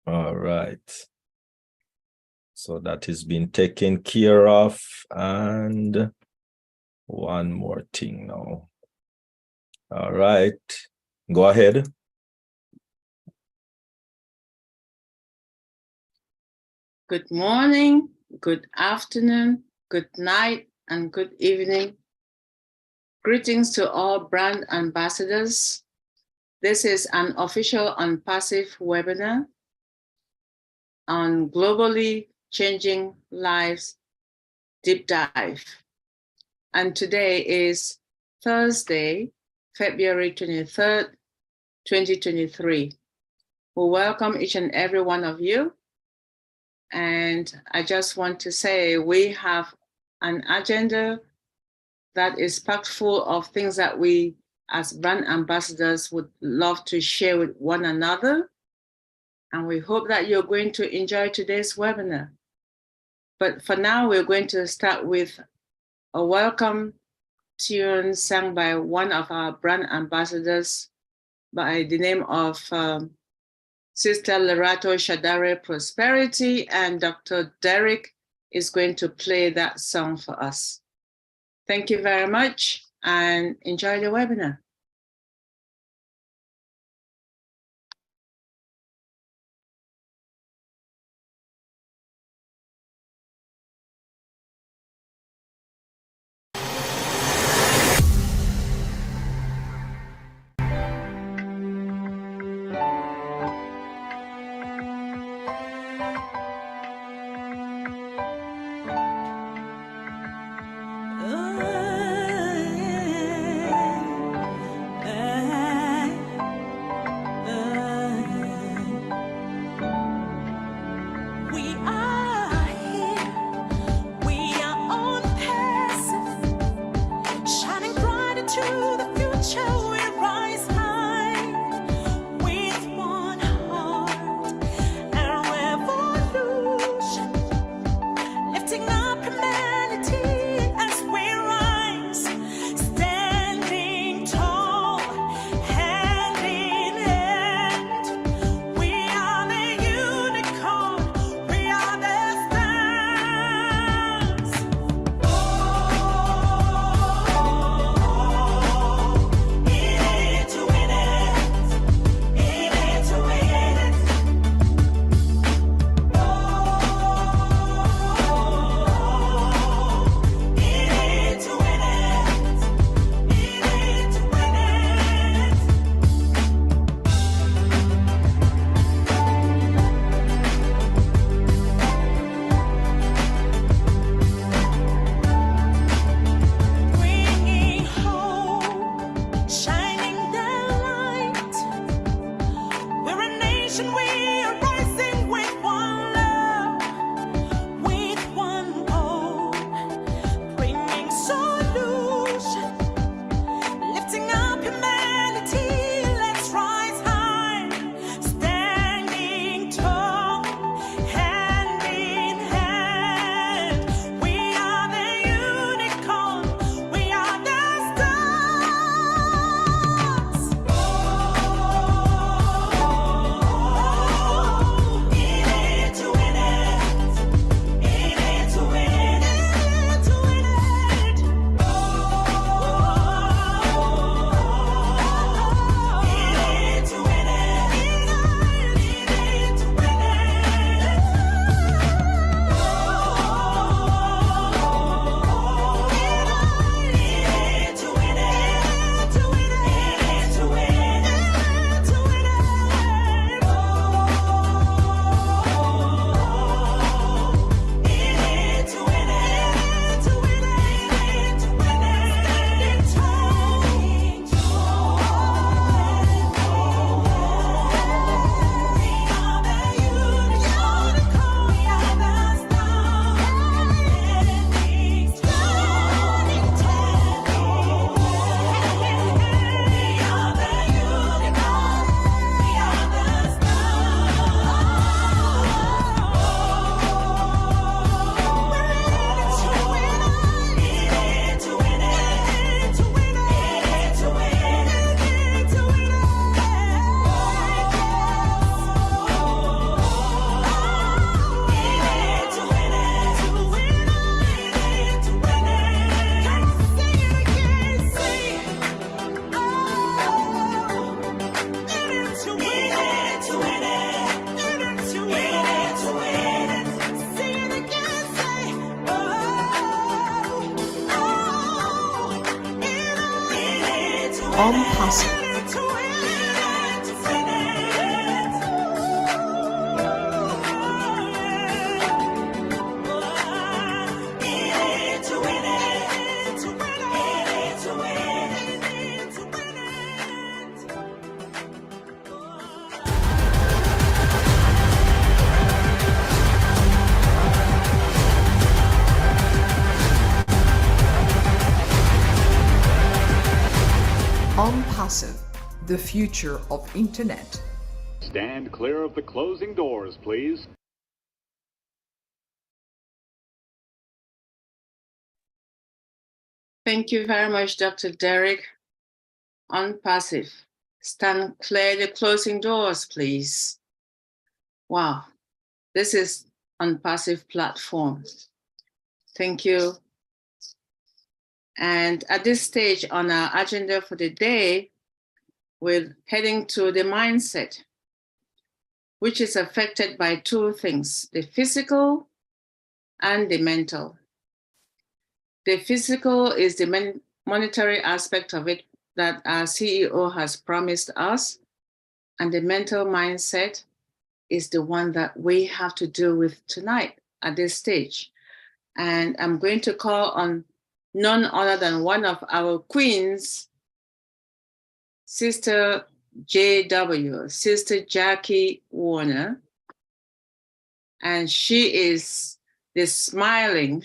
All right. So that is being taken care of. And one more thing now. All right. Go ahead. Good morning, good afternoon, good night, and good evening. Greetings to all brand ambassadors. This is an official OnPassive webinar on globally changing lives deep dive. And today is Thursday, February 23rd, 2023. We welcome each and every one of you. And I just want to say we have an agenda that is packed full of things that we as brand ambassadors would love to share with one another. And we hope that you're going to enjoy today's webinar. But for now, we're going to start with a welcome tune sung by one of our brand ambassadors by the name of Sister Lerato Shadare Prosperity, and Dr. Derek is going to play that song for us. Thank you very much and enjoy the webinar. on passive. On passive, the future of internet. Stand clear of the closing doors, please. Thank you very much, Dr. Derek. On passive, stand clear the closing doors, please. Wow, this is on passive platform. Thank you. And at this stage on our agenda for the day, we're heading to the mindset, which is affected by two things, the physical and the mental. The physical is the monetary aspect of it that our CEO has promised us, and the mental mindset is the one that we have to deal with tonight at this stage. And I'm going to call on none other than one of our queens, Sister JW, Sister Jackie Warner. And she is the smiling.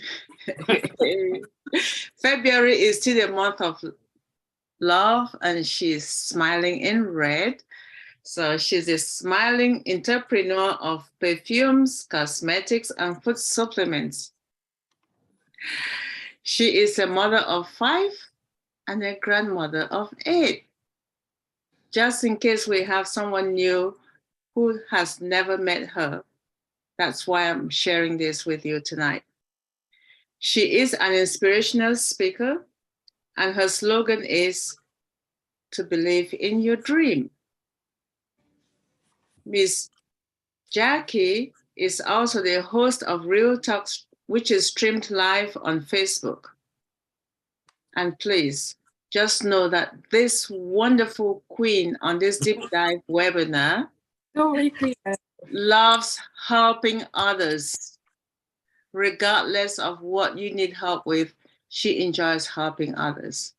February is still the month of love, and she's smiling in red. So she's a smiling entrepreneur of perfumes, cosmetics, and food supplements. She is a mother of 5 and a grandmother of 8. Just in case we have someone new who has never met her, that's why I'm sharing this with you tonight. She is an inspirational speaker, and her slogan is to believe in your dream. Miss Jackie is also the host of Real Talks, which is streamed live on Facebook. And please, just know that this wonderful queen on this deep dive webinar loves helping others. Regardless of what you need help with, she enjoys helping others.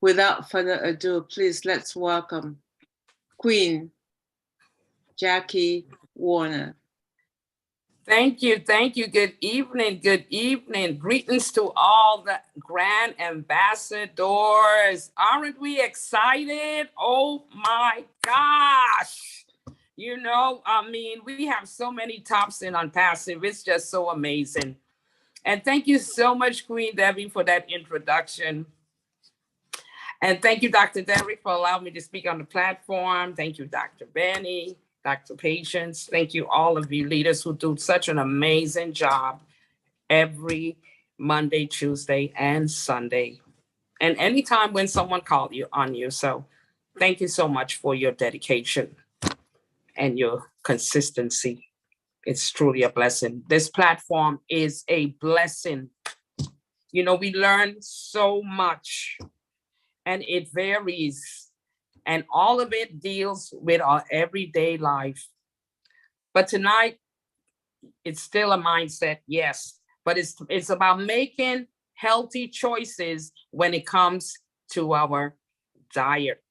Without further ado, please let's welcome Queen Jackie Warner. Thank you. Good evening. Greetings to all the grand ambassadors. Aren't we excited? Oh my gosh. You know, I mean, we have so many tops in on passive. It's just so amazing. And thank you so much, Queen Debbie, for that introduction. And thank you, Dr. Derek, for allowing me to speak on the platform. Thank you, Dr. Benny, Dr. Patience. Thank you, all of you leaders who do such an amazing job every Monday, Tuesday, and Sunday. And anytime when someone calls you on you. So thank you so much for your dedication and your consistency. It's truly a blessing. This platform is a blessing. You know, we learn so much and it varies. And all of it deals with our everyday life. But tonight, it's still a mindset, yes. But it's about making healthy choices when it comes to our diet.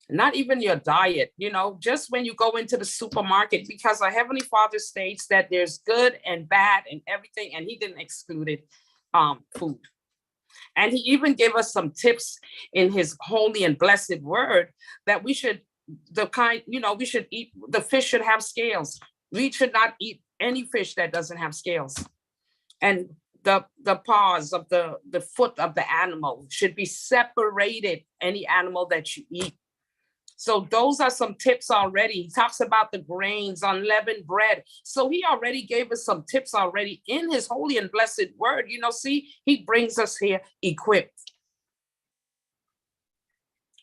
Not even your diet, you know, just when you go into the supermarket, because our Heavenly Father states that there's good and bad and everything, and He didn't exclude it, food. And He even gave us some tips in His holy and blessed word that we should, we should eat, the fish should have scales. We should not eat any fish that doesn't have scales. And the paws of the foot of the animal should be separated, any animal that you eat. So those are some tips already. He talks about the grains, unleavened bread. So He already gave us some tips already in His holy and blessed word. You know, see, He brings us here equipped.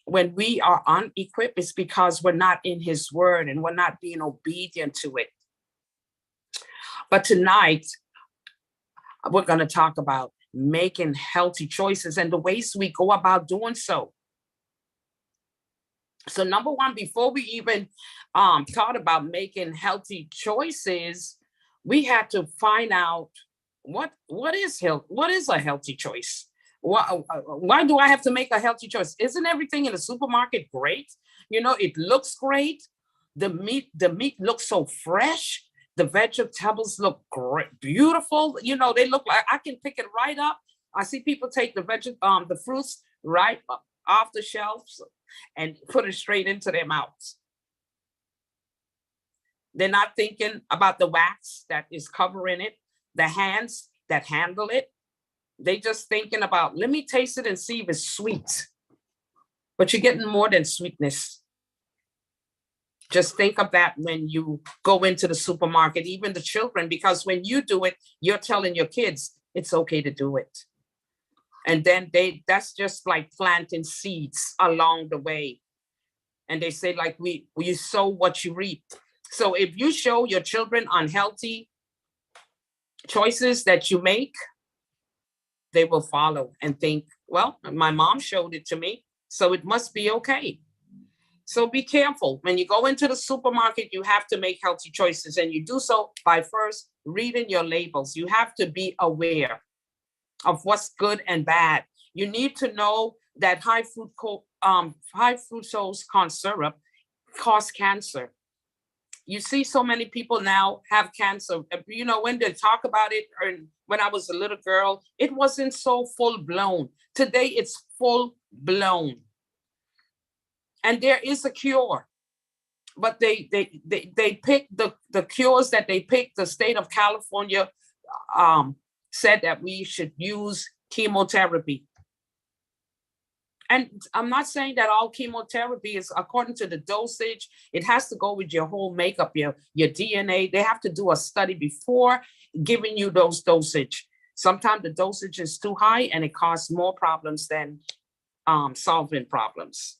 When we are unequipped, it's because we're not in His word and we're not being obedient to it. But tonight, we're going to talk about making healthy choices and the ways we go about doing so. So number one, before we even thought about making healthy choices, we had to find out what is health, what is a healthy choice? Why do I have to make a healthy choice? Isn't everything in the supermarket great? You know, it looks great. The meat looks so fresh. The vegetables look great, beautiful. You know, they look like I can pick it right up. I see people take the fruits right off the shelves and put it straight into their mouths. They're not thinking about the wax that is covering it, the hands that handle it. They just thinking about, let me taste it and see if it's sweet. But you're getting more than sweetness. Just think of that when you go into the supermarket, even the children, because when you do it, you're telling your kids it's okay to do it. And then that's just like planting seeds along the way. And they say, like, you sow what you reap. So if you show your children unhealthy choices that you make, they will follow and think, well, my mom showed it to me, so it must be okay. So be careful. When you go into the supermarket, you have to make healthy choices, and you do so by first reading your labels. You have to be aware of what's good and bad. You need to know that high fructose corn syrup causes cancer. You see so many people now have cancer. You know, when they talk about it, or when I was a little girl, it wasn't so full blown. Today it's full blown. And there is a cure, but they pick the cures that they picked. The state of California said that we should use chemotherapy. And I'm not saying that all chemotherapy is according to the dosage. It has to go with your whole makeup, your DNA. They have to do a study before giving you those dosage. Sometimes the dosage is too high and it causes more problems than solving problems.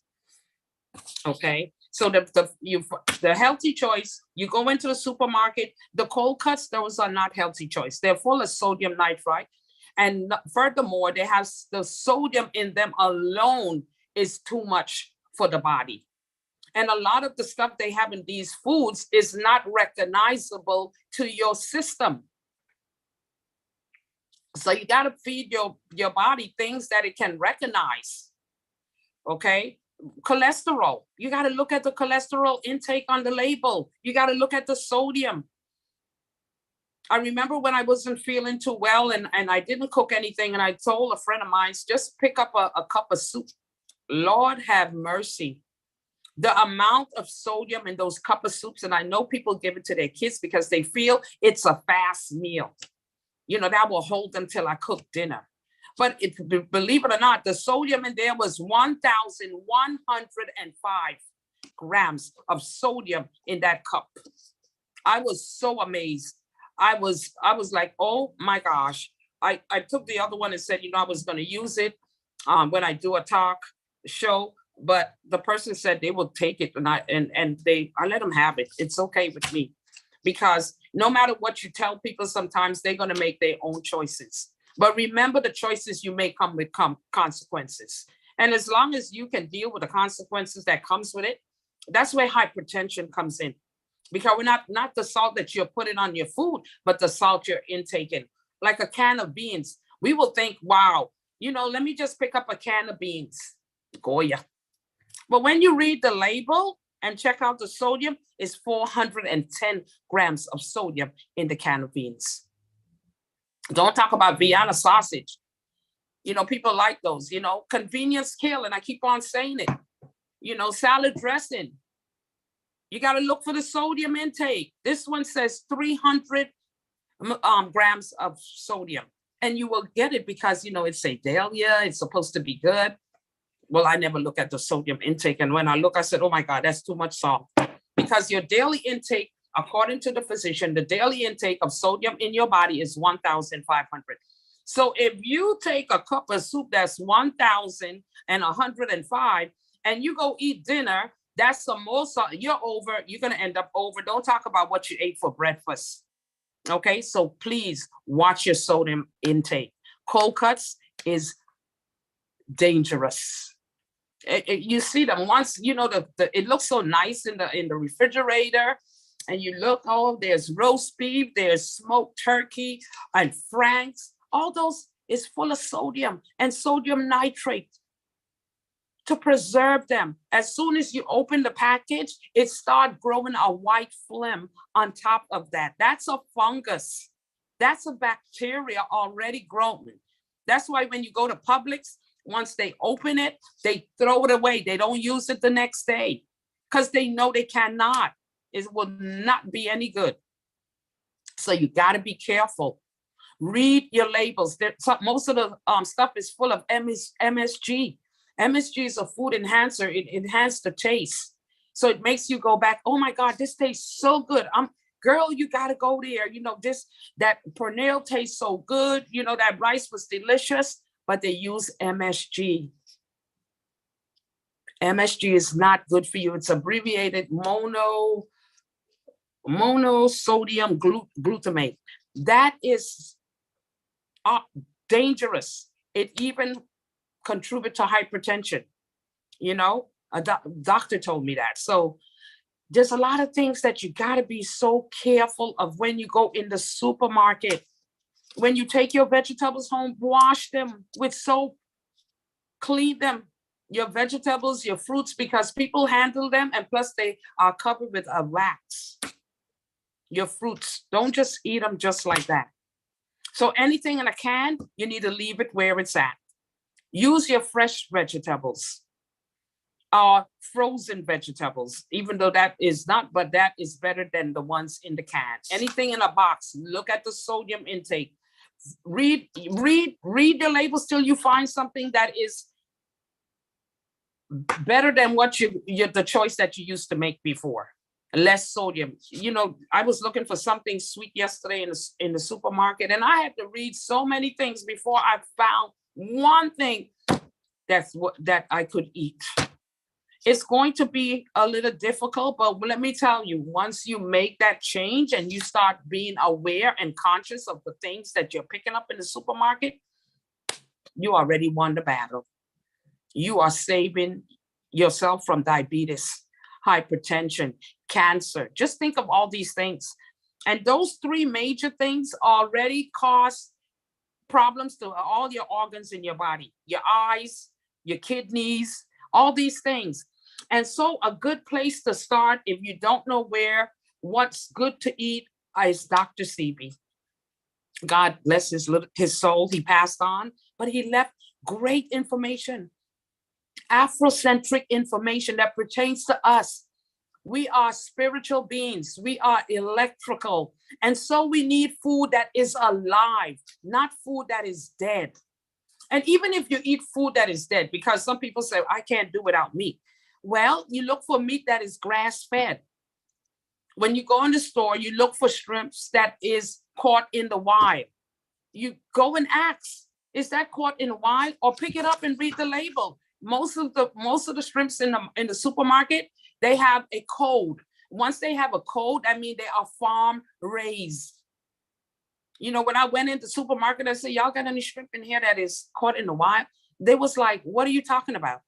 Okay, so the healthy choice, you go into the supermarket, the cold cuts, those are not healthy choice. They're full of sodium nitrite. And furthermore, they have the sodium in them alone is too much for the body. And a lot of the stuff they have in these foods is not recognizable to your system. So you got to feed your body things that it can recognize. Okay. Cholesterol, you got to look at the cholesterol intake on the label. You got to look at the sodium. I remember when I wasn't feeling too well and I didn't cook anything, and I told a friend of mine, just pick up a cup of soup. Lord have mercy. The amount of sodium in those cup of soups, and I know people give it to their kids because they feel it's a fast meal. You know, that will hold them till I cook dinner. But believe it or not, the sodium in there was 1,105 grams of sodium in that cup. I was so amazed. I was like, oh my gosh. I took the other one and said, you know, I was going to use it when I do a talk show, but the person said they will take it, and I let them have it. It's okay with me, because no matter what you tell people, sometimes they're going to make their own choices. But remember, the choices you make come with consequences. And as long as you can deal with the consequences that comes with it, that's where hypertension comes in. Because we're not the salt that you're putting on your food, but the salt you're intaking. Like a can of beans, we will think, wow, you know, let me just pick up a can of beans. Goya. But when you read the label and check out the sodium, it's 410 grams of sodium in the can of beans. Don't talk about Vienna sausage. You know, people like those, you know, convenience kill. And I keep on saying it, you know, salad dressing. You got to look for the sodium intake. This one says 300 grams of sodium, and you will get it because, you know, it's Sedalia. It's supposed to be good. Well, I never look at the sodium intake. And when I look, I said, oh my God, that's too much salt. Because your daily intake, according to the physician, the daily intake of sodium in your body is 1,500. So if you take a cup of soup that's 1,105 and you go eat dinner, that's some more salt. You're going to end up over. Don't talk about what you ate for breakfast. Okay, so please watch your sodium intake. cold cuts is dangerous. You see them once, you know, it looks so nice in the refrigerator, and you look, oh, there's roast beef, there's smoked turkey and franks. All those is full of sodium and sodium nitrate to preserve them. As soon as you open the package, it starts growing a white phlegm on top of that. That's a fungus. That's a bacteria already grown. That's why when you go to Publix, once they open it, they throw it away. They don't use it the next day because they know they cannot. It will not be any good. So you got to be careful. Read your labels. Most of the stuff is full of MSG. MSG is a food enhancer. It enhances the taste. So it makes you go back, oh my God, this tastes so good. Girl, you got to go there. You know, that pernil tastes so good. You know, that rice was delicious, but they use MSG. MSG is not good for you. It's abbreviated monosodium glutamate. That is dangerous. It even contributes to hypertension. You know, a doctor told me that. So there's a lot of things that you got to be so careful of when you go in the supermarket. When you take your vegetables home, wash them with soap, clean them, your vegetables, your fruits, because people handle them, and plus they are covered with a wax. Your fruits, don't just eat them just like that. So anything in a can, you need to leave it where it's at. Use your fresh vegetables or frozen vegetables, even though that is not, but that is better than the ones in the can. Anything in a box, look at the sodium intake. Read the labels till you find something that is better than what the choice that you used to make before. Less sodium. You know, I was looking for something sweet yesterday in the supermarket, and I had to read so many things before I found one thing that I could eat. It's going to be a little difficult, but let me tell you, once you make that change and you start being aware and conscious of the things that you're picking up in the supermarket, you already won the battle. You are saving yourself from diabetes, hypertension, cancer. Just think of all these things. And those three major things already cause problems to all your organs in your body, your eyes, your kidneys, all these things. And so a good place to start, if you don't know what's good to eat, is Dr. Sebi. God bless his soul. He passed on, but he left great information, Afrocentric information that pertains to us. We are spiritual beings. We are electrical. And so we need food that is alive, not food that is dead. And even if you eat food that is dead, because some people say, I can't do without meat. Well, you look for meat that is grass-fed. When you go in the store, you look for shrimps that is caught in the wild. You go and ask, is that caught in the wild? Or pick it up and read the label. Most of the shrimps in the supermarket, they have a code. Once they have a code, that means they are farm raised. You know, when I went into the supermarket, I said, y'all got any shrimp in here that is caught in the wild? They was like, what are you talking about?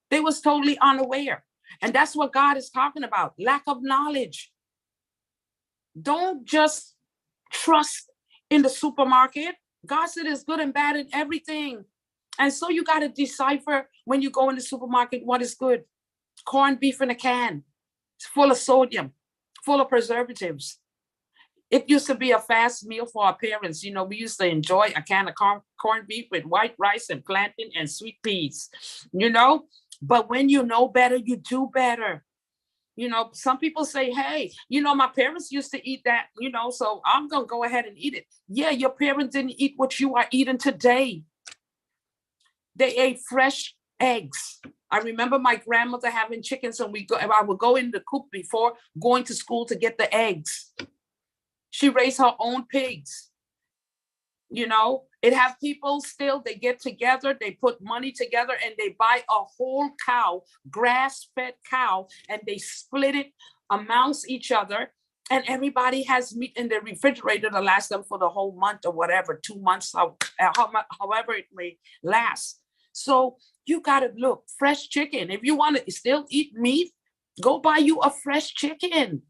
They was totally unaware. And that's what God is talking about, lack of knowledge. Don't just trust in the supermarket. God said it's good and bad in everything. And so you got to decipher when you go in the supermarket what is good. Corned beef in a can. It's full of sodium, full of preservatives. It used to be a fast meal for our parents. You know, we used to enjoy a can of corned beef with white rice and plantain and sweet peas, you know. But when you know better, you do better. You know, some people say, hey, you know, my parents used to eat that, you know, so I'm going to go ahead and eat it. Yeah, your parents didn't eat what you are eating today. They ate fresh eggs. I remember my grandmother having chickens, and I would go in the coop before going to school to get the eggs. She raised her own pigs. You know, it have people still, they get together, they put money together, and they buy a whole cow, grass-fed cow, and they split it amongst each other, And everybody has meat in the refrigerator to last them for the whole month or whatever, 2 months, however it may last. So you got to look, fresh chicken. If you want to still eat meat, go buy you a fresh chicken.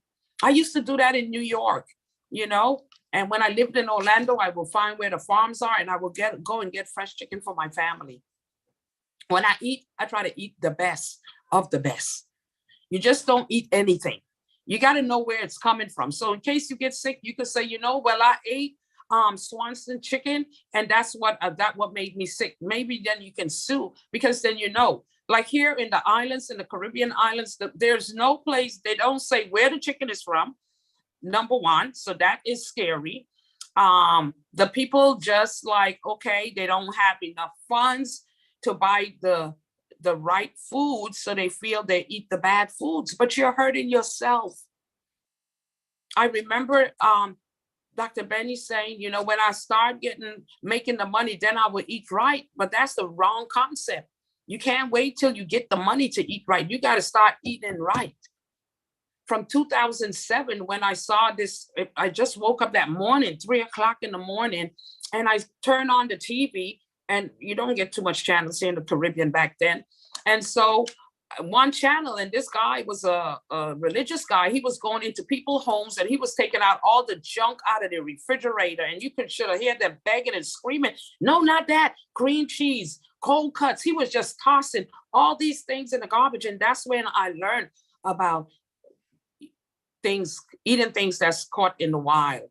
I used to do that in New York, you know, and when I lived in Orlando, I will find where the farms are and I will go and get fresh chicken for my family. When I eat, I try to eat the best of the best. You just don't eat anything. You got to know where it's coming from. So in case you get sick, you can say, you know, well, I ate Swanson chicken and that's what made me sick. Maybe then you can sue, because then you know, like here in the islands, in the Caribbean islands, there's no place, they don't say where the chicken is from, number one. So that is scary. The people just like, okay, they don't have enough funds to buy the right food, so they feel they eat the bad foods, but you're hurting yourself. I remember Dr. Benny saying, you know, when I start making the money, then I will eat right. But that's the wrong concept. You can't wait till you get the money to eat right. You got to start eating right. From 2007, when I saw this, I just woke up that morning, 3 o'clock in the morning, and I turned on the TV, and you don't get too much channels here in the Caribbean back then. And so one channel, and this guy was a religious guy. He was going into people's homes and he was taking out all the junk out of the refrigerator. And you should have heard them begging and screaming, no, not that, cream cheese, cold cuts. He was just tossing all these things in the garbage. And that's when I learned about eating things that's caught in the wild.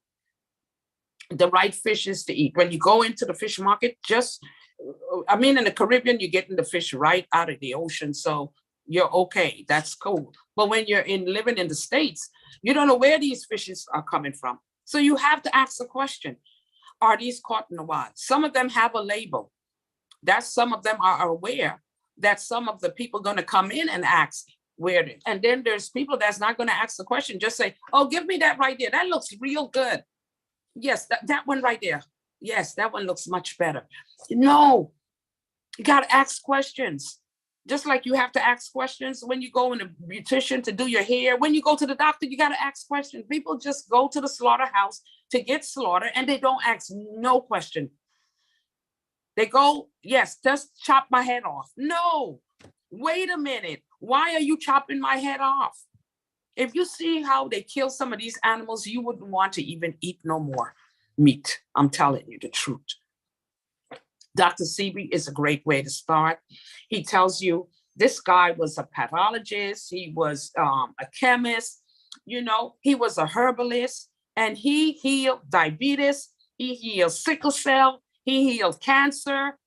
The right fishes to eat. When you go into the fish market, in the Caribbean, you're getting the fish right out of the ocean. So you're okay. That's cool. But when you're living in the States, you don't know where these fishes are coming from. So you have to ask the question, are these caught in the wild? Some of them have a label. Some of them are aware that some of the people going to come in and ask where. And then there's people that's not going to ask the question, just say, oh, give me that right there. That looks real good. Yes, that one right there. Yes, that one looks much better. No, you got to ask questions. Just like you have to ask questions when you go in a beautician to do your hair. When you go to the doctor, you got to ask questions. People just go to the slaughterhouse to get slaughtered and they don't ask no question. They go, yes, just chop my head off. No, wait a minute. Why are you chopping my head off? If you see how they kill some of these animals, you wouldn't want to even eat no more meat. I'm telling you the truth. Dr. Sebi is a great way to start. He tells you this guy was a pathologist. He was a chemist. You know, he was a herbalist, and he healed diabetes. He healed sickle cell. He healed cancer.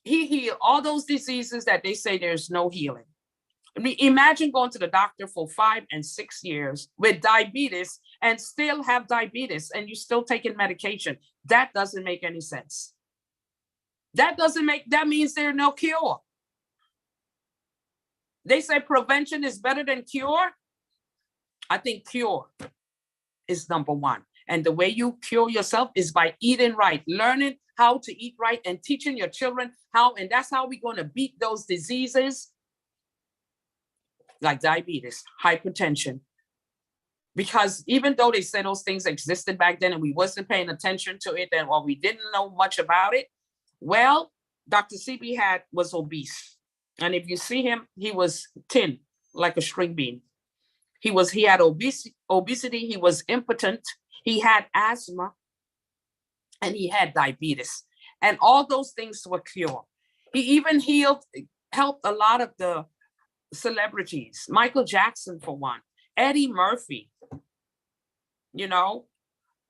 He healed all those diseases that they say there's no healing. I mean, imagine going to the doctor for 5 and 6 years with diabetes and still have diabetes and you're still taking medication. That doesn't make any sense. That means there's no cure. They say prevention is better than cure. I think cure is number one. And the way you cure yourself is by eating right, learning how to eat right and teaching your children how, and that's how we're going to beat those diseases like diabetes, hypertension. Because even though they said those things existed back then and we wasn't paying attention to it and or we didn't know much about it, well, Dr. Sebi was obese. And if you see him, he was thin, like a string bean. He had obesity, he was impotent, he had asthma, and he had diabetes. And all those things were cured. He even helped a lot of the celebrities, Michael Jackson for one, Eddie Murphy, you know,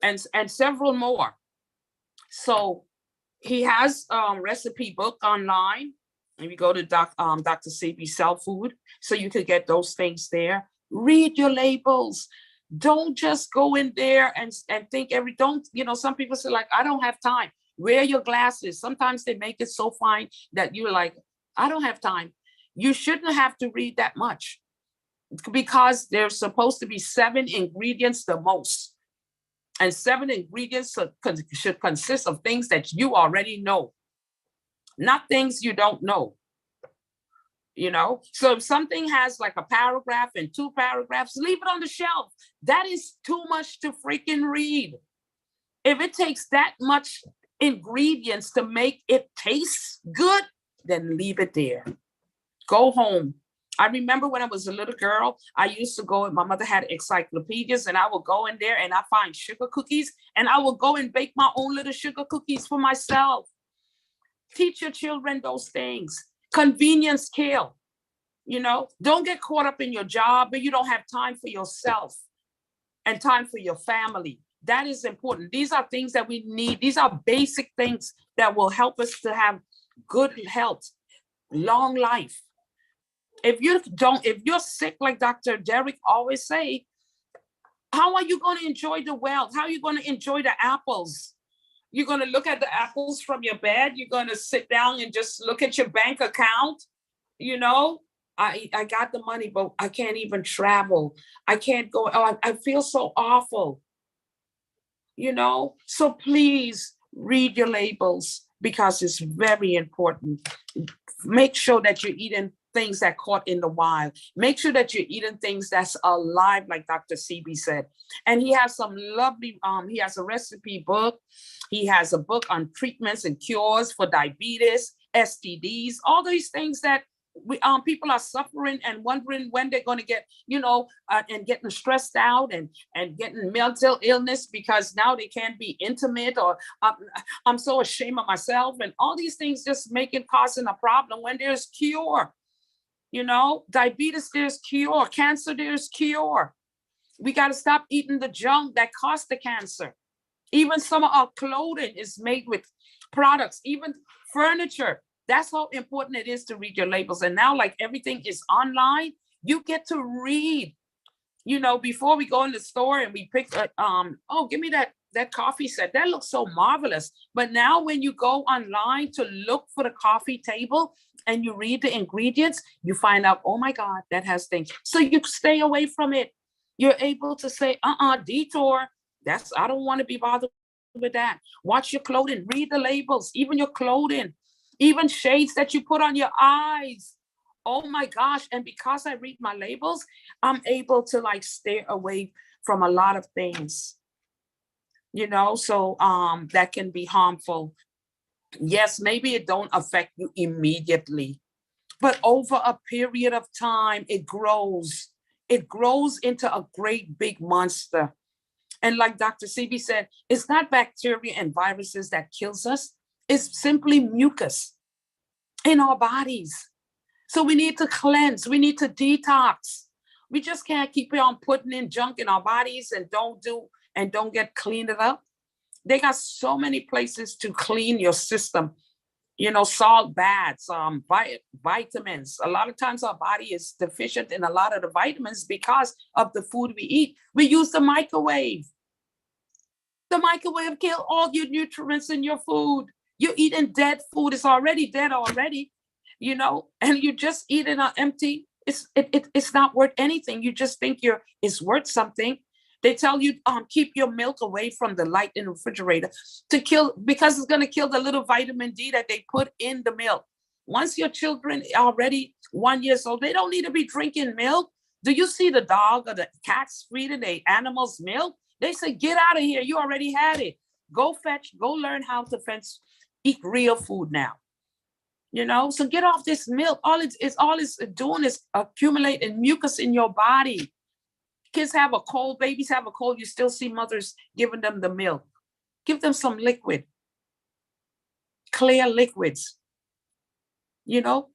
and several more. So he has a recipe book online. If you go to Dr. Sebi Cell Food, so you could get those things there. Read your labels. Don't just go in there and think some people say like, I don't have time. Wear your glasses. Sometimes they make it so fine that you're like, I don't have time. You shouldn't have to read that much because there's supposed to be 7 ingredients the most. And 7 ingredients should consist of things that you already know, not things you don't know. you know? So if something has like a paragraph and 2 paragraphs, leave it on the shelf. That is too much to freaking read. If it takes that much ingredients to make it taste good, then leave it there. Go home. I remember when I was a little girl, I used to go, and my mother had encyclopedias, and I would go in there and I find sugar cookies, and I would go and bake my own little sugar cookies for myself. Teach your children those things. Convenience kill. You know, don't get caught up in your job, but you don't have time for yourself and time for your family. That is important. These are things that we need. These are basic things that will help us to have good health, long life. If you're sick, like Dr. Derek always say, how are you going to enjoy the wealth? How are you going to enjoy the apples? You're going to look at the apples from your bed. You're going to sit down and just look at your bank account. You know, I got the money, but I can't even travel. I can't go. Oh, I feel so awful. You know, so please read your labels because it's very important. Make sure that you're eating things that caught in the wild. Make sure that you're eating things that's alive, like Dr. Sebi said. And he has some lovely, he has a recipe book. He has a book on treatments and cures for diabetes, STDs, all these things that people are suffering and wondering when they're going to get, you know, and getting stressed out and getting mental illness because now they can't be intimate, or I'm so ashamed of myself, and all these things just make it causing a problem when there's cure. You know, diabetes, there's cure. Cancer, there's cure. We got to stop eating the junk that caused the cancer. Even some of our clothing is made with products, even furniture. That's how important it is to read your labels. And now, like, everything is online, you get to read. You know, before we go in the store and we pick, oh, give me that coffee set. That looks so marvelous. But now when you go online to look for the coffee table and you read the ingredients, you find out, oh my God, that has things. So you stay away from it. You're able to say, detour. I don't want to be bothered with that. Watch your clothing, read the labels, even your clothing, even shades that you put on your eyes. Oh my gosh. And because I read my labels, I'm able to like stay away from a lot of things, you know, so that can be harmful. Yes, maybe it don't affect you immediately, but over a period of time, it grows. It grows into a great big monster. And like Dr. Sebi said, it's not bacteria and viruses that kills us. It's simply mucus in our bodies. So we need to cleanse. We need to detox. We just can't keep on putting in junk in our bodies and don't get cleaned up. They got so many places to clean your system. You know, salt baths, vitamins. A lot of times our body is deficient in a lot of the vitamins because of the food we eat. We use the microwave. The microwave kills all your nutrients in your food. You're eating dead food. It's already dead already, you know, and you just eat it empty. It's not worth anything. You just think it's worth something. They tell you keep your milk away from the light in the refrigerator because it's going to kill the little vitamin D that they put in the milk. Once your children are already 1 year old, they don't need to be drinking milk. Do you see the dog or the cats feeding the animals milk? They say, get out of here. You already had it. Go learn how to eat real food now. You know, so get off this milk. All it's doing is accumulating mucus in your body. Kids have a cold, babies have a cold. You still see mothers giving them the milk. Give them some liquid, clear liquids. You know,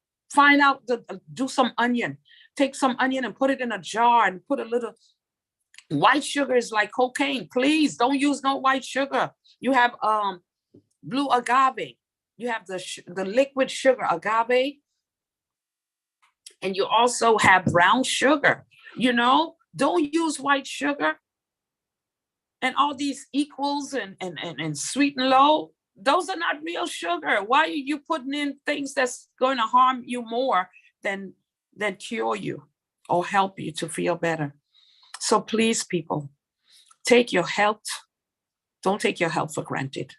do some onion. Take some onion and put it in a jar and put a little. White sugar is like cocaine. Please don't use no white sugar. You have blue agave. You have the liquid sugar, agave. And you also have brown sugar. You know, don't use white sugar. And all these equals and sweet and low, those are not real sugar. Why are you putting in things that's going to harm you more than cure you or help you to feel better? So please, people, don't take your health for granted.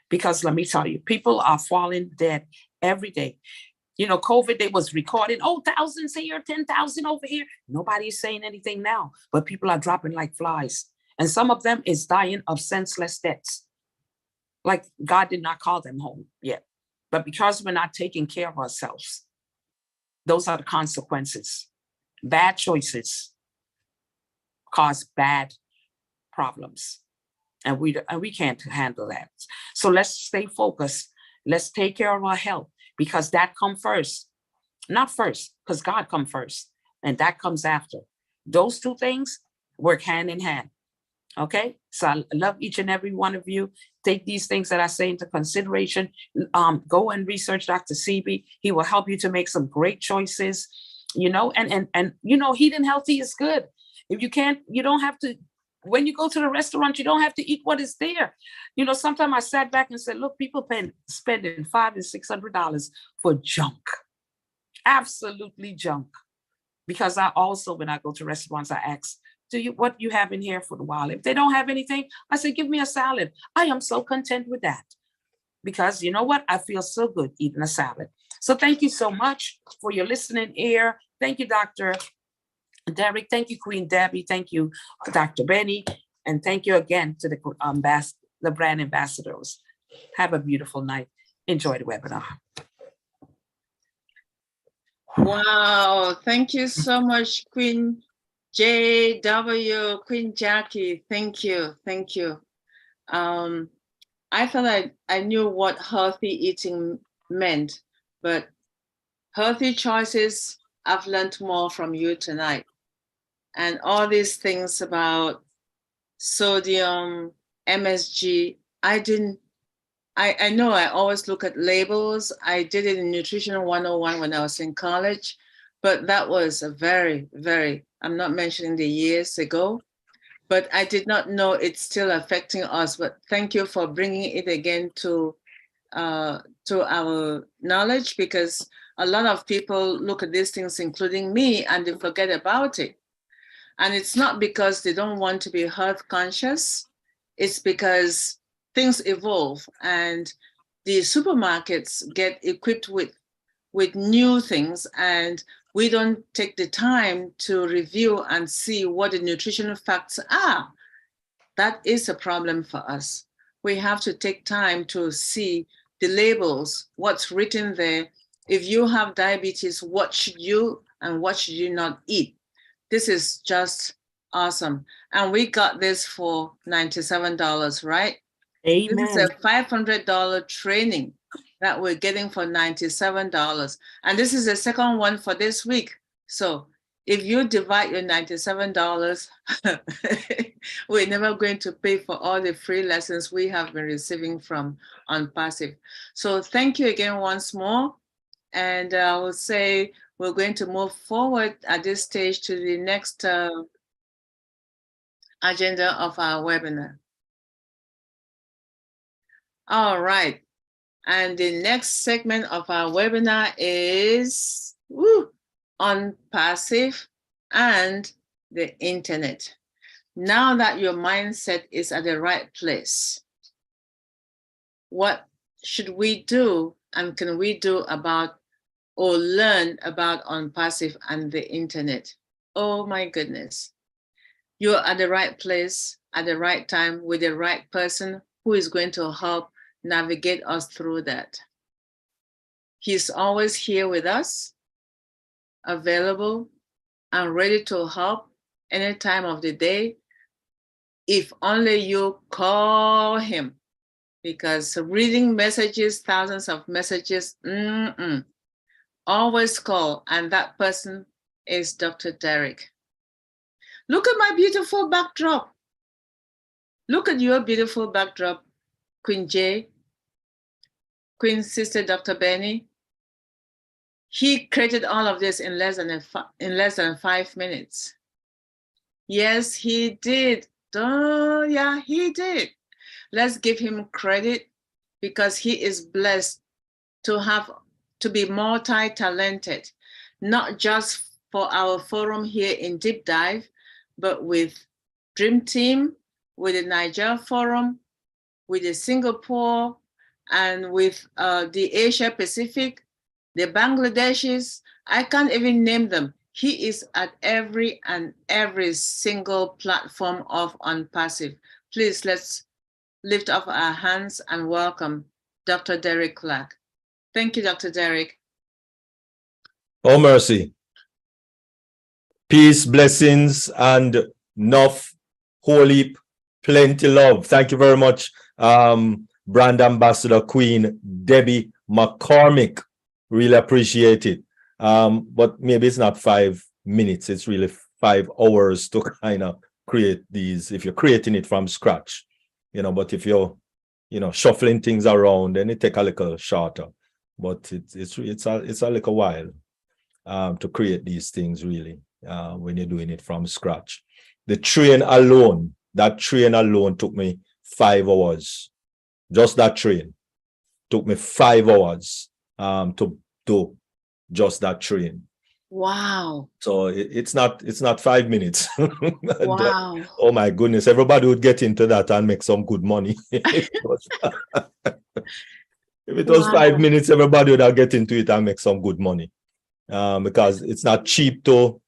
Because let me tell you, people are falling dead every day. You know, COVID, they was recording, oh, thousands here, 10,000 over here. Nobody's saying anything now, but people are dropping like flies. And some of them is dying of senseless deaths. Like God did not call them home yet. But because we're not taking care of ourselves, those are the consequences. Bad choices cause bad problems. And we can't handle that. So let's stay focused. Let's take care of our health, because that comes first. Not first, because God comes first, and that comes after. Those two things work hand in hand. Okay, so I love each and every one of you. Take these things that I say into consideration. Go and research Dr. Sebi. He will help you to make some great choices. You know, and you know, eating healthy is good. If you can't, you don't have to. When you go to the restaurant, you don't have to eat what is there. You know, sometimes I sat back and said, look, people spending $500 and $600 for junk. Absolutely junk. Because I also, when I go to restaurants, I ask, what you have in here for a while? If they don't have anything, I say, give me a salad. I am so content with that. Because you know what? I feel so good eating a salad. So thank you so much for your listening ear. Thank you, Dr. Derek. Thank you, Queen Debbie. Thank you, Dr. Benny. And thank you again to the brand ambassadors. Have a beautiful night. Enjoy the webinar. Wow, thank you so much, Queen JW, Queen Jackie. Thank you, thank you. I thought I knew what healthy eating meant, but healthy choices, I've learned more from you tonight. And all these things about sodium, MSG, I know I always look at labels. I did it in Nutrition 101 when I was in college, but that was a very, I'm not mentioning the years ago, but I did not know it's still affecting us. But thank you for bringing it again to our knowledge, because a lot of people look at these things, including me, and they forget about it. And it's not because they don't want to be health conscious. It's because things evolve and the supermarkets get equipped with new things, and we don't take the time to review and see what the nutritional facts are. That is a problem for us. We have to take time to see the labels, what's written there. If you have diabetes, what should you and what should you not eat? This is just awesome. And we got this for $97, right? Amen. This is a $500 training that we're getting for $97. And this is the second one for this week. So if you divide your $97, we're never going to pay for all the free lessons we have been receiving from OnPassive. So thank you again once more. And I will say we're going to move forward at this stage to the next agenda of our webinar. All right. And the next segment of our webinar is OnPassive and the internet. Now that your mindset is at the right place, what should we do and can we do about or learn about OnPassive and the internet? Oh my goodness. You're at the right place at the right time with the right person who is going to help navigate us through that. He's always here with us, available and ready to help any time of the day, if only you call him. Because reading messages, thousands of messages, always call, and that person is Dr. Derek. Look at my beautiful backdrop. Look at your beautiful backdrop, Queen J, Queen Sister Dr. Benny. He created all of this in less than 5 minutes. Yes, he did. Oh, yeah, he did. Let's give him credit, because he is blessed to be multi-talented, not just for our forum here in Deep Dive, but with Dream Team, with the Niger Forum, with the Singapore, and with the Asia Pacific. the Bangladeshis, I can't even name them. He is at every single platform of OnPassive. Please, let's lift up our hands and welcome Dr. Derek Clark. Thank you, Dr. Derek. Oh, mercy. Peace, blessings, and enough, holy, plenty love. Thank you very much, Brand Ambassador Queen Debbie McCormick. Really appreciate it. But maybe it's not 5 minutes, it's really 5 hours to kind of create these, if you're creating it from scratch, you know. But if you're, you know, shuffling things around, then it take a little shorter. But it's a little while to create these things, really, when you're doing it from scratch. The train alone, that train alone took me 5 hours. Just that train took me 5 hours to do just that train. Wow. So it's not 5 minutes. Wow. Oh my goodness, everybody would get into that and make some good money. If it was Wow. 5 minutes, everybody would have get into it and make some good money. Because it's not cheap to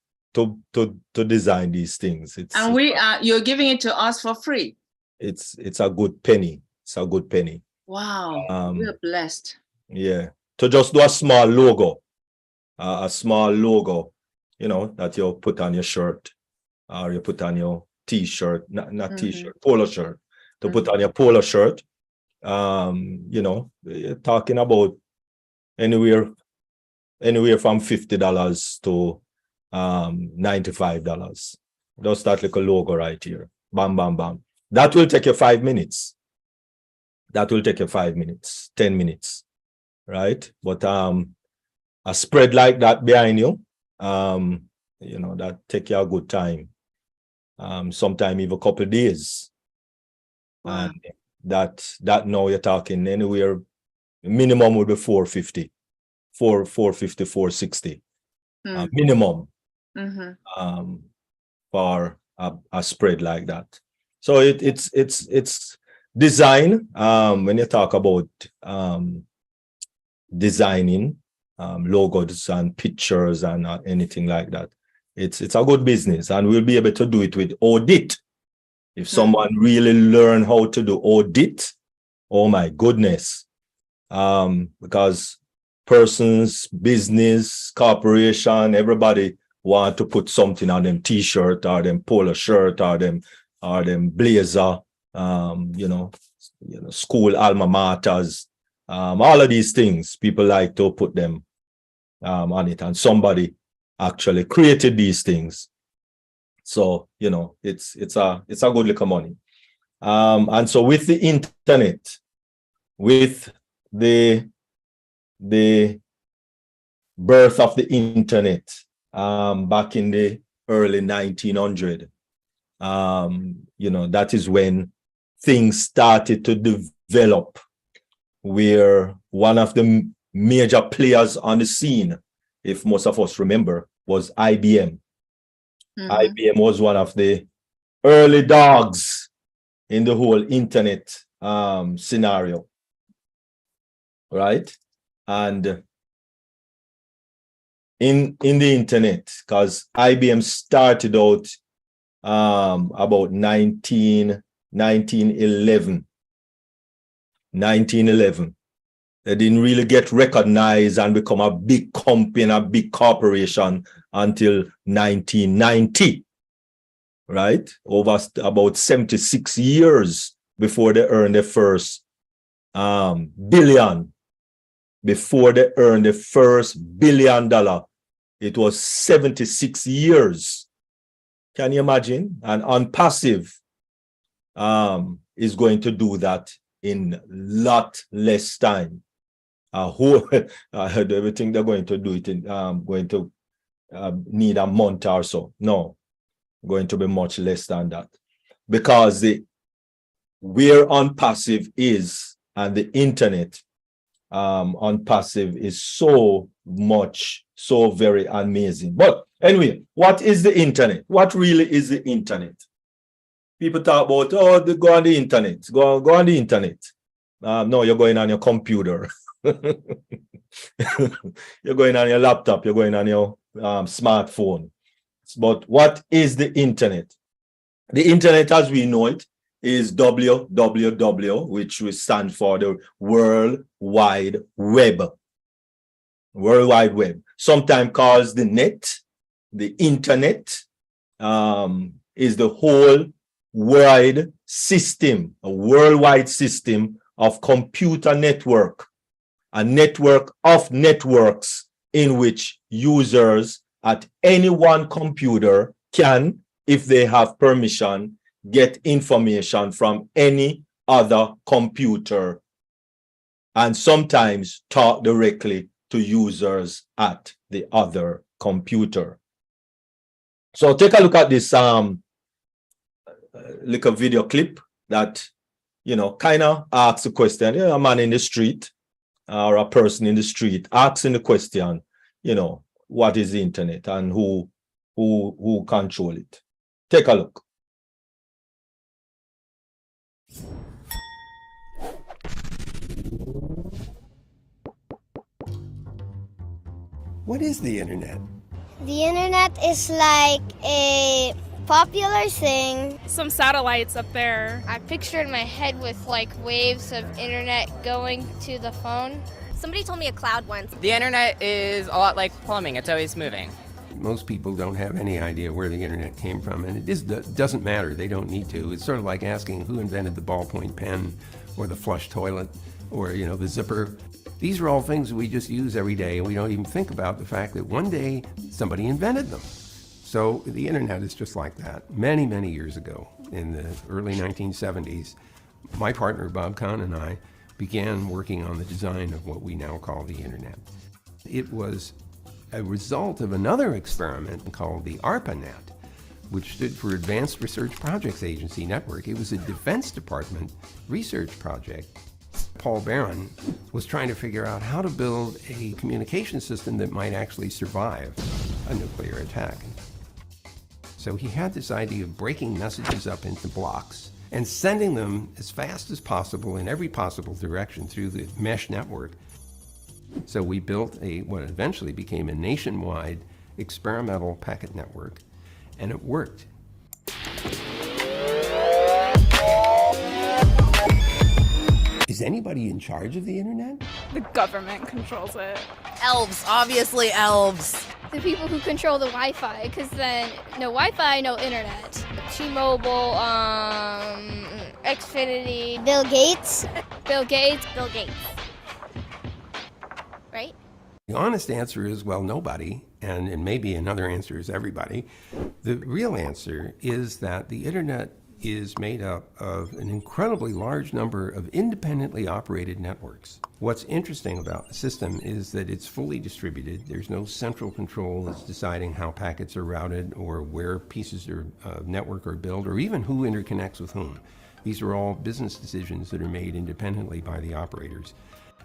design these things. And you're giving it to us for free. It's a good penny. It's a good penny. Wow. We're blessed. Yeah. To just do a small logo, you know, that you put on your shirt, or you put on your t-shirt, not t-shirt, polo shirt, to put on your polo shirt. You know, you're talking about anywhere from $50 to $95. Just that little logo right here. Bam, bam, bam. That will take you 5 minutes. That will take you 5 minutes, 10 minutes, right? But a spread like that behind you, you know, that take you a good time. Sometime even a couple of days. Wow. And that now you're talking anywhere, minimum would be 450, 460 minimum for a spread like that. So it's design. When you talk about designing logos and pictures and anything like that, it's a good business, and we'll be able to do it with audit. If someone really learn how to do audit, oh my goodness, because persons, business, corporation, everybody want to put something on them t-shirt or them polo shirt or them blazer, you know, school alma maters, all of these things, people like to put them on it, and somebody actually created these things. So, you know, it's a good little money. And so with the internet, with the birth of the internet, back in the early 1900s, you know, that is when things started to develop, where one of the major players on the scene, if most of us remember, was IBM. IBM was one of the early dogs in the whole internet scenario, right? And in the internet, because IBM started out about 1911. They didn't really get recognized and become a big company, a big corporation until 1990, right? Over about 76 years before they earned their first billion. Before they earned the first $1 billion, it was 76 years. Can you imagine? And OnPassive is going to do that in a lot less time. I heard everything they're going to do it in going to need a month or so. No, going to be much less than that, because where OnPassive is and the internet, OnPassive is so very amazing. But anyway, what is the internet? What really is the internet? People talk about, oh, they go on the internet, go on the internet. No, you're going on your computer. You're going on your laptop, you're going on your smartphone. But what is the internet? The internet as we know it is www, which will stand for the World Wide Web. World Wide Web, sometimes called the net. The internet is the whole wide system, a worldwide system of computer network, a network of networks in which users at any one computer can, if they have permission, get information from any other computer and sometimes talk directly to users at the other computer. So take a look at this little video clip that, you know, kind of asks a question. A man in the street or a person in the street asking the question, you know, what is the internet and who control it? Take a look. What is the internet? The internet is like a popular thing. Some satellites up there. I picture in my head with like waves of internet going to the phone. Somebody told me a cloud once. The internet is a lot like plumbing. It's always moving. Most people don't have any idea where the internet came from, and it doesn't matter. They don't need to. It's sort of like asking who invented the ballpoint pen or the flush toilet or, you know, the zipper. These are all things we just use every day, and we don't even think about the fact that one day somebody invented them. So the internet is just like that. Many, many years ago, in the early 1970s, my partner Bob Kahn and I began working on the design of what we now call the internet. It was a result of another experiment called the ARPANET, which stood for Advanced Research Projects Agency Network. It was a Defense Department research project. Paul Barron was trying to figure out how to build a communication system that might actually survive a nuclear attack. So he had this idea of breaking messages up into blocks and sending them as fast as possible in every possible direction through the mesh network. So we built what eventually became a nationwide experimental packet network, and it worked. Is anybody in charge of the internet? The government controls it. Elves, obviously elves. The people who control the Wi-Fi, because then no Wi-Fi, no internet. T-Mobile, Xfinity. Bill Gates. Bill Gates. Bill Gates. Right? The honest answer is, well, nobody, and maybe another answer is everybody. The real answer is that the internet is made up of an incredibly large number of independently operated networks. What's interesting about the system is that it's fully distributed. There's no central control that's deciding how packets are routed or where pieces of network are built or even who interconnects with whom. These are all business decisions that are made independently by the operators.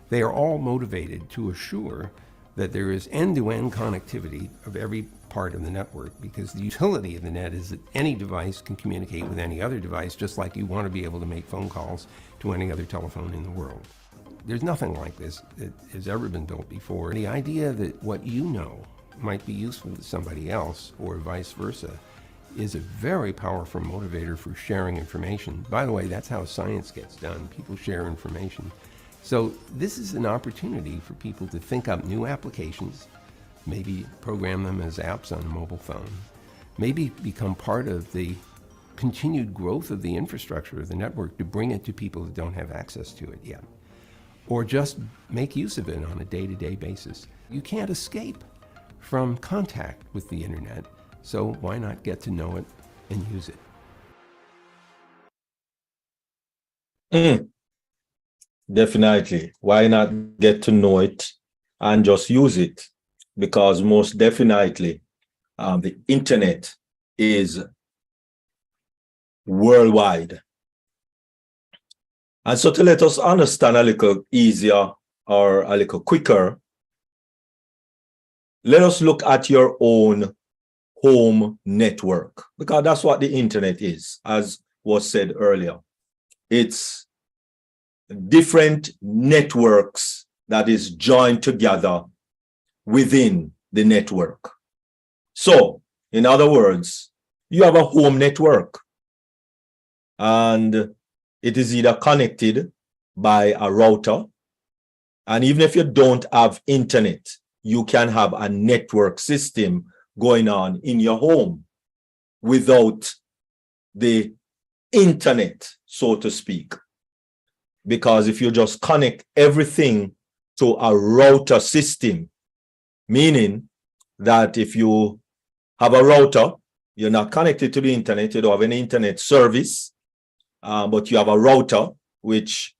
They are all motivated to assure that there is end-to-end connectivity of every part of the network, because the utility of the net is that any device can communicate with any other device, just like you want to be able to make phone calls to any other telephone in the world. There's nothing like this that has ever been built before. The idea that what you know might be useful to somebody else or vice versa is a very powerful motivator for sharing information. By the way, that's how science gets done. People share information. So this is an opportunity for people to think up new applications, maybe program them as apps on a mobile phone, maybe become part of the continued growth of the infrastructure of the network to bring it to people that don't have access to it yet, or just make use of it on a day-to-day basis. You can't escape from contact with the internet, so why not get to know it and use it? Definitely. Why not get to know it and just use it? Because most definitely the internet is worldwide. And so to let us understand a little easier or a little quicker, let us look at your own home network, because that's what the internet is, as was said earlier. It's different networks that is joined together within the network. So, in other words, you have a home network, and it is either connected by a router, and even if you don't have internet, you can have a network system going on in your home without the internet, so to speak. Because if you just connect everything to a router system, meaning that if you have a router, you're not connected to the internet, you don't have any internet service, but you have a router which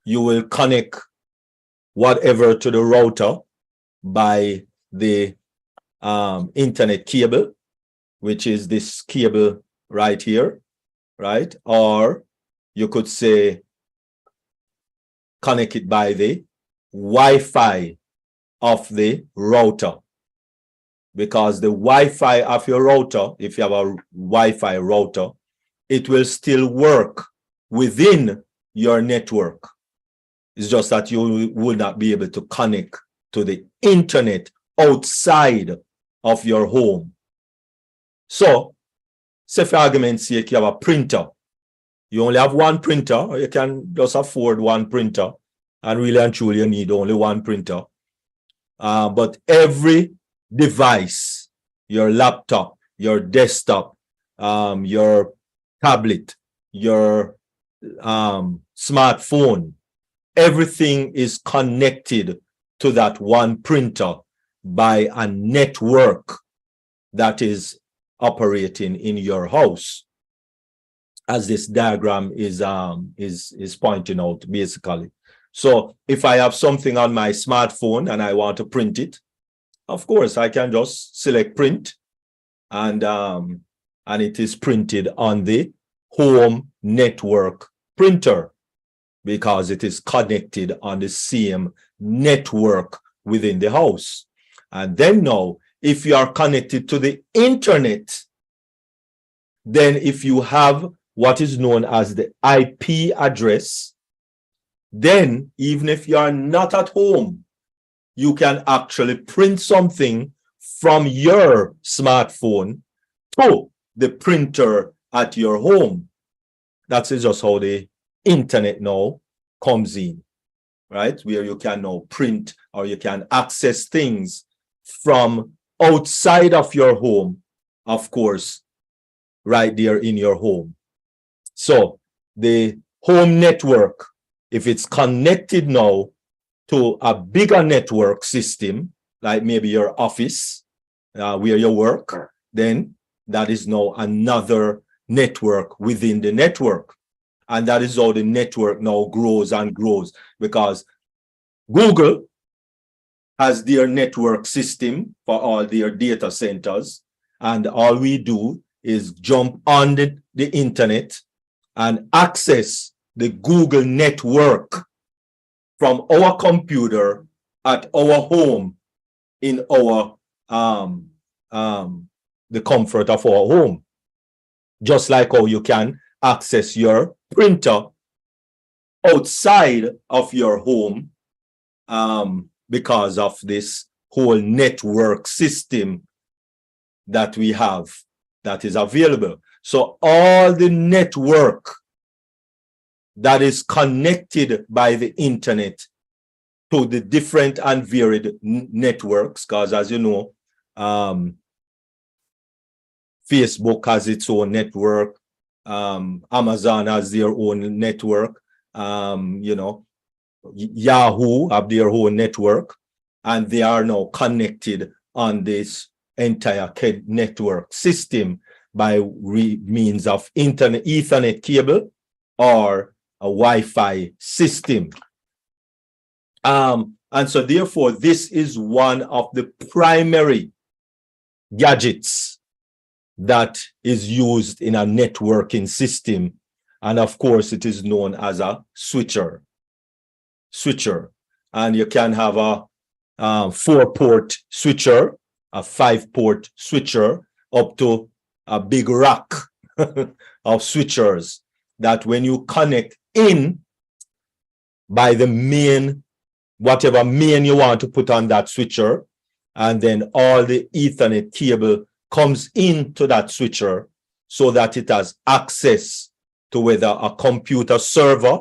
you will connect whatever to the router by the internet cable, which is this cable right here, right? Or you could say connect it by the Wi-Fi of the router, because the Wi-Fi of your router, if you have a Wi-Fi router, it will still work within your network. It's just that you will not be able to connect to the internet outside of your home. So, say for argument's sake, you have a printer. You only have one printer, or you can just afford one printer, and really and truly you need only one printer. But every device, your laptop, your desktop, your tablet, your smartphone, everything is connected to that one printer by a network that is operating in your house, as this diagram is pointing out, basically. So if I have something on my smartphone and I want to print it, of course I can just select print, and it is printed on the home network printer, because it is connected on the same network within the house. And then now, if you are connected to the internet, then if you have what is known as the IP address, then even if you are not at home, you can actually print something from your smartphone to the printer at your home. That's just how the internet now comes in, right? Where you can now print, or you can access things from outside of your home, of course, right there in your home. So the home network, if it's connected now to a bigger network system, like maybe your office, where you work, then that is now another network within the network. And that is how the network now grows and grows, because Google has their network system for all their data centers, and all we do is jump on the internet and access the Google network from our computer at our home in our the comfort of our home. Just like how you can access your printer outside of your home, because of this whole network system that we have that is available. So all the network that is connected by the internet to the different and varied networks, because as you know, Facebook has its own network, Amazon has their own network, you know, Yahoo have their own network, and they are now connected on this entire network system by means of internet Ethernet cable or a Wi-Fi system. And so therefore, this is one of the primary gadgets that is used in a networking system. And of course, it is known as a switcher. And you can have a 4-port switcher, a 5-port switcher, up to a big rack of switchers that when you connect in by the main whatever main you want to put on that switcher, and then all the Ethernet cable comes into that switcher so that it has access to whether a computer server,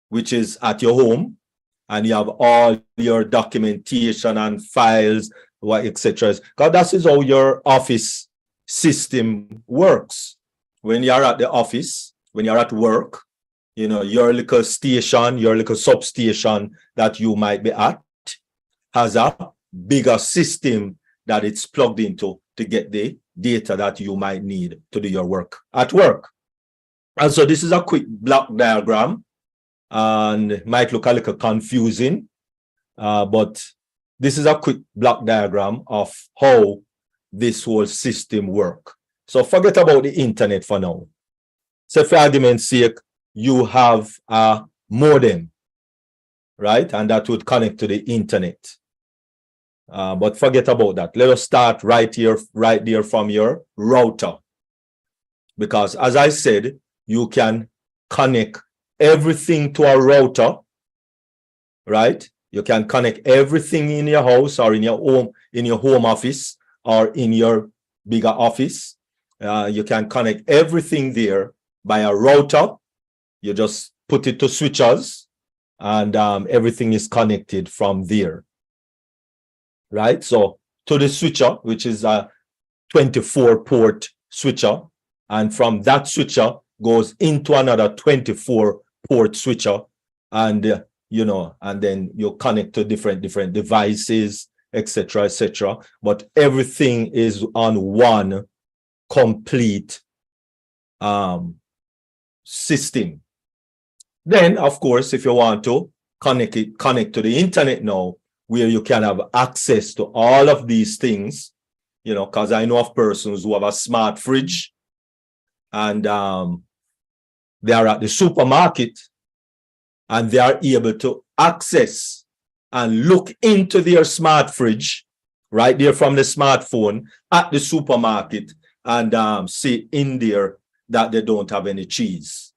which is at your home, and you have all your documentation and files, etc. Because that is how your office system works. When you're at the office, when you're at work, you know, your little station, your little substation that you might be at has a bigger system that it's plugged into to get the data that you might need to do your work at work. And so this is a quick block diagram, and it might look a little confusing, but this is a quick block diagram of how this whole system works. So forget about the internet for now. So for argument's sake, you have a modem, right? And that would connect to the internet. But forget about that. Let us start right here, right there from your router. Because as I said, you can connect everything to a router, right? You can connect everything in your house or in your home office or in your bigger office. You can connect everything there by a router. You just put it to switches, and everything is connected from there, right? So to the switcher, which is a 24-port switcher, and from that switcher goes into another 24-port switcher, and you know, and then you connect to different devices, etc., etc. But everything is on one complete system. Then, of course, if you want to connect to the internet now, where you can have access to all of these things, you know, because I know of persons who have a smart fridge, and they are at the supermarket, and they are able to access and look into their smart fridge right there from the smartphone at the supermarket, and see in there that they don't have any cheese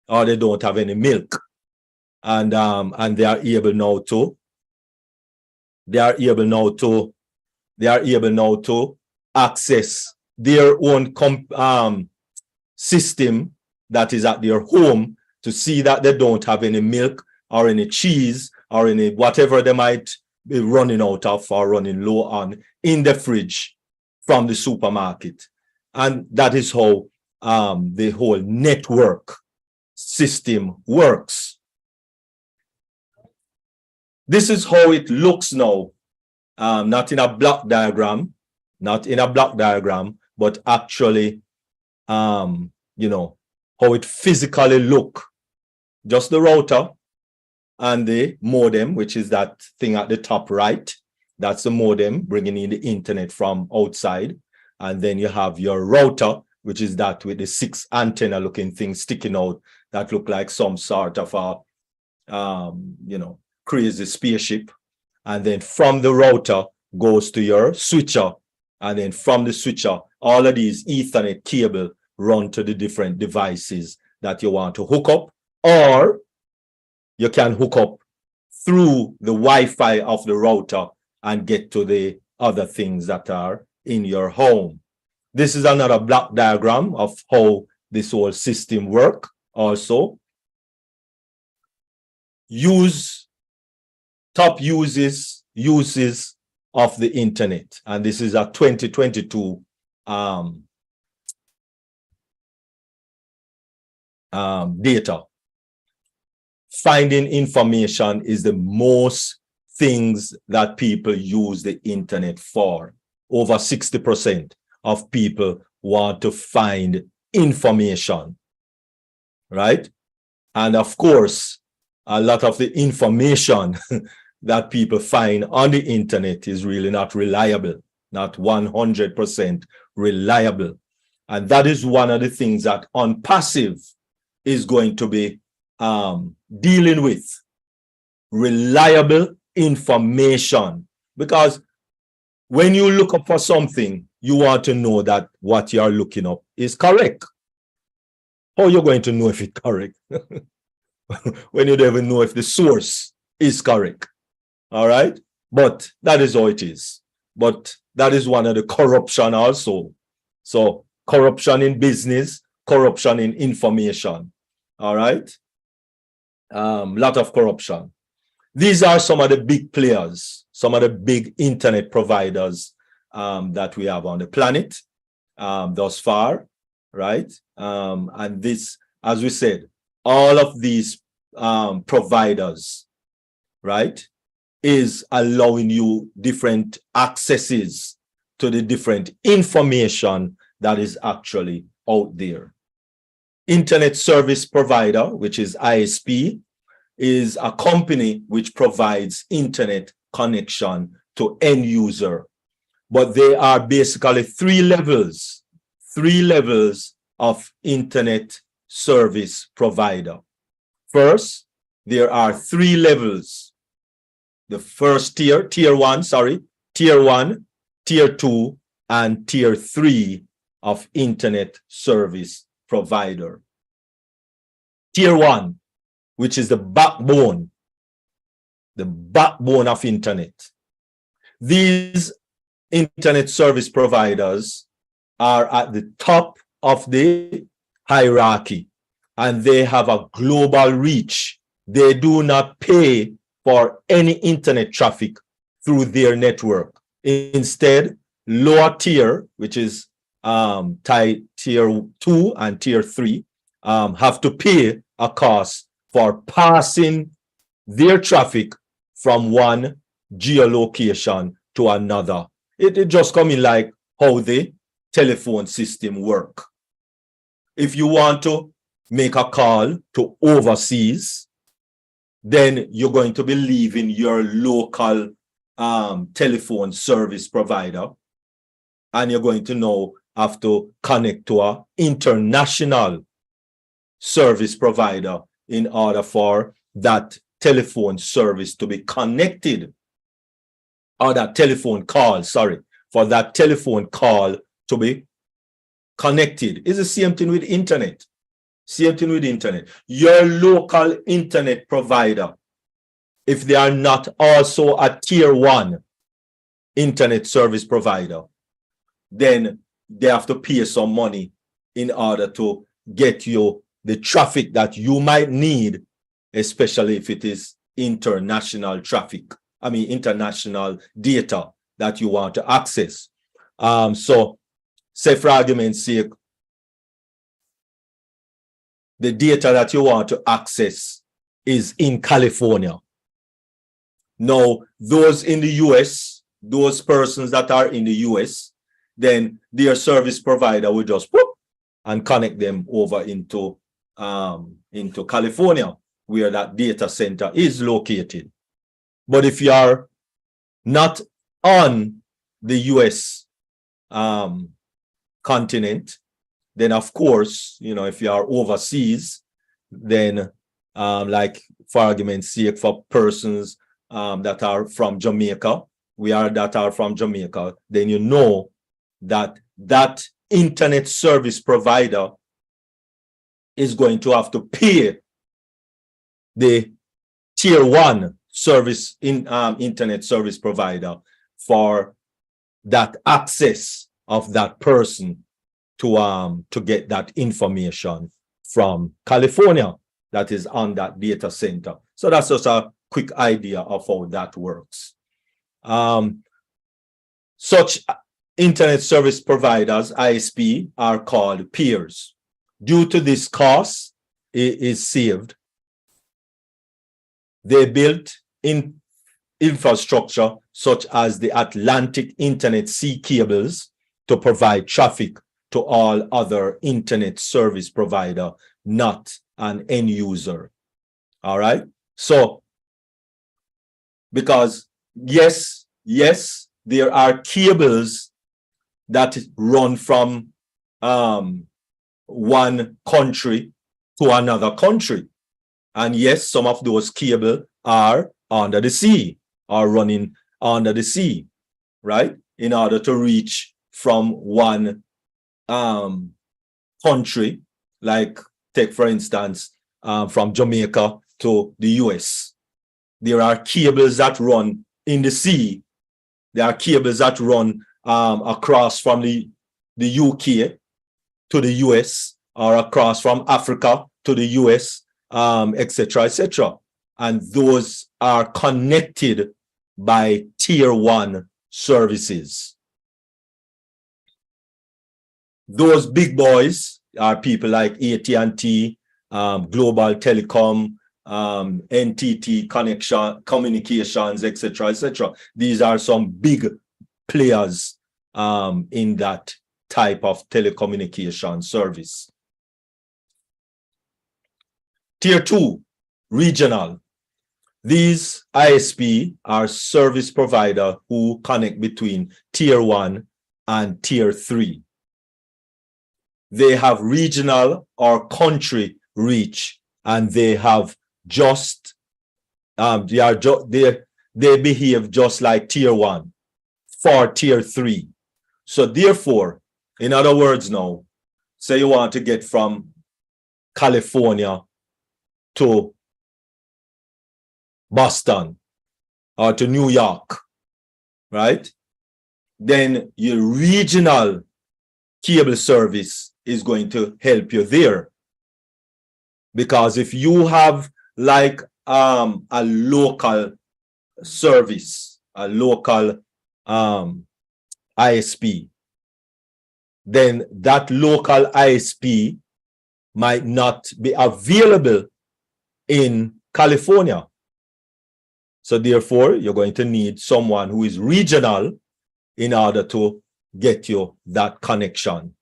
or they don't have any milk, and they are able now to access their own system that is at their home to see that they don't have any milk or any cheese or any whatever they might be running out of or running low on in the fridge from the supermarket. And that is how the whole network system works. This is how it looks now, not in a block diagram, but actually, you know, how it physically look. Just the router and the modem, which is that thing at the top right. That's the modem bringing in the internet from outside. And then you have your router, which is that with the 6 antenna looking thing sticking out that look like some sort of a, you know, crazy spaceship. And then from the router goes to your switcher. And then from the switcher, all of these Ethernet cable run to the different devices that you want to hook up, or you can hook up through the Wi-Fi of the router and get to the other things that are in your home. This is another block diagram of how this whole system works. Also, top uses of the internet, and this is a 2022 data. Finding information is the most things that people use the internet for. Over 60% of people want to find information, right? And of course, a lot of the information that people find on the internet is really not reliable, not 100% reliable. And that is one of the things that OnPassive is going to be dealing with. Reliable information. Because when you look up for something, you want to know that what you are looking up is correct. How are you going to know if it's correct? When you don't even know if the source is correct. All right. But that is how it is. But that is one of the corruption also. So corruption in business, corruption in information. All right. Lot of corruption. These are some of the big players, some of the big internet providers that we have on the planet thus far, right? And this, as we said, all of these providers, right, is allowing you different accesses to the different information that is actually out there. Internet service provider, which is ISP, is a company which provides internet connection to end user. But there are basically three levels of internet service provider. First, there are three levels. The first tier 1, tier 2, and tier 3 of internet service provider. Tier 1, which is the backbone of internet. These internet service providers are at the top of the hierarchy, and they have a global reach. They do not pay for any internet traffic through their network. Instead, lower tier, which is tier 2 and tier 3, have to pay a cost for passing their traffic from one geolocation to another. It just coming like how the telephone system work. If you want to make a call to overseas, then you're going to be leaving your local telephone service provider, and you're going to now have to connect to an international service provider in order for that telephone service to be connected, or that telephone call, for that telephone call to be connected. It's the same thing with internet. Same thing with internet. Your local internet provider, if they are not also a tier 1 internet service provider, then they have to pay some money in order to get you the traffic that you might need, especially if it is international traffic. I mean, international data that you want to access. So, say for argument's sake, the data that you want to access is in California. Now, those in the US, those persons that are in the US, then their service provider will just whoop and connect them over into California, where that data center is located. But if you are not on the US continent, then of course, you know, if you are overseas, then like for argument's sake, for persons that are from Jamaica, then you know that that internet service provider is going to have to pay the tier 1 service internet service provider for that access of that person to get that information from California that is on that data center. So that's just a quick idea of how that works. Such internet service providers, ISP, are called peers. Due to this cost is saved, they built in infrastructure such as the Atlantic Internet Sea cables to provide traffic to all other internet service provider, not an end user. All right. So, because yes, there are cables that run from one country to another country. And yes, some of those cables are under the sea, are running under the sea, right? In order to reach from one country, like take for instance, from Jamaica to the US. There are cables that run in the sea. There are cables that run across from the UK to the US, or across from Africa to the US, etc., etc. And those are connected by tier 1 services. Those big boys are people like AT&T, Global Telecom, NTT Connection, Communications, etc., etc. These are some big players in that type of telecommunication service. Tier 2, regional. These ISP are service provider who connect between tier 1 and tier 3. They have regional or country reach, and they have just they behave just like tier 1 for tier 3. So therefore, in other words, now, say you want to get from California to Boston or to New York, right? Then your regional cable service is going to help you there. Because if you have like a local service, a local ISP, then that local ISP might not be available in California. So therefore, you're going to need someone who is regional in order to get you that connection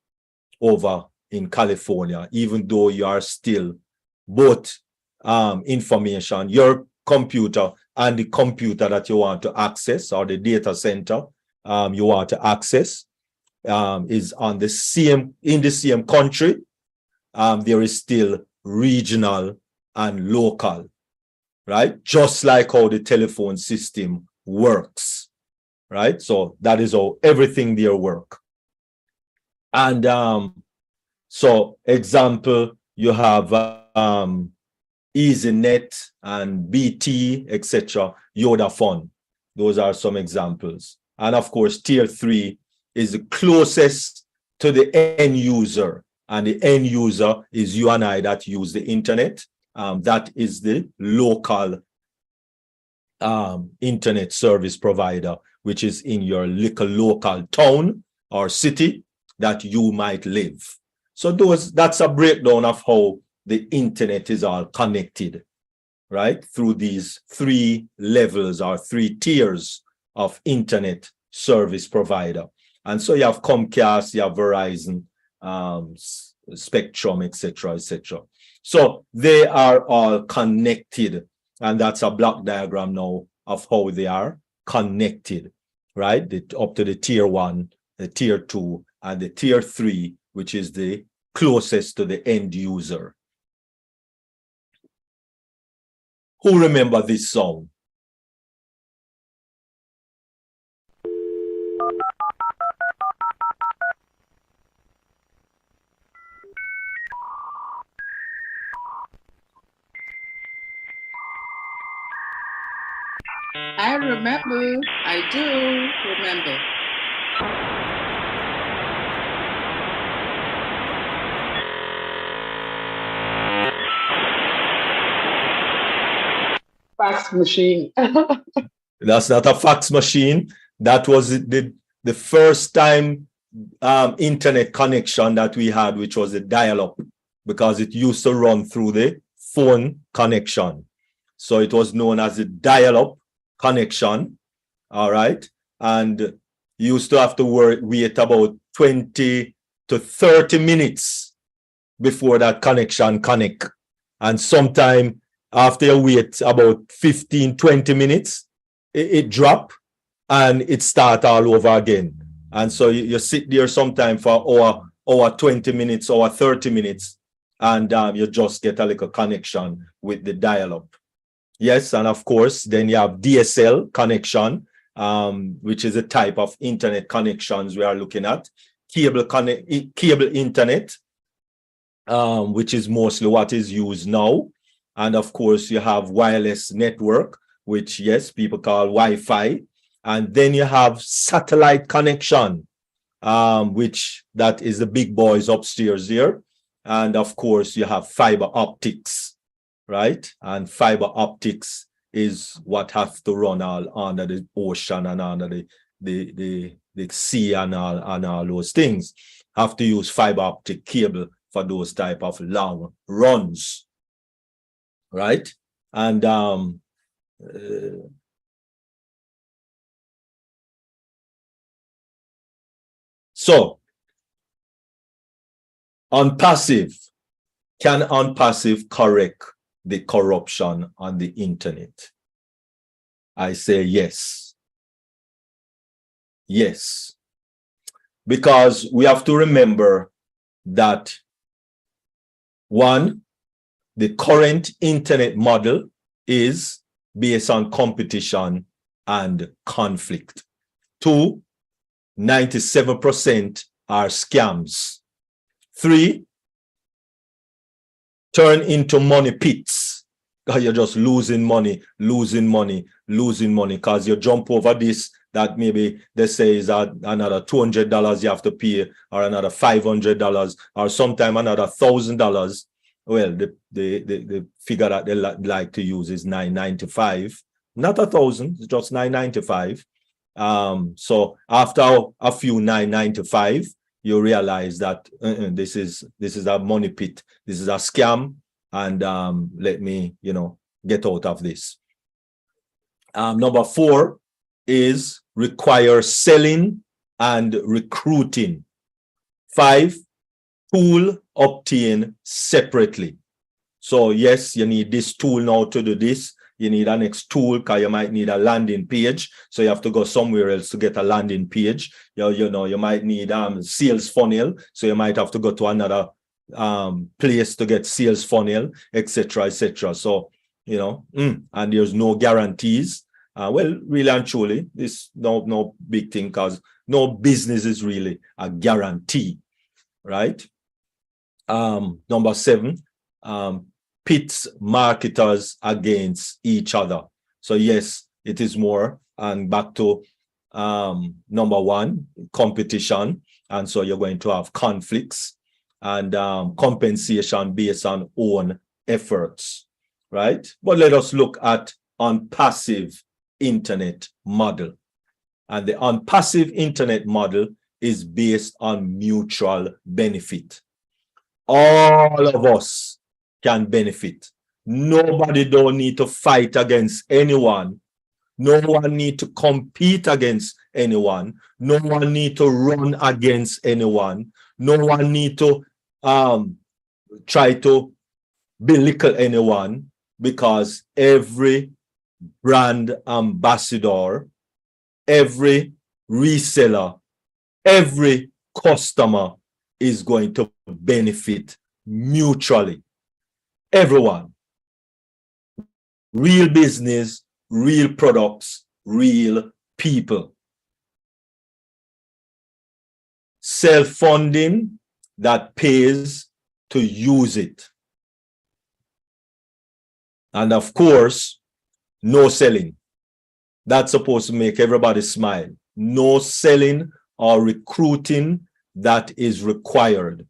over in California, even though you are still both information, your computer and the computer that you want to access, or the data center you want to access, is on the same, in the same country. There is still regional and local, right? Just like how the telephone system works, right? So that is how everything there work. And so example, you have EasyNet and BT, etc., Vodafone. Those are some examples. And of course, tier 3 is the closest to the end user. And the end user is you and I that use the internet. That is the local internet service provider, which is in your local town or city that you might live. So that's a breakdown of how the internet is all connected, right? Through these 3 levels or 3 tiers of internet service provider. And so you have Comcast, you have Verizon, Spectrum, etc., etc. So they are all connected, and that's a block diagram now of how they are connected, right? Up to the tier 1, the tier 2, and the tier 3, which is the closest to the end user. Who remember this song? I remember. I do remember. Fax machine. That's not a fax machine. That was the first time internet connection that we had, which was a dial-up, because it used to run through the phone connection. So it was known as a dial-up connection, all right? And you used to have to wait about 20 to 30 minutes before that connection connect. And sometime after you wait about 15, 20 minutes, it drop and it start all over again. And so you sit there sometime for hour 20 minutes, or 30 minutes, and you just get a little connection with the dial-up. Yes, and of course, then you have DSL connection, which is a type of internet connections we are looking at. Cable internet, which is mostly what is used now. And of course, you have wireless network, which yes, people call Wi-Fi, and then you have satellite connection, which that is the big boys upstairs there. And of course, you have fiber optics, right? And fiber optics is what has to run all under the ocean and under the sea and all those things. Have to use fiber optic cable for those type of long runs, right? And so can OnPassive correct the corruption on the internet? I say yes. Yes. Because we have to remember that, one, the current internet model is based on competition and conflict. Two, 97% are scams. Three, turn into money pits. You're just losing money, because you jump over this, that maybe they say is another $200 you have to pay, or another $500, or sometime another $1,000. Well, the figure that they like to use is $9.95, not $1,000, it's just $9.95. So after a few $9.95, you realize that this is a money pit, this is a scam, and let me, get out of this. Number 4 is require selling and recruiting. 5, tool obtain separately. So yes, you need this tool now to do this. You need a next tool because you might need a landing page. So you have to go somewhere else to get a landing page. You might need sales funnel. So you might have to go to another place to get sales funnel, etc., etc. So, and there's no guarantees. Well, really and truly, this no big thing, because no business is really a guarantee, right? Number 7, pits marketers against each other. So yes, it is more, and back to number 1, competition, and so you're going to have conflicts and compensation based on own efforts, right? But let us look at OnPassive internet model. And the OnPassive internet model is based on mutual benefit. All of us can benefit. Nobody don't need to fight against anyone. No one need to compete against anyone. No one need to run against anyone. No one need to try to belittle anyone, because every brand ambassador, every reseller, every customer is going to benefit mutually. Everyone. Real business, real products, real people. Self-funding that pays to use it. And of course, no selling. That's supposed to make everybody smile. No selling or recruiting that is required.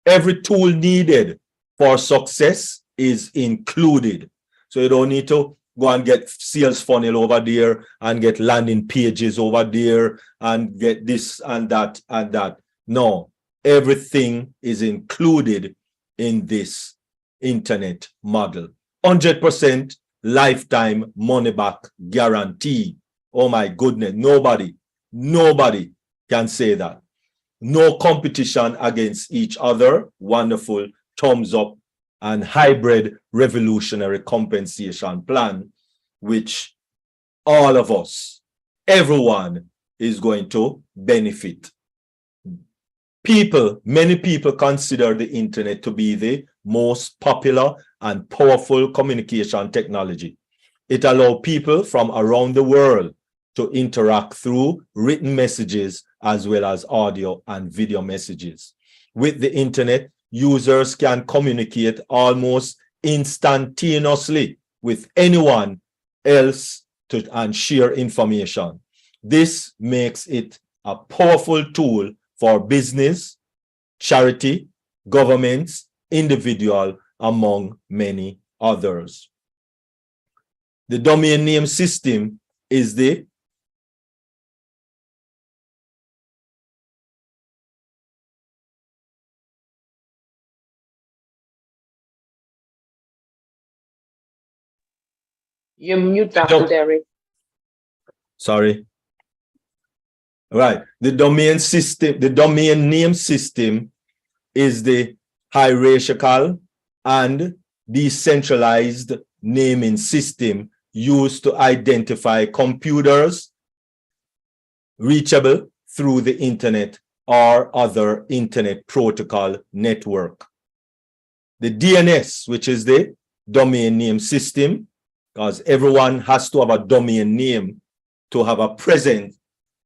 Every tool needed for success is included. So you don't need to go and get sales funnel over there and get landing pages over there and get this and that and that. No, everything is included in this internet model. 100% lifetime money back guarantee. Oh my goodness, nobody can say that. No competition against each other. Wonderful, thumbs up. And hybrid revolutionary compensation plan, which all of us, everyone is going to benefit. Many people consider the internet to be the most popular and powerful communication technology. It allows people from around the world to interact through written messages as well as audio and video messages. With the internet, users can communicate almost instantaneously with anyone else and share information. This makes it a powerful tool for business, charity, governments, individual, among many others. The domain name system is the You mute Dr. Derek. Sorry. Right. The domain system, the domain name system is the hierarchical and decentralized naming system used to identify computers reachable through the internet or other internet protocol network. The DNS, which is the domain name system, because everyone has to have a domain name to have a presence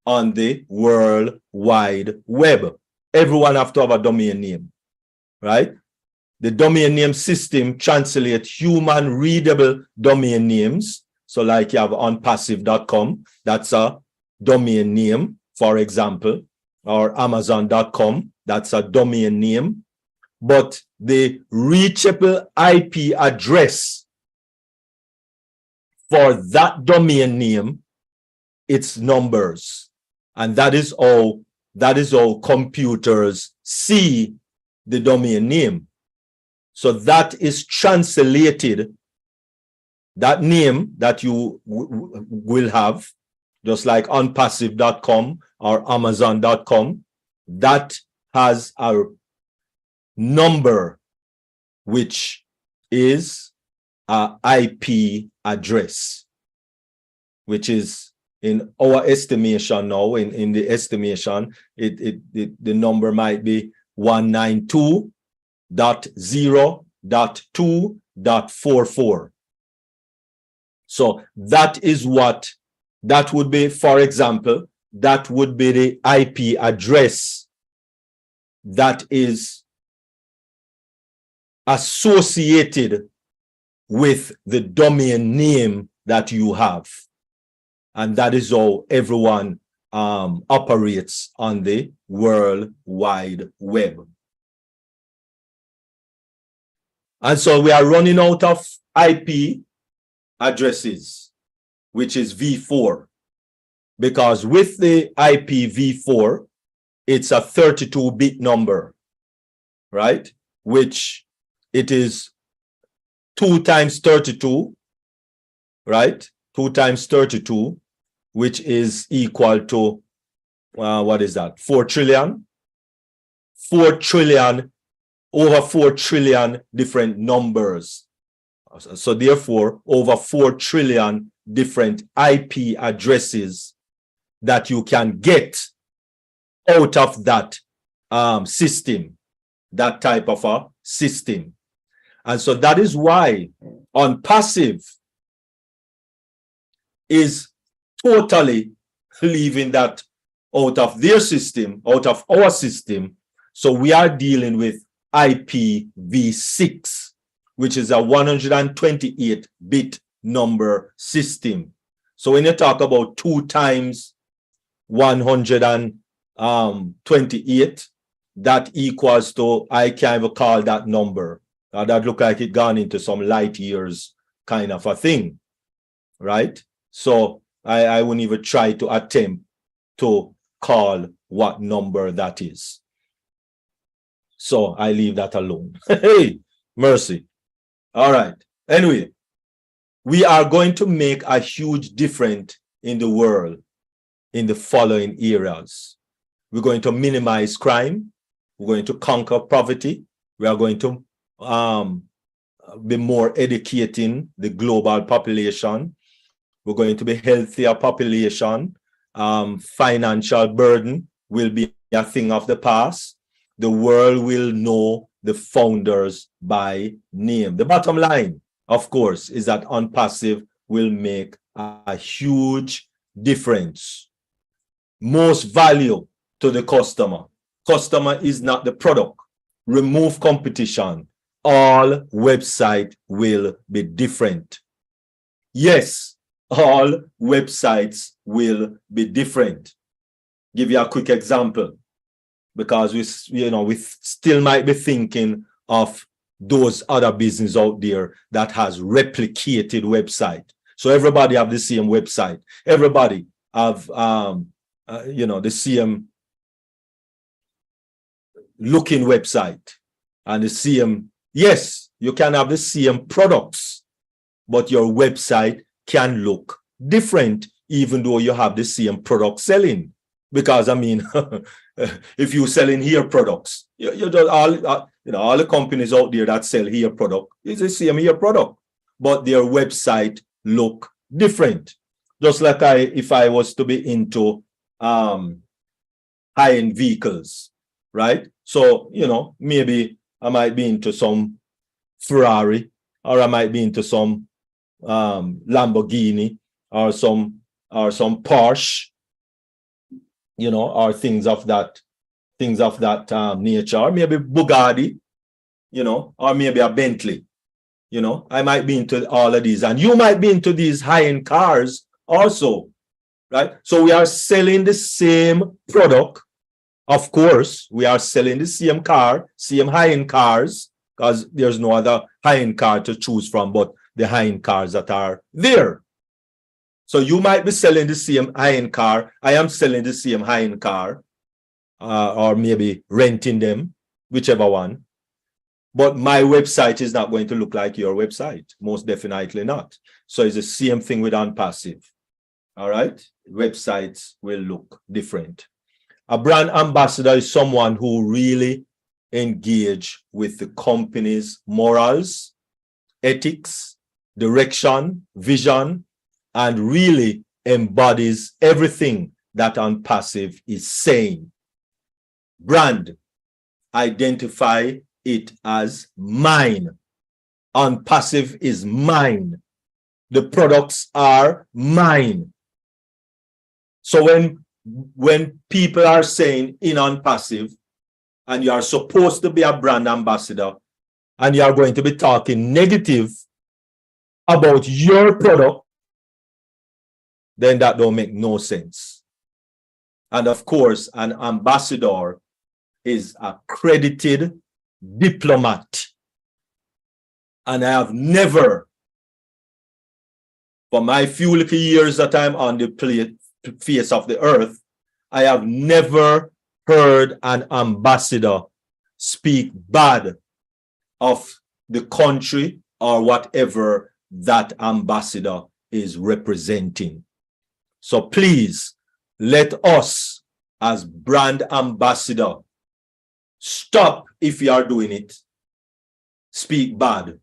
on the World Wide Web. Everyone have to have a domain name, right? The domain name system translates human readable domain names. So like you have onpassive.com, that's a domain name, for example, or amazon.com, that's a domain name. But the reachable IP address for that domain name, it's numbers. And that is how computers see the domain name. So that is translated, that name that you will have, just like onpassive.com or amazon.com, that has a number, which is an IP address, which is in our estimation now, in the estimation, the number might be 192.0.2.44. So that is what that would be. For example, that would be the IP address that is associated with the domain name that you have. And that is how everyone operates on the World Wide Web. And so we are running out of IP addresses, which is V4, because with the IPv4, it's a 32-bit number, right? Which it is 2 times 32, right? 2 times 32, which is equal to, what is that? 4 trillion? 4 trillion, over 4 trillion different numbers. So therefore, over 4 trillion different IP addresses that you can get out of that system, that type of a system. And so that is why OnPassive is totally leaving that out of their system, out of our system. So we are dealing with IPv6, which is a 128-bit number system. So when you talk about 2 times 128, that equals to, I can't even call that number. That look like it gone into some light years kind of a thing, right? So I wouldn't even try to attempt to call what number that is. So I leave that alone. Hey, mercy. All right. Anyway, we are going to make a huge difference in the world in the following areas. We're going to minimize crime. We're going to conquer poverty. We are going to be more educating the global population. We're going to be healthier population. Financial burden will be a thing of the past. The world will know the founders by name. The bottom line, of course, is that OnPassive will make a huge difference. Most value to the customer. Customer is not the product. Remove competition. All website will be different. Yes, all websites will be different. Give you a quick example, because we still might be thinking of those other business out there that has replicated website. So everybody have the same website. Everybody have the same looking website and the same. Yes, you can have the same products, but your website can look different even though you have the same product selling. Because I mean, if you're selling hair products, you don't all the companies out there that sell hair product is the same hair product, but their website look different. Just like if I was to be into high-end vehicles, right? So maybe I might be into some Ferrari, or I might be into some Lamborghini, or some Porsche, or things of that nature, or maybe Bugatti, or maybe a Bentley. I might be into all of these, and you might be into these high-end cars also, right? So we are selling the same product. Of course, we are selling the same car, same high-end cars, because there's no other high-end car to choose from but the high-end cars that are there. So you might be selling the same high-end car. I am selling the same high-end car, or maybe renting them, whichever one. But my website is not going to look like your website. Most definitely not. So it's the same thing with OnPassive. All right? Websites will look different. A brand ambassador is someone who really engage with the company's morals, ethics, direction, vision, and really embodies everything that OnPassive is saying. Brand, identify it as mine. OnPassive is mine. The products are mine. So when people are saying in OnPassive, and you are supposed to be a brand ambassador, and you are going to be talking negative about your product, then that don't make no sense. And of course, an ambassador is a accredited diplomat. And I have never, for my few little years that I'm on the face of the earth, I have never heard an ambassador speak bad of the country or whatever that ambassador is representing. So please, let us as brand ambassador stop, if you are doing it, speak bad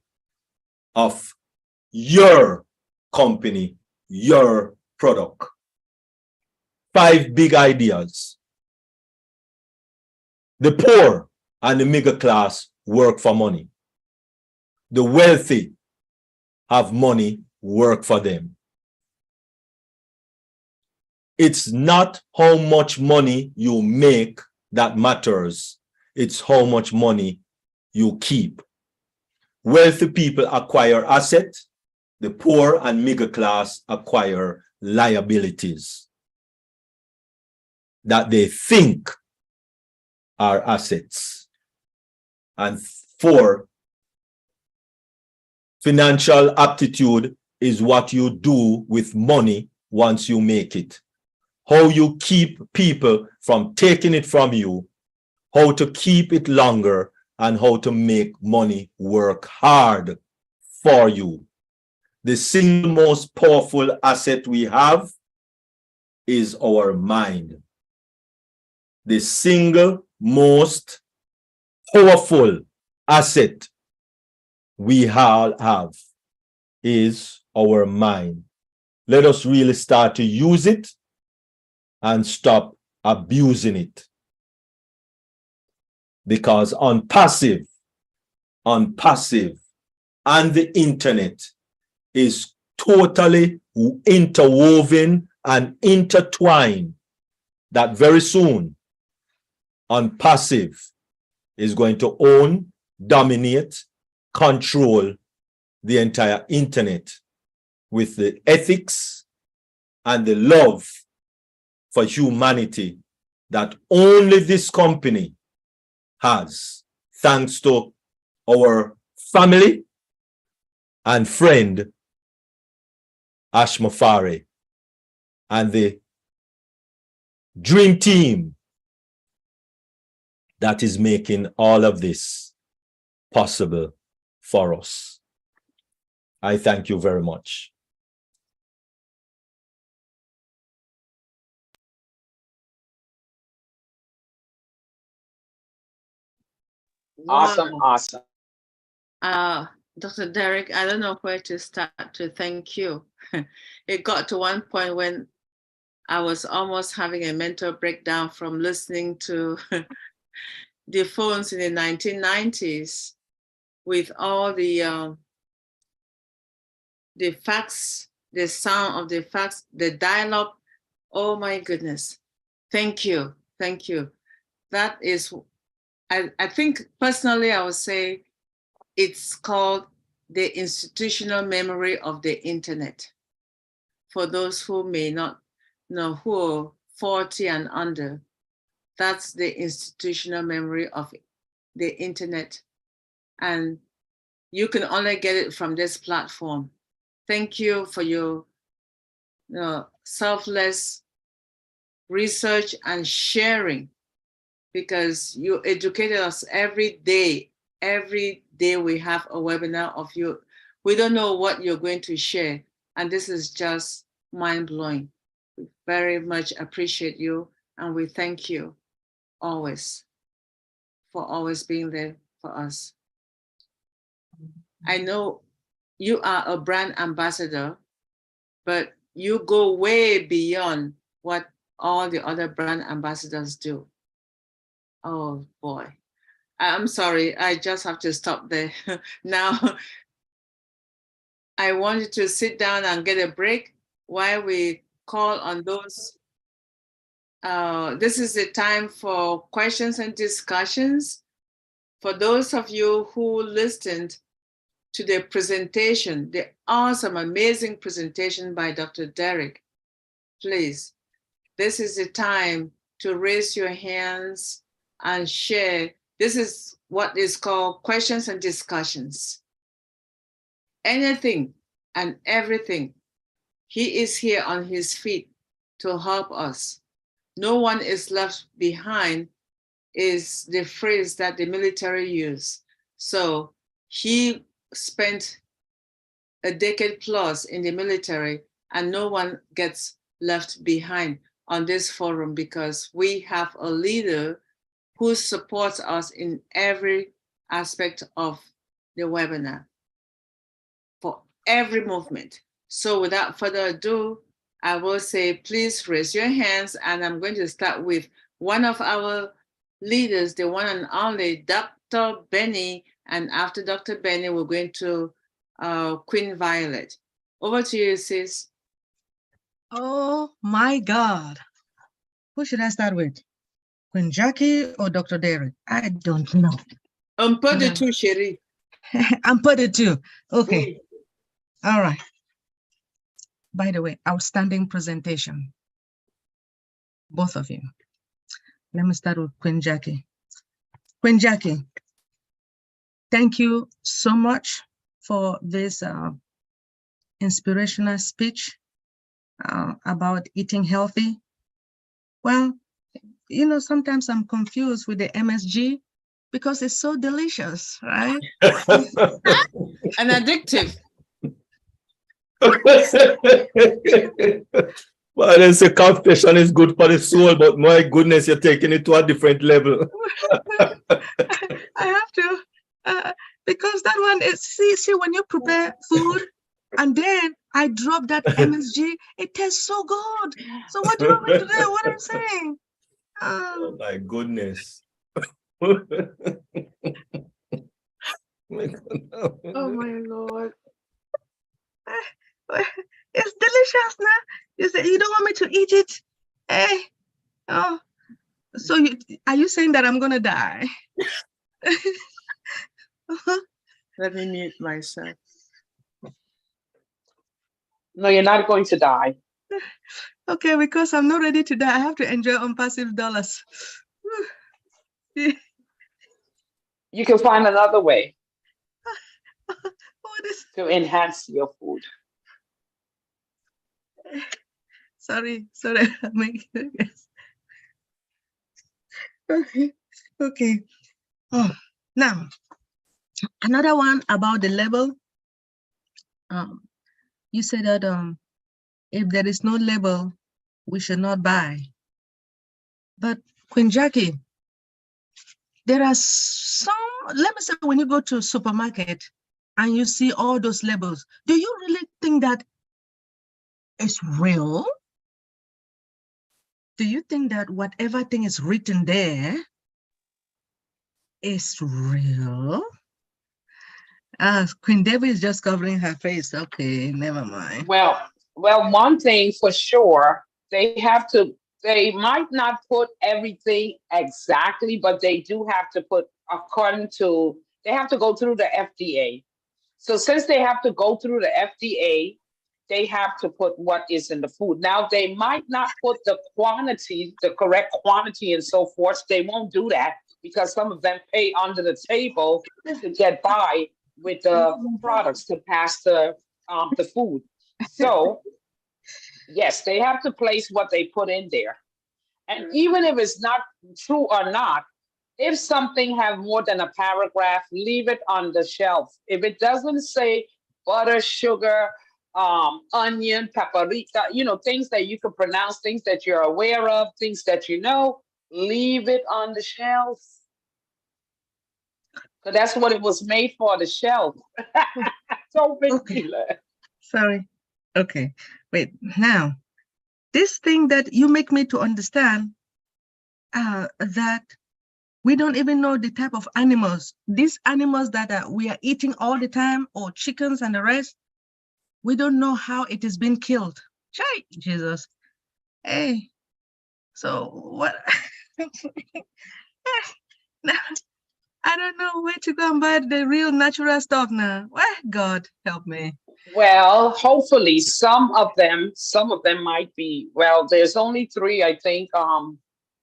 of your company, your product. 5 big ideas. The poor and the middle class work for money. The wealthy have money work for them. It's not how much money you make that matters. It's how much money you keep. Wealthy people acquire assets. The poor and middle class acquire liabilities that they think are assets. And 4, financial aptitude is what you do with money once you make it. How you keep people from taking it from you, how to keep it longer, and how to make money work hard for you. The single most powerful asset we have is our mind. The single most powerful asset we all have is our mind. Let us really start to use it and stop abusing it. Because OnPassive and the internet is totally interwoven and intertwined, that very soon OnPassive is going to own, dominate, control the entire internet. with the ethics and the love for humanity that only this company has, thanks to our family and friend Ash Mafari and the dream team that is making all of this possible for us. I thank you very much. Awesome, awesome. Dr. Derek, I don't know where to start to thank you. It got to one point when I was almost having a mental breakdown from listening to the phones in the 1990s with all the fax, the sound of the fax, the dial-up. Oh my goodness. Thank you. Thank you. That is, I think personally, I would say it's called the institutional memory of the internet. For those who may not know, who are 40 and under, that's the institutional memory of the internet. And you can only get it from this platform. Thank you for your selfless research and sharing, because you educated us every day. Every day we have a webinar of you. We don't know what you're going to share. And this is just mind-blowing. We very much appreciate you, and we thank you always for always being there for us. I know you are a brand ambassador, but you go way beyond what all the other brand ambassadors do. Oh boy. I'm sorry, I just have to stop there. Now, I want you to sit down and get a break while we call on those. This is the time for questions and discussions. For those of you who listened to the presentation, the awesome, amazing presentation by Dr. Derek, please, this is the time to raise your hands and share. This is what is called questions and discussions. Anything and everything. He is here on his feet to help us. No one is left behind is the phrase that the military use. So he spent a decade plus in the military, and no one gets left behind on this forum, because we have a leader who supports us in every aspect of the webinar for every movement. So without further ado, I will say, please raise your hands, and I'm going to start with one of our leaders, the one and only Dr. Benny, and after Dr. Benny, we're going to Queen Violet. Over to you, sis. Oh my God. Who should I start with? Queen Jackie or Dr. Derek? I don't know. Put the two, Sherry. I'm put it too. Okay. All right. By the way, outstanding presentation. Both of you. Let me start with Queen Jackie. Queen Jackie, thank you so much for this inspirational speech about eating healthy. Well, you know, sometimes I'm confused with the MSG because it's so delicious, right? And addictive. Well, they say confession is good for the soul, but my goodness, you're taking it to a different level. I have to, because that one is, see, when you prepare food and then I drop that MSG, it tastes so good. So what do you want me to do? What I'm saying? Oh my goodness. Oh my Lord. It's delicious now. You say you don't want me to eat it. Hey, oh, so are you saying that I'm gonna die? Let me mute myself. No, you're not going to die. Okay, because I'm not ready to die. I have to enjoy unpassive dollars. Yeah. You can find another way What is? to enhance your food. Sorry. I'm making a guess. Okay. Oh, now another one about the label. You said that if there is no label, we should not buy. But Queen Jackie, there are some, let me say, when you go to a supermarket and you see all those labels, do you really think that it's real? Do you think that whatever thing is written there is real? Queen Debbie is just covering her face. Okay, never mind. Well, one thing for sure, they might not put everything exactly, but they do have to put they have to go through the FDA. So since they have to go through the FDA, they have to put what is in the food. Now, they might not put the correct quantity and so forth. They won't do that because some of them pay under the table to get by with the products to pass the food. So yes, they have to place what they put in there. And even if it's not true or not, if something have more than a paragraph, leave it on the shelf. If it doesn't say butter, sugar, onion, paprika, things that you can pronounce, things that you're aware of, things that you know, leave it on the shelf. So that's what it was made for, the shelf. So ridiculous. Okay. Sorry. Okay. Wait. Now, this thing that you make me to understand that we don't even know the type of animals. These animals that we are eating all the time, or chickens and the rest, we don't know how it is being killed. Chai, Jesus. Hey. So what? Now, I don't know where to go and buy the real natural stuff now. What? God help me. Well, hopefully some of them might be. Well, there's only 3, I think.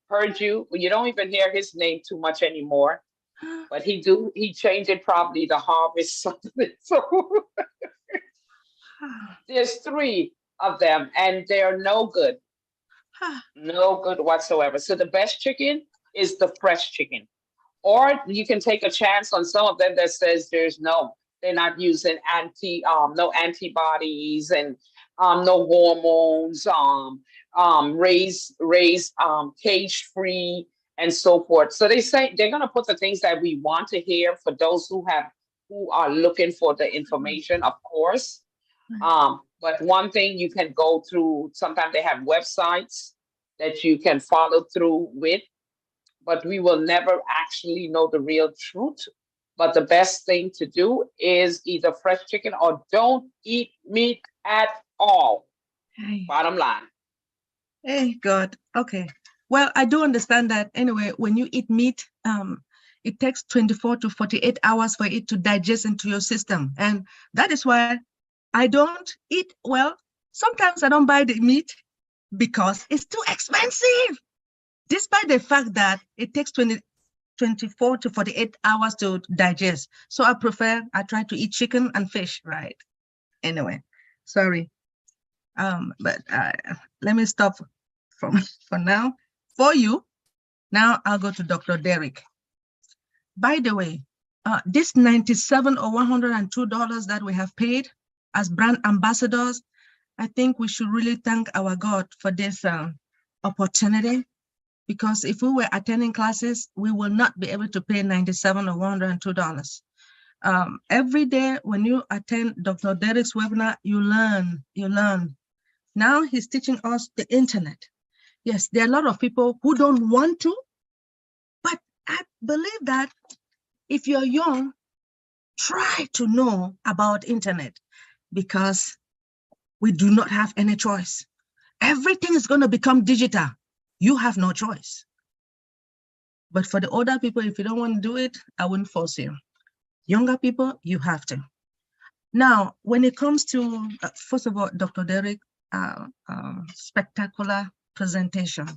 Purdue. You don't even hear his name too much anymore, but he changed it probably to Harvest something. So there's 3 of them, and they're no good. No good whatsoever. So the best chicken is the fresh chicken. Or you can take a chance on some of them that says they're not using no antibodies and no hormones, raised cage-free and so forth. So they say they're gonna put the things that we want to hear for those who are looking for the information, of course. But one thing you can go through, sometimes they have websites that you can follow through with, but we will never actually know the real truth. But the best thing to do is either fresh chicken or don't eat meat at all. Hey. Bottom line. Hey, God. Okay. Well, I do understand that. Anyway, when you eat meat, it takes 24 to 48 hours for it to digest into your system. And that is why I don't eat, sometimes I don't buy the meat because it's too expensive, despite the fact that it takes 24 to 48 hours to digest. So I try to eat chicken and fish, right? Anyway, sorry. But let me stop for now. For you, now I'll go to Dr. Derek. By the way, this $97 or $102 that we have paid as brand ambassadors, I think we should really thank our God for this opportunity, because if we were attending classes, we will not be able to pay $97 or $102. Every day when you attend Dr. Derek's webinar, you learn. Now he's teaching us the internet. Yes, there are a lot of people who don't want to, but I believe that if you're young, try to know about internet, because we do not have any choice. Everything is going to become digital. You have no choice. But for the older people, if you don't want to do it, I wouldn't force you. Younger people, you have to. Now, when it comes to, first of all, Dr. Derek, spectacular presentation.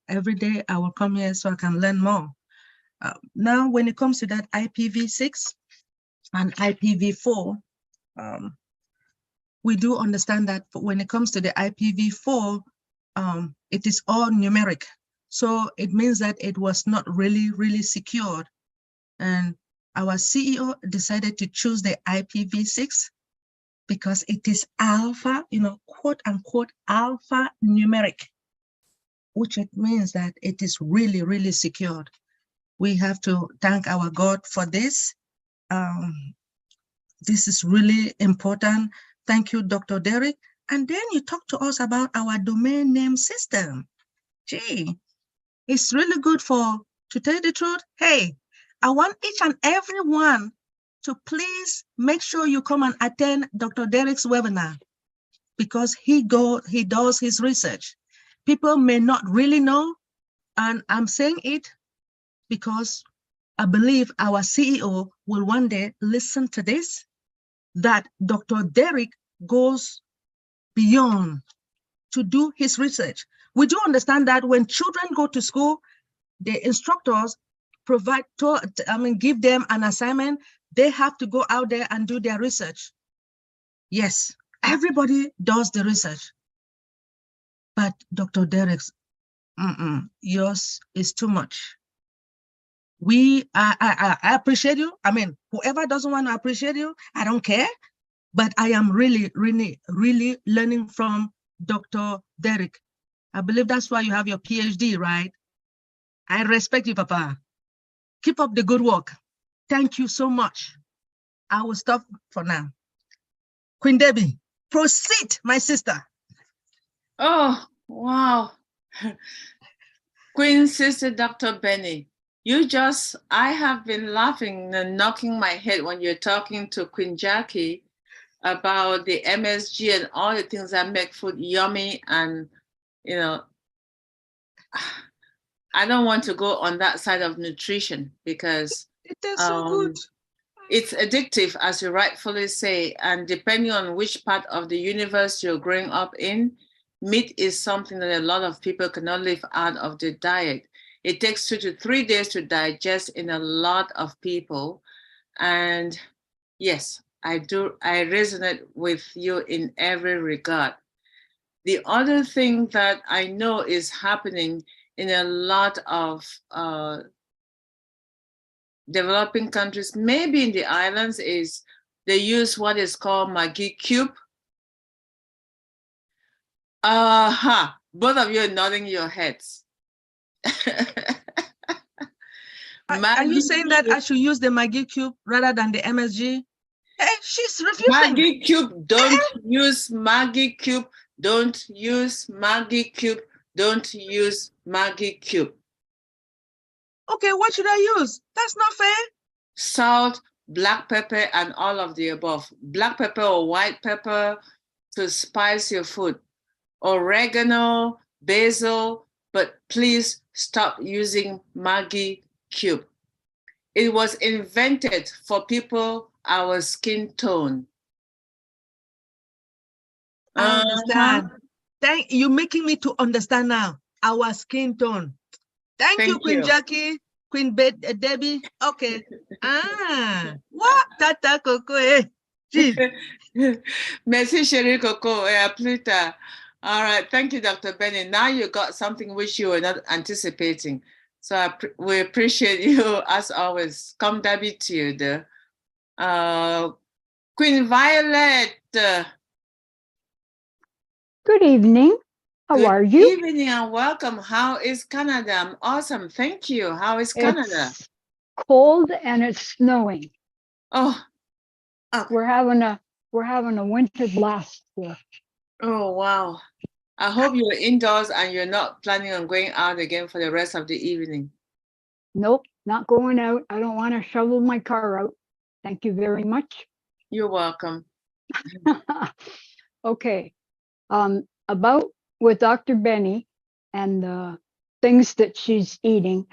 Every day I will come here so I can learn more. Now, when it comes to that IPv6 and IPv4, we do understand that when it comes to the IPv4, it is all numeric. So it means that it was not really secured. And our CEO decided to choose the IPv6 because it is alpha, quote unquote, alpha numeric, which it means that it is really secured. We have to thank our God for this. This is really important. Thank you, Dr. Derek. And then you talk to us about our domain name system. Gee, it's really good to tell you the truth. Hey, I want each and every one to please make sure you come and attend Dr. Derek's webinar because he does his research. People may not really know, and I'm saying it because I believe our CEO will one day listen to this, that Dr. Derek goes beyond to do his research. We do understand that when children go to school, the instructors give them an assignment. They have to go out there and do their research. Yes, everybody does the research. But Dr. Derek's, yours is too much. I appreciate you. I mean, whoever doesn't want to appreciate you, I don't care. But I am really learning from Dr. Derek. I believe that's why you have your PhD, right? I respect you, Papa. Keep up the good work. Thank you so much. I will stop for now. Queen Debbie, proceed, my sister. Oh, wow. Queen Sister Dr. Benny, I have been laughing and knocking my head when you're talking to Queen Jackie about the MSG and all the things that make food yummy. And, I don't want to go on that side of nutrition because it is so good. It's addictive, as you rightfully say. And depending on which part of the universe you're growing up in, meat is something that a lot of people cannot live out of their diet. It takes 2 to 3 days to digest in a lot of people. And yes, I resonate with you in every regard. The other thing that I know is happening in a lot of developing countries, maybe in the islands, is they use what is called Maggi cube. Both of you are nodding your heads. Are you saying that I should use the Maggi cube rather than the MSG? Hey, she's refusing. Maggi cube, don't use Maggi cube. Don't use Maggi cube. Don't use Maggi cube. Okay, what should I use? That's not fair. Salt, black pepper, and all of the above. Black pepper or white pepper to spice your food. Oregano, basil, but please stop using Maggi cube. It was invented for people our skin tone. I understand. You're making me to understand now our skin tone. Thank you, Queen Jackie, Queen Debbie. Okay. What? Tata Coco, eh? Merci, chérie Coco. Pluta. All right. Thank you, Dr. Benny. Now you got something which you were not anticipating. So we appreciate you as always. Come Debbie to you, the Queen Violet. Good evening. How are you? Good evening and welcome. How is Canada? I'm awesome. Thank you. How is Canada? It's cold and it's snowing. Oh. We're having a winter blast here. Oh wow. I hope you're indoors and you're not planning on going out again for the rest of the evening. Nope, not going out. I don't want to shovel my car out. Thank you very much. You're welcome. Okay. About with Dr. Benny and the things that she's eating.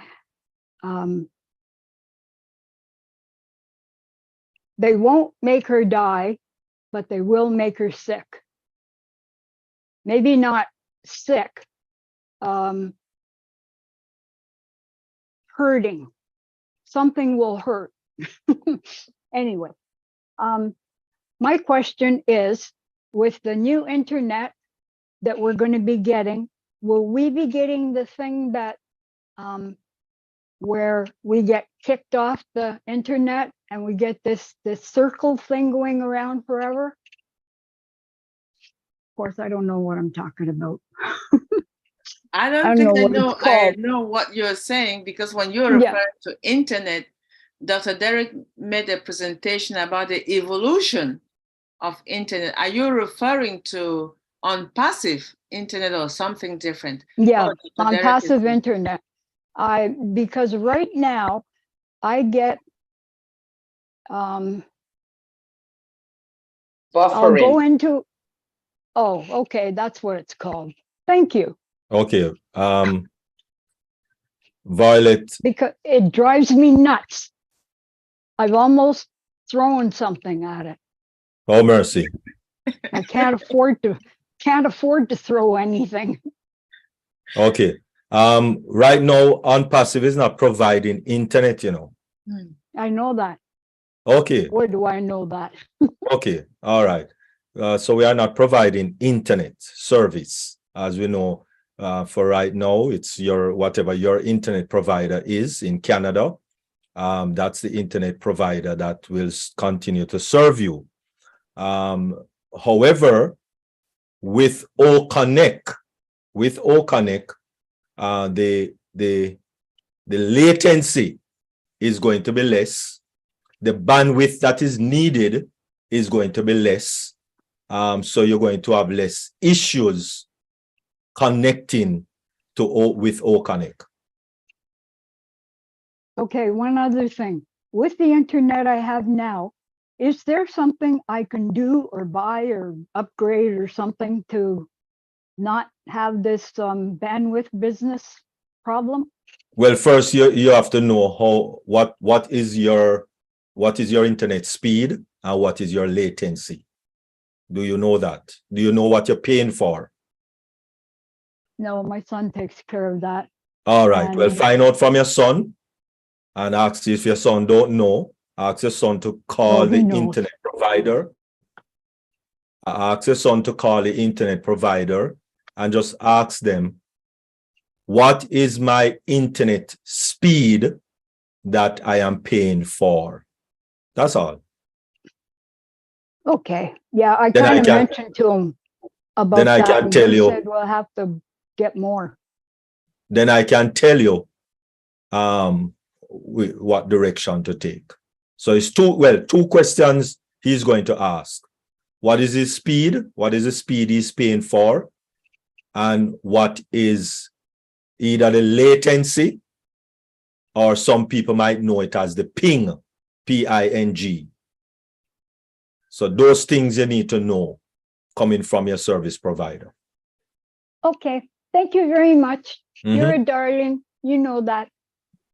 they won't make her die, but they will make her sick. Maybe not sick, hurting. Something will hurt. Anyway, my question is, with the new internet that we're going to be getting, will we be getting the thing that where we get kicked off the internet and we get this circle thing going around forever? Of course, I don't know what I'm talking about. I don't think know I what know. it's I called. know what you're saying, because when you refer to internet, Dr. Derek made a presentation about the evolution of internet. Are you referring to on passive internet or something different? Yeah, Dr. on Derek passive is- internet. Because right now I get I'll go into, oh, okay, that's what it's called. Thank you. Okay. Violet, Because it drives me nuts. I've almost thrown something at it. oh mercy. I can't afford to throw anything. Okay. Right now, OnPassive is not providing internet, you know. I know that. Okay. Where do I know that? Okay. All right. So we are not providing internet service, as we know. For right now, it's whatever your internet provider is in Canada. That's the internet provider that will continue to serve you. However, with OConnect, the latency is going to be less. The bandwidth that is needed is going to be less. So you're going to have less issues connecting with OConnect. Okay, one other thing. With the internet I have now, is there something I can do or buy or upgrade or something to not have this bandwidth business problem? Well, first you have to know what is your internet speed and what is your latency. Do you know that? Do you know what you're paying for? No, my son takes care of that. All right. Well, And- find out from your son and ask if your son don't know. Ask your son to call he the knows. internet provider. Ask your son to call the internet provider and just ask them, what is my internet speed that I am paying for? That's all. Okay, yeah, I Then I kind of can- mentioned to him about Then I that. can and tell he you. said we'll have to get more. Then I can tell you what direction to take. So it's two questions he's going to ask. What is his speed? What is the speed he's paying for? And what is either the latency, or some people might know it as the ping, P-I-N-G. So those things you need to know coming from your service provider. Okay, thank you very much. You're Mhm. a darling, you know that.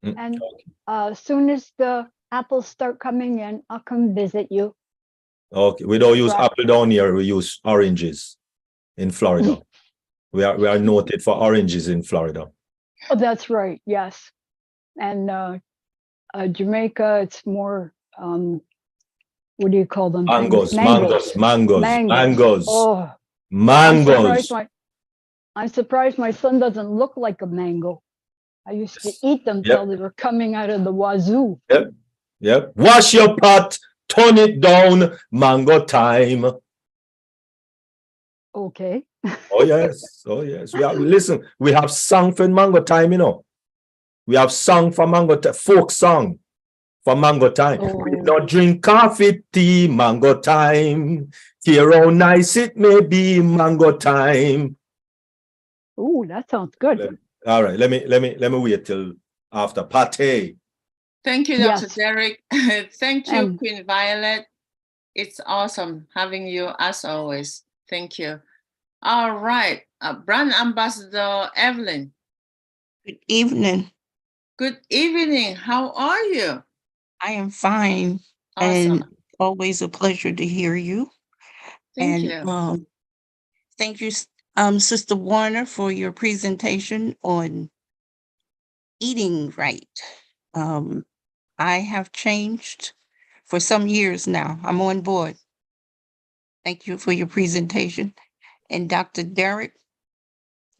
Mm, And as soon as the apples start coming in, I'll come visit you. Okay, we don't use Right. apple down here, we use oranges in Florida. We are noted for oranges in Florida. Oh, that's right, yes. And Jamaica, it's more, what do you call them? Mangoes. Mangoes. Oh, Mangoes. I'm surprised my son doesn't look like a mango. I used to eat them till they were coming out of the wazoo. Yep. Wash your pot, turn it down, mango time. Okay. Oh yes. We have sung for mango time, you know. We have sung for mango time, folk song for mango time. We don't drink coffee, tea, mango time. Hear how nice it may be, mango time. Oh, that sounds good. All right, let me wait till after Pate. Thank you, Dr. Yes. Derek. Thank you, Queen Violet. It's awesome having you as always. Thank you. All right, Brand Ambassador Evelyn. Good evening. Good evening. How are you? I am fine. Awesome. And always a pleasure to hear you. Thank And you. thank you, Sister Warner, for your presentation on eating right. I have changed for some years now. I'm on board. Thank you for your presentation. And Dr. Derek,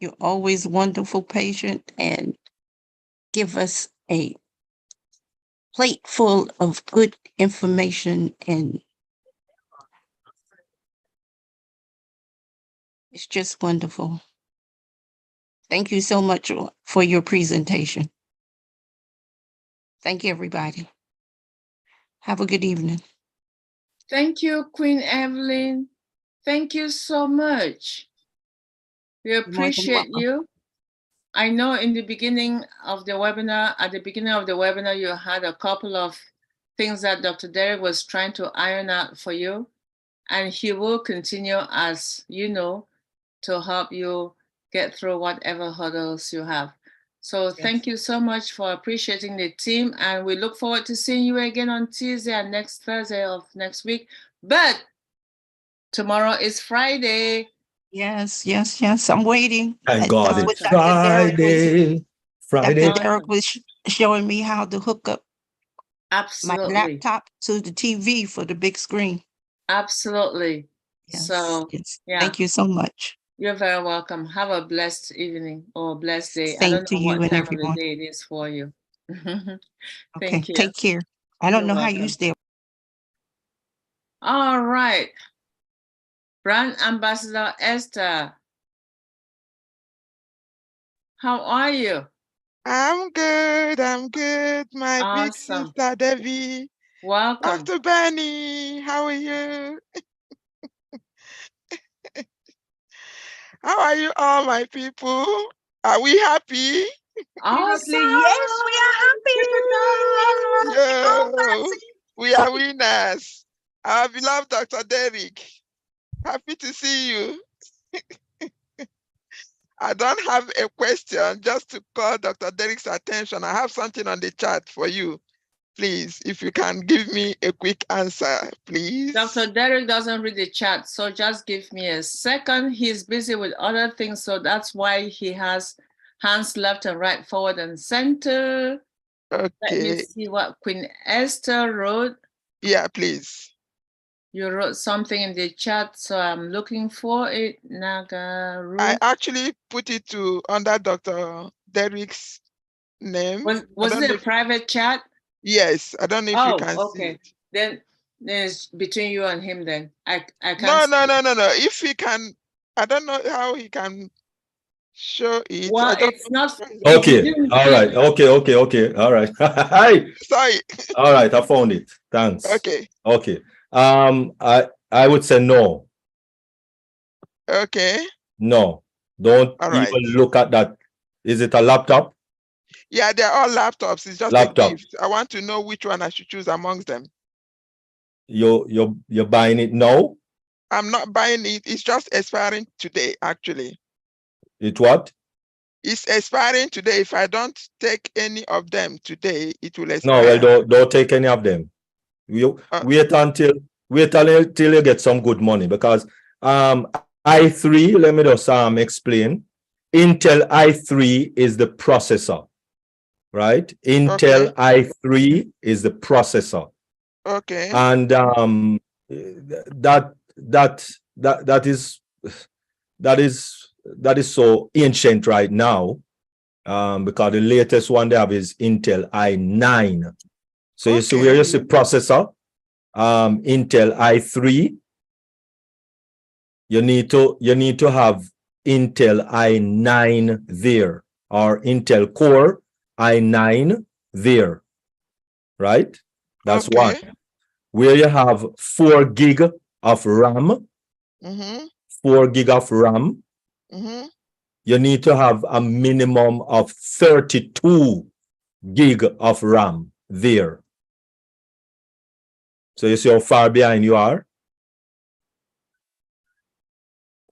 you're always wonderful patient and give us a plate full of good information, and it's just wonderful. Thank you so much for your presentation. Thank you, everybody. Have a good evening. Thank you, Queen Evelyn. Thank you so much. We more than appreciate welcome. you. I know in the beginning of the webinar, you had a couple of things that Dr. Derek was trying to iron out for you, and he will continue, as you know, to help you get through whatever hurdles you have. So thank you so much for appreciating the team, and we look forward to seeing you again on Tuesday and next Thursday of next week. But tomorrow is Friday. Yes, yes, yes. I'm waiting. Thank God That's what it's Dr. Derek was, Friday. Friday. Dr. Derek was showing me how to hook up my Absolutely. laptop to the TV for the big screen. Absolutely. Yes, So, yes. yeah. Thank you so much. You're very welcome. Have a blessed evening or blessed day. I Same don't to know you what and time of the everyone. day it is for you. Okay, Thank you. take care. I don't You're know how you welcome. stay. All right. Brand Ambassador Esther, how are you? I'm good. I'm good. My big Awesome. sister Debbie. Welcome. Dr. Benny, how are you? How are you all, my people? Are we happy? Awesome. Yes, we are happy. Yeah, we are winners. Our beloved Dr. Derek, happy to see you. I don't have a question, just to call Dr. Derek's attention. I have something on the chat for you. Please, if you can give me a quick answer, please. Dr. Derek doesn't read the chat, so just give me a second. He's busy with other things, so that's why he has hands left and right, forward and center. Okay. Let me see what Queen Esther wrote. Yeah, please. You wrote something in the chat, so I'm looking for it. Nagaru. I actually put it to under Dr. Derek's name. Was it a private chat? Yes, I don't know if you can see okay. it. Then it's between you and him. Then I can't. No. If he can, I don't know how he can show it. Well, it's not. Okay. All right. Okay. All right. Hi. Sorry. All right. I found it. Thanks. Okay. Okay. I would say no. Okay. No. Don't All right. even look at that. Is it a laptop? Yeah, they're all laptops. It's just Laptop. a gift. I want to know which one I should choose amongst them. You're buying it now? I'm not buying it. It's just expiring today, actually. It what? It's expiring today. If I don't take any of them today, it will No, expire. well, don't take any of them. Wait until you get some good money, because i3, let me just explain. Intel i3 is the processor, right? Intel i3 is the processor. Okay. And that is so ancient right now, because the latest one they have is Intel i9. So you see where you see processor, Intel i3. You need to have Intel i9 there, or Intel Core i9 there, right? That's one. Where you have 4 gig of RAM, 4 gig of RAM, you need to have a minimum of 32 gig of RAM there. So you see how far behind you are?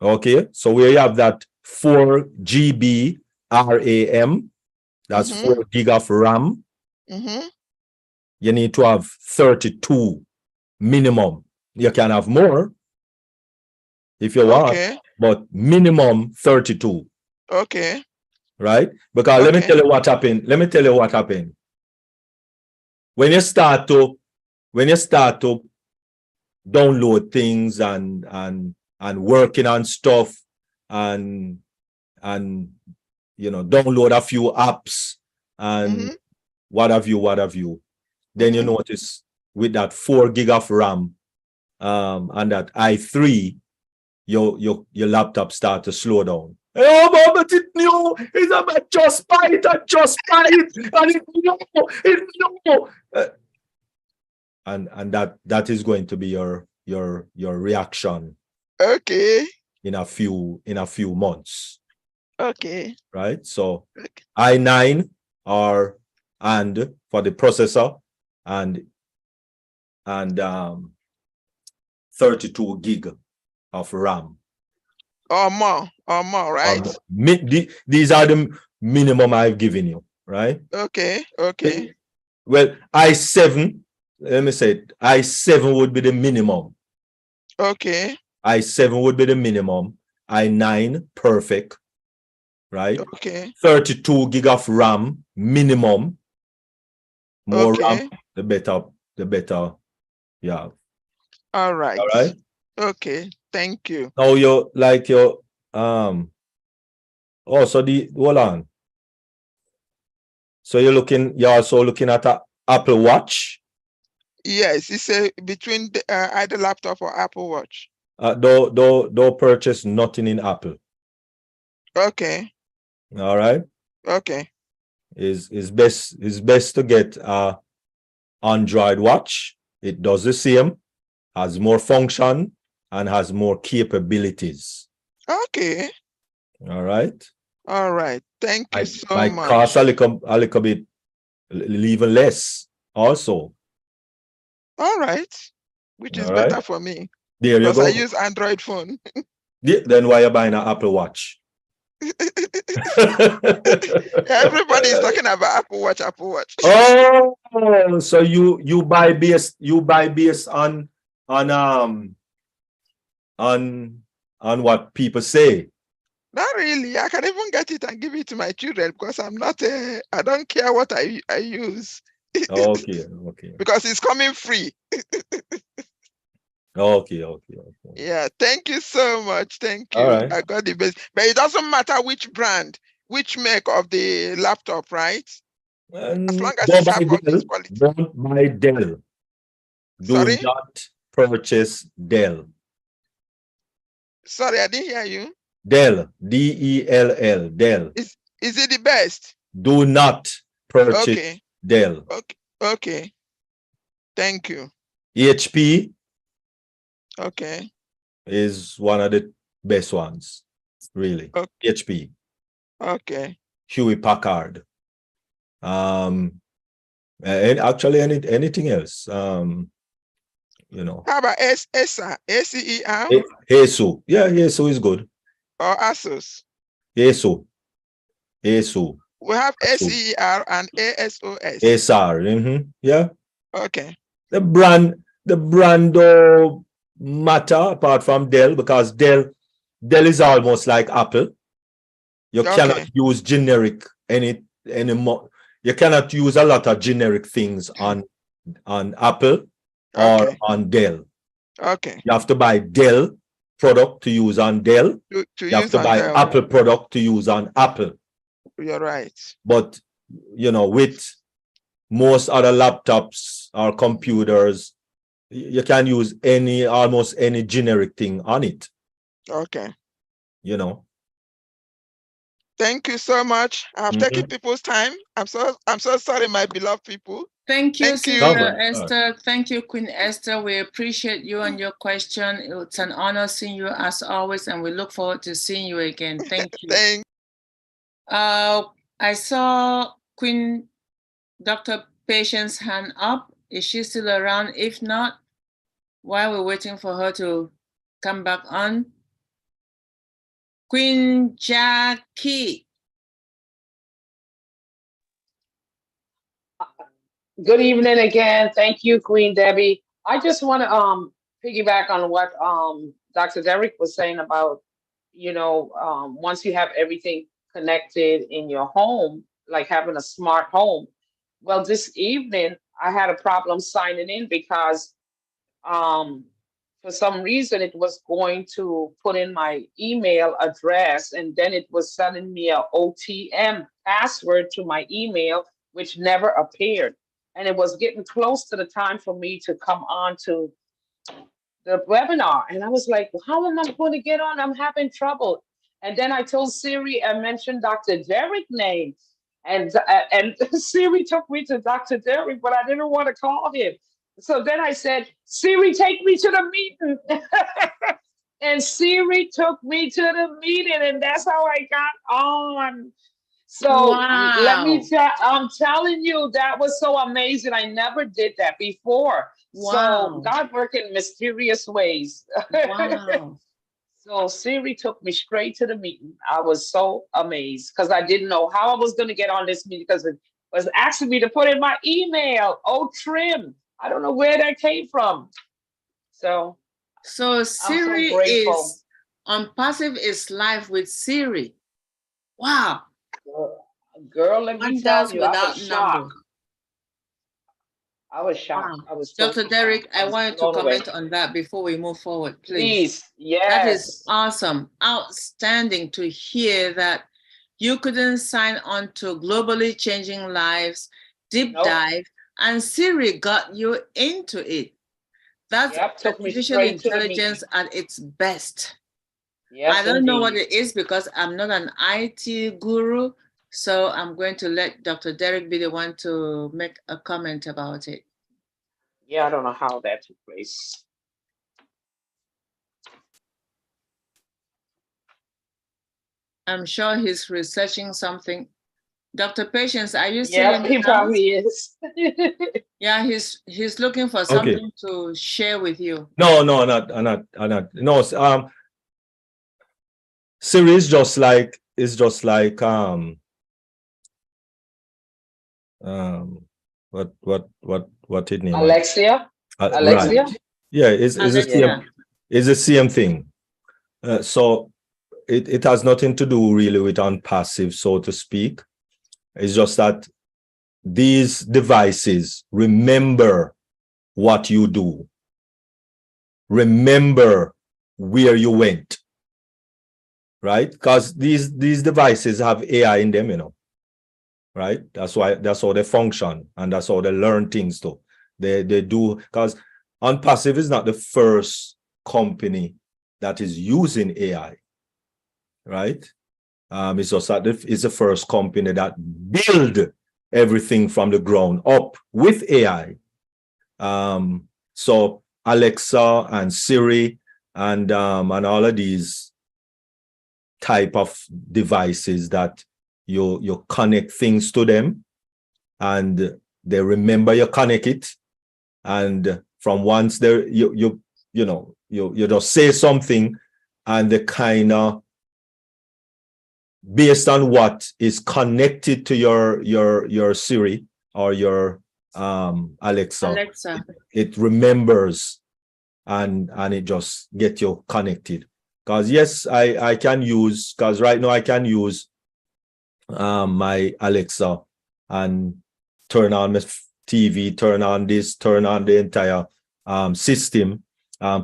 Okay, so where you have that 4 GB RAM, that's 4 gig of RAM, you need to have 32 minimum. You can have more if you want, Okay. but minimum 32, Okay. right? Because let me Okay. tell you what happened. Let me tell you what happened. When you start to download things and working on stuff and you know, download a few apps and what have you, then you notice with that 4 gig of RAM and that i3, your laptop start to slow down. Oh, but it knew it's about just buy it, and it knew. And that is going to be your reaction. Okay. In a few months. Okay. Right. So i9 and for the processor and 32 gig of RAM. Or more, right? These are the minimum I've given you, right? Okay. Okay. Well, i7, let me say it, i7 would be the minimum. Okay. i7 would be the minimum. i9 perfect, right? Okay. 32 gig of RAM minimum. More Okay. RAM, the better. Yeah. All right. All right. Okay. Thank you. Now you're so hold on. So you're also looking at a Apple Watch. Yes, it's between the, either laptop or Apple Watch. Don't purchase nothing in Apple. Okay. All right. Okay. It's best to get a Android watch. It does the same, has more function, and has more capabilities. Okay. All right. All right. Thank you so Might much. cost a little bit, even less also. All right. Which is All right. better for me. There you Because go. I use Android phone. Then why are you buying an Apple Watch? Everybody is talking about Apple Watch, Apple Watch. Oh, so you buy based on what people say. Not really. I can even get it and give it to my children because I'm not I don't care what I use. Okay. Because it's coming free. Okay. Yeah, thank you so much. Thank you. All right. I got the best. But it doesn't matter which brand, which make of the laptop, right? As long as it's high performance quality. Don't buy Dell. Sorry? Do not purchase Dell. Sorry, I didn't hear you. Dell, D-E-L-L, Dell. Is it the best? Do not purchase Dell. Okay. Thank you. HP Okay. is one of the best ones, really. HP. Okay. Hewlett Packard. And actually anything else. You know. How about ACER? ACER? ASU. Yeah, ASU is good. Or ASUS? ASU. We have ACER and ASOS. ASR. Yeah. Okay. The brand don't matter apart from Dell, because Dell is almost like Apple. You cannot use generic anymore. You cannot use a lot of generic things on Apple or on Dell. Okay. You have to buy Dell product to use on Dell. You have to buy Apple product to use on Apple. You're right. But with most other laptops or computers, you can use almost any generic thing on it. Okay. Thank you so much. I've taken people's time. I'm so sorry, my beloved people. Thank you, Sister Esther. Thank you, Queen Esther. We appreciate you and your question. It's an honor seeing you as always, and we look forward to seeing you again. Thank you. I saw Queen Dr. Patience hand up. Is she still around? If not, while we're waiting for her to come back on, Queen Jackie. Good evening again. Thank you, Queen Debbie. I just want to piggyback on what Dr. Derek was saying about, once you have everything connected in your home, like having a smart home. Well, this evening I had a problem signing in because for some reason it was going to put in my email address and then it was sending me a OTM password to my email, which never appeared. And it was getting close to the time for me to come on to the webinar. And I was like, how am I going to get on? I'm having trouble. And then I told Siri, I mentioned Dr. Derek's name. And Siri took me to Dr. Derek, but I didn't want to call him. So then I said, Siri, take me to the meeting. And Siri took me to the meeting, and that's how I got on. So let me tell, I'm telling you, that was so amazing. I never did that before. So God worked in mysterious ways. Wow. So Siri took me straight to the meeting. I was so amazed because I didn't know how I was going to get on this meeting because it was asking me to put in my email. Oh, Trim. I don't know where that came from. So Siri is on Passive is live with Siri. Wow. Girl, let me tell you, I was shocked. number. I was shocked. Wow. I was so Dr. Derek, I wanted to blown away. comment on that before we move forward, please. Please, yes. That is awesome. Outstanding to hear that you couldn't sign on to Globally Changing Lives Deep Dive, and Siri got you into it. That's artificial intelligence at its best. Yes, I don't know what it is because I'm not an IT guru, so I'm going to let Dr. Derek be the one to make a comment about it. Yeah, I don't know how that took place. I'm sure he's researching something. Dr. Patience, are you still Yeah, in the he house? probably is. Yeah, he's looking for something to share with you. No, not. No, Siri is just like what it name? Alexia? Alexia? Right. Yeah, it's the same thing. So it has nothing to do really with unpassive, so to speak. It's just that these devices remember what you do. Remember where you went. Right? Because these devices have AI in them, right? That's how they function, and that's how they learn things too. They do, because Unpassive is not the first company that is using AI, right? It's just that it's the first company that build everything from the ground up with AI. So Alexa and Siri and all of these type of devices that you connect things to them and they remember you connect it, and from once there you just say something and they kind of, based on what is connected to your Siri or your Alexa, it remembers and it just get you connected. Because yes, I can use, because right now I can use my Alexa and turn on my TV, turn on this, turn on the entire system,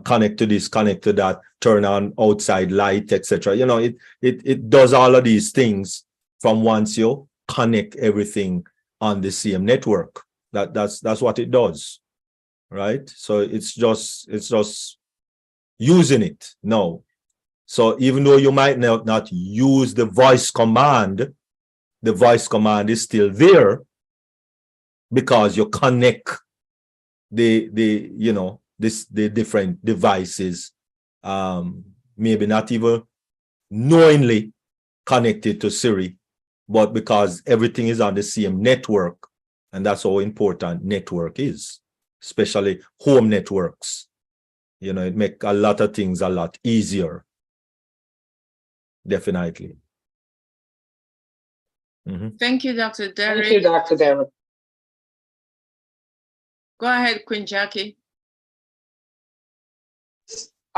connect to this, connect to that, turn on outside light, etc. It does all of these things from once you connect everything on the same network. That's what it does, right? So it's just using it now. So even though you might not use the voice command is still there because you connect the different devices, maybe not even knowingly connected to Siri, but because everything is on the same network, and that's how important network is, especially home networks. It makes a lot of things a lot easier. Definitely. Thank you, Dr. Derek. Thank you, Dr. Derek. Go ahead, Queen Jackie.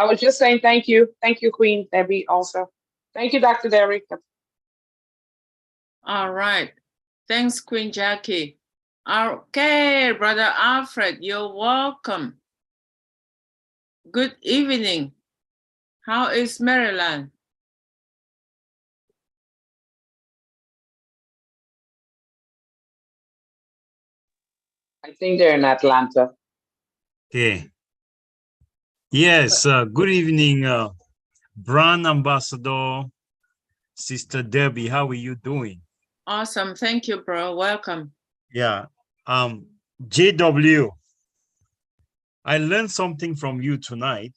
I was just saying thank you. Thank you, Queen Debbie, also. Thank you, Dr. Derek. All right. Thanks, Queen Jackie. Okay, Brother Alfred, you're welcome. Good evening. How is Maryland? I think they're in Atlanta. Okay. Yes, good evening, Brand Ambassador, Sister Debbie. How are you doing? Awesome. Thank you, bro. Welcome. Yeah. JW, I learned something from you tonight,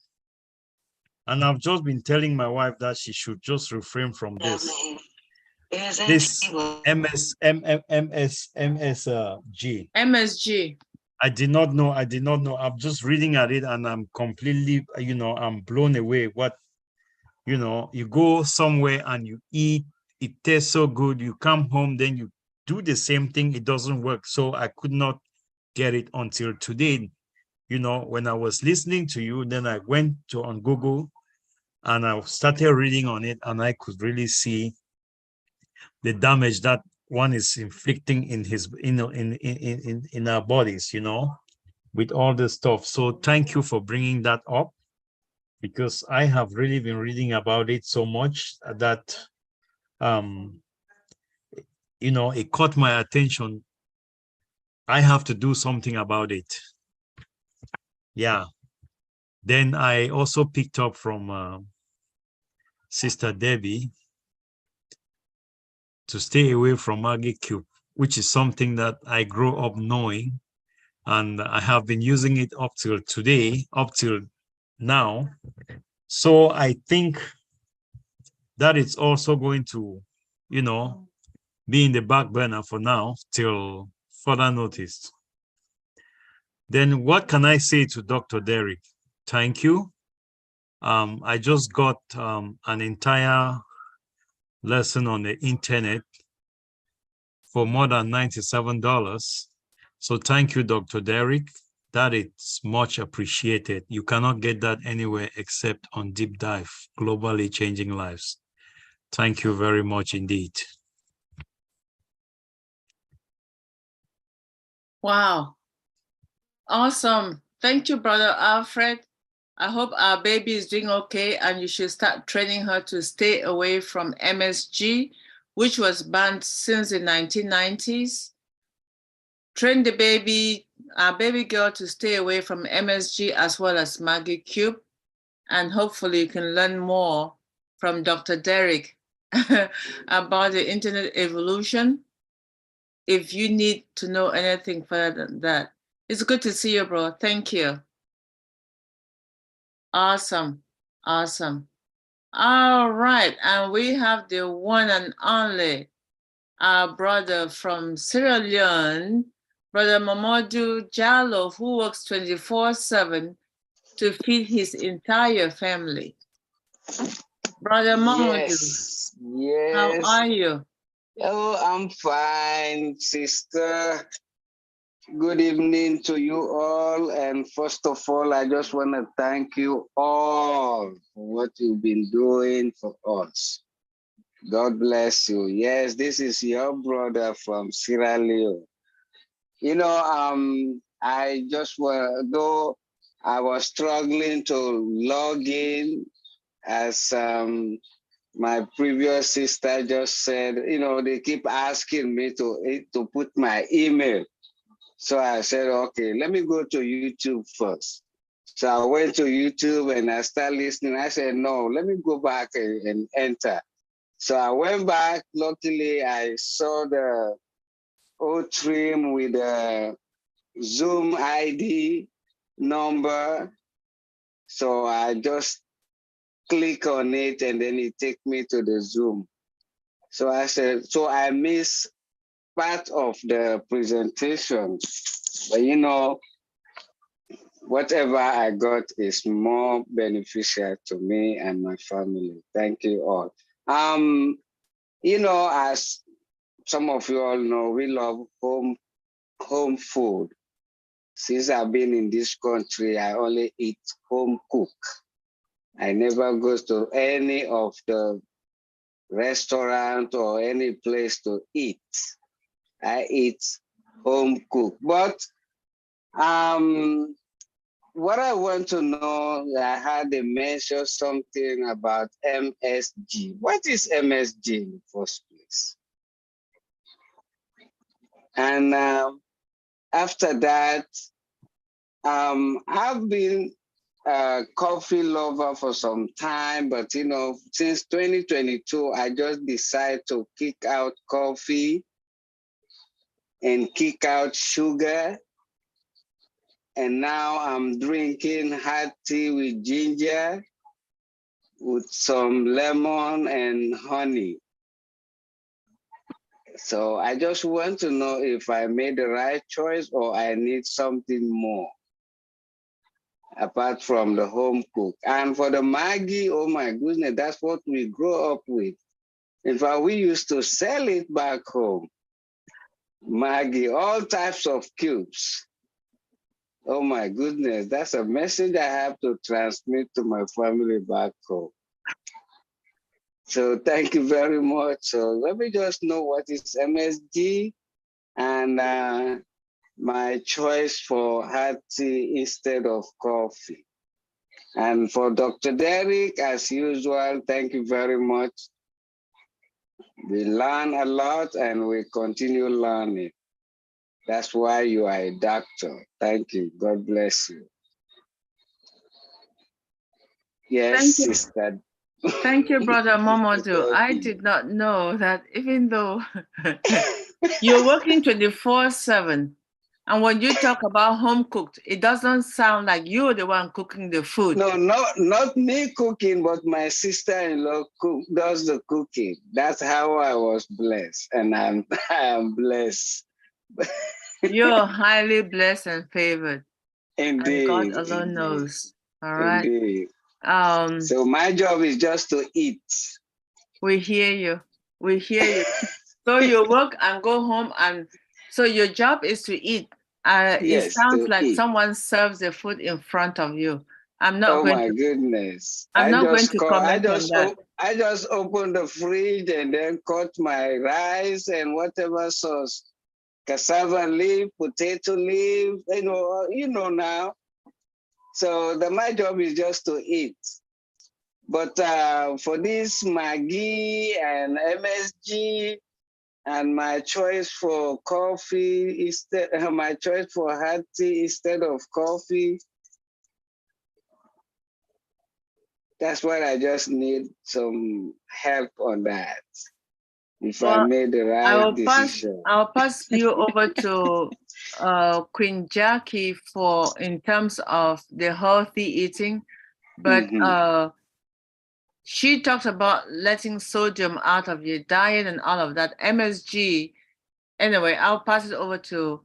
and I've just been telling my wife that she should just refrain from this. This MSG. I did not know. I'm just reading at it and I'm completely, I'm blown away. What, you go somewhere and you eat, it tastes so good. You come home, then you do the same thing. It doesn't work. So I could not get it until today. When I was listening to you, then I went on Google and I started reading on it, and I could really see the damage that one is inflicting in his in our bodies, with all this stuff. So thank you for bringing that up, because I have really been reading about it so much that it caught my attention. I have to do something about it. Yeah. Then I also picked up from Sister Debbie to stay away from Maggie Cube, which is something that I grew up knowing, and I have been using it up till today, up till now. So I think that it's also going to, be in the back burner for now till further notice. Then what can I say to Dr. Derek? Thank you. I just got an entire lesson on the internet for more than $97. So thank you, Dr. Derek. That is much appreciated. You cannot get that anywhere except on Deep Dive, Globally Changing Lives. Thank you very much indeed. Wow. Awesome. Thank you, Brother Alfred. I hope our baby is doing okay, and you should start training her to stay away from MSG, which was banned since the 1990s. Train the baby, our baby girl, to stay away from MSG as well as Maggie Cube. And hopefully you can learn more from Dr. Derek about the internet evolution if you need to know anything further than that. It's good to see you, bro. Thank you. Awesome. Awesome. All right. And we have the one and only, our brother from Sierra Leone, Brother Mamadou Jallo, who works 24/7 to feed his entire family. Brother Mamadou, Yes, yes. how are you? Oh, I'm fine, sister. Good evening to you all. And first of all, I just want to thank you all for what you've been doing for us. God bless you. Yes, this is your brother from Sierra Leone. I just though I was struggling to log in, as my previous sister just said, they keep asking me to put my email. So I said, okay, let me go to YouTube first. So I went to YouTube and I started listening. I said, no, let me go back and enter. So I went back. Luckily, I saw the old trim with the Zoom ID number. So I just click on it and then it take me to the Zoom. So I said, so I missed part of the presentation, but whatever I got is more beneficial to me and my family. Thank you all. As some of you all know, we love home food. Since I've been in this country, I only eat home cook. I never go to any of the restaurant or any place to eat. I eat home cooked. But what I want to know, I had they mention something about MSG. What is MSG in the first place? And after that, I've been a coffee lover for some time, but since 2022, I just decided to kick out coffee and kick out sugar. And now I'm drinking hot tea with ginger, with some lemon and honey. So I just want to know if I made the right choice or I need something more apart from the home cook. And for the Maggi, oh my goodness, that's what we grew up with. In fact, we used to sell it back home. Maggi, all types of cubes. Oh my goodness, that's a message I have to transmit to my family back home. So thank you very much. So let me just know what is MSG and my choice for hot tea instead of coffee. And for Dr. Derek, as usual, thank you very much. We learn a lot and we continue learning. That's why you are a doctor. Thank you. God bless you. Yes, Thank you. sister. Thank you, Brother Momodu. I did not know that even though you're working 24/7, and when you talk about home cooked, it doesn't sound like you're the one cooking the food. No, not me cooking, but my sister-in-law does the cooking. That's how I was blessed, and I am blessed. You're highly blessed and favored. Indeed. And God alone knows. All right. Indeed. So my job is just to eat. We hear you. We hear you. So you work and go home, and so your job is to eat. It Yes, sounds to like eat. someone serves the food in front of you. I'm not Oh going my to. goodness! I'm not going to comment on that. I just open the fridge and then cut my rice and whatever sauce, cassava leaf, potato leaf. You know now. So my job is just to eat. But for this Maggi and MSG and my choice for coffee instead, my choice for hot tea instead of coffee, that's what I just need some help on that. If I made the right decision. I'll pass you over to Queen Jackie in terms of the healthy eating, but she talks about letting sodium out of your diet and all of that. MSG. Anyway, I'll pass it over to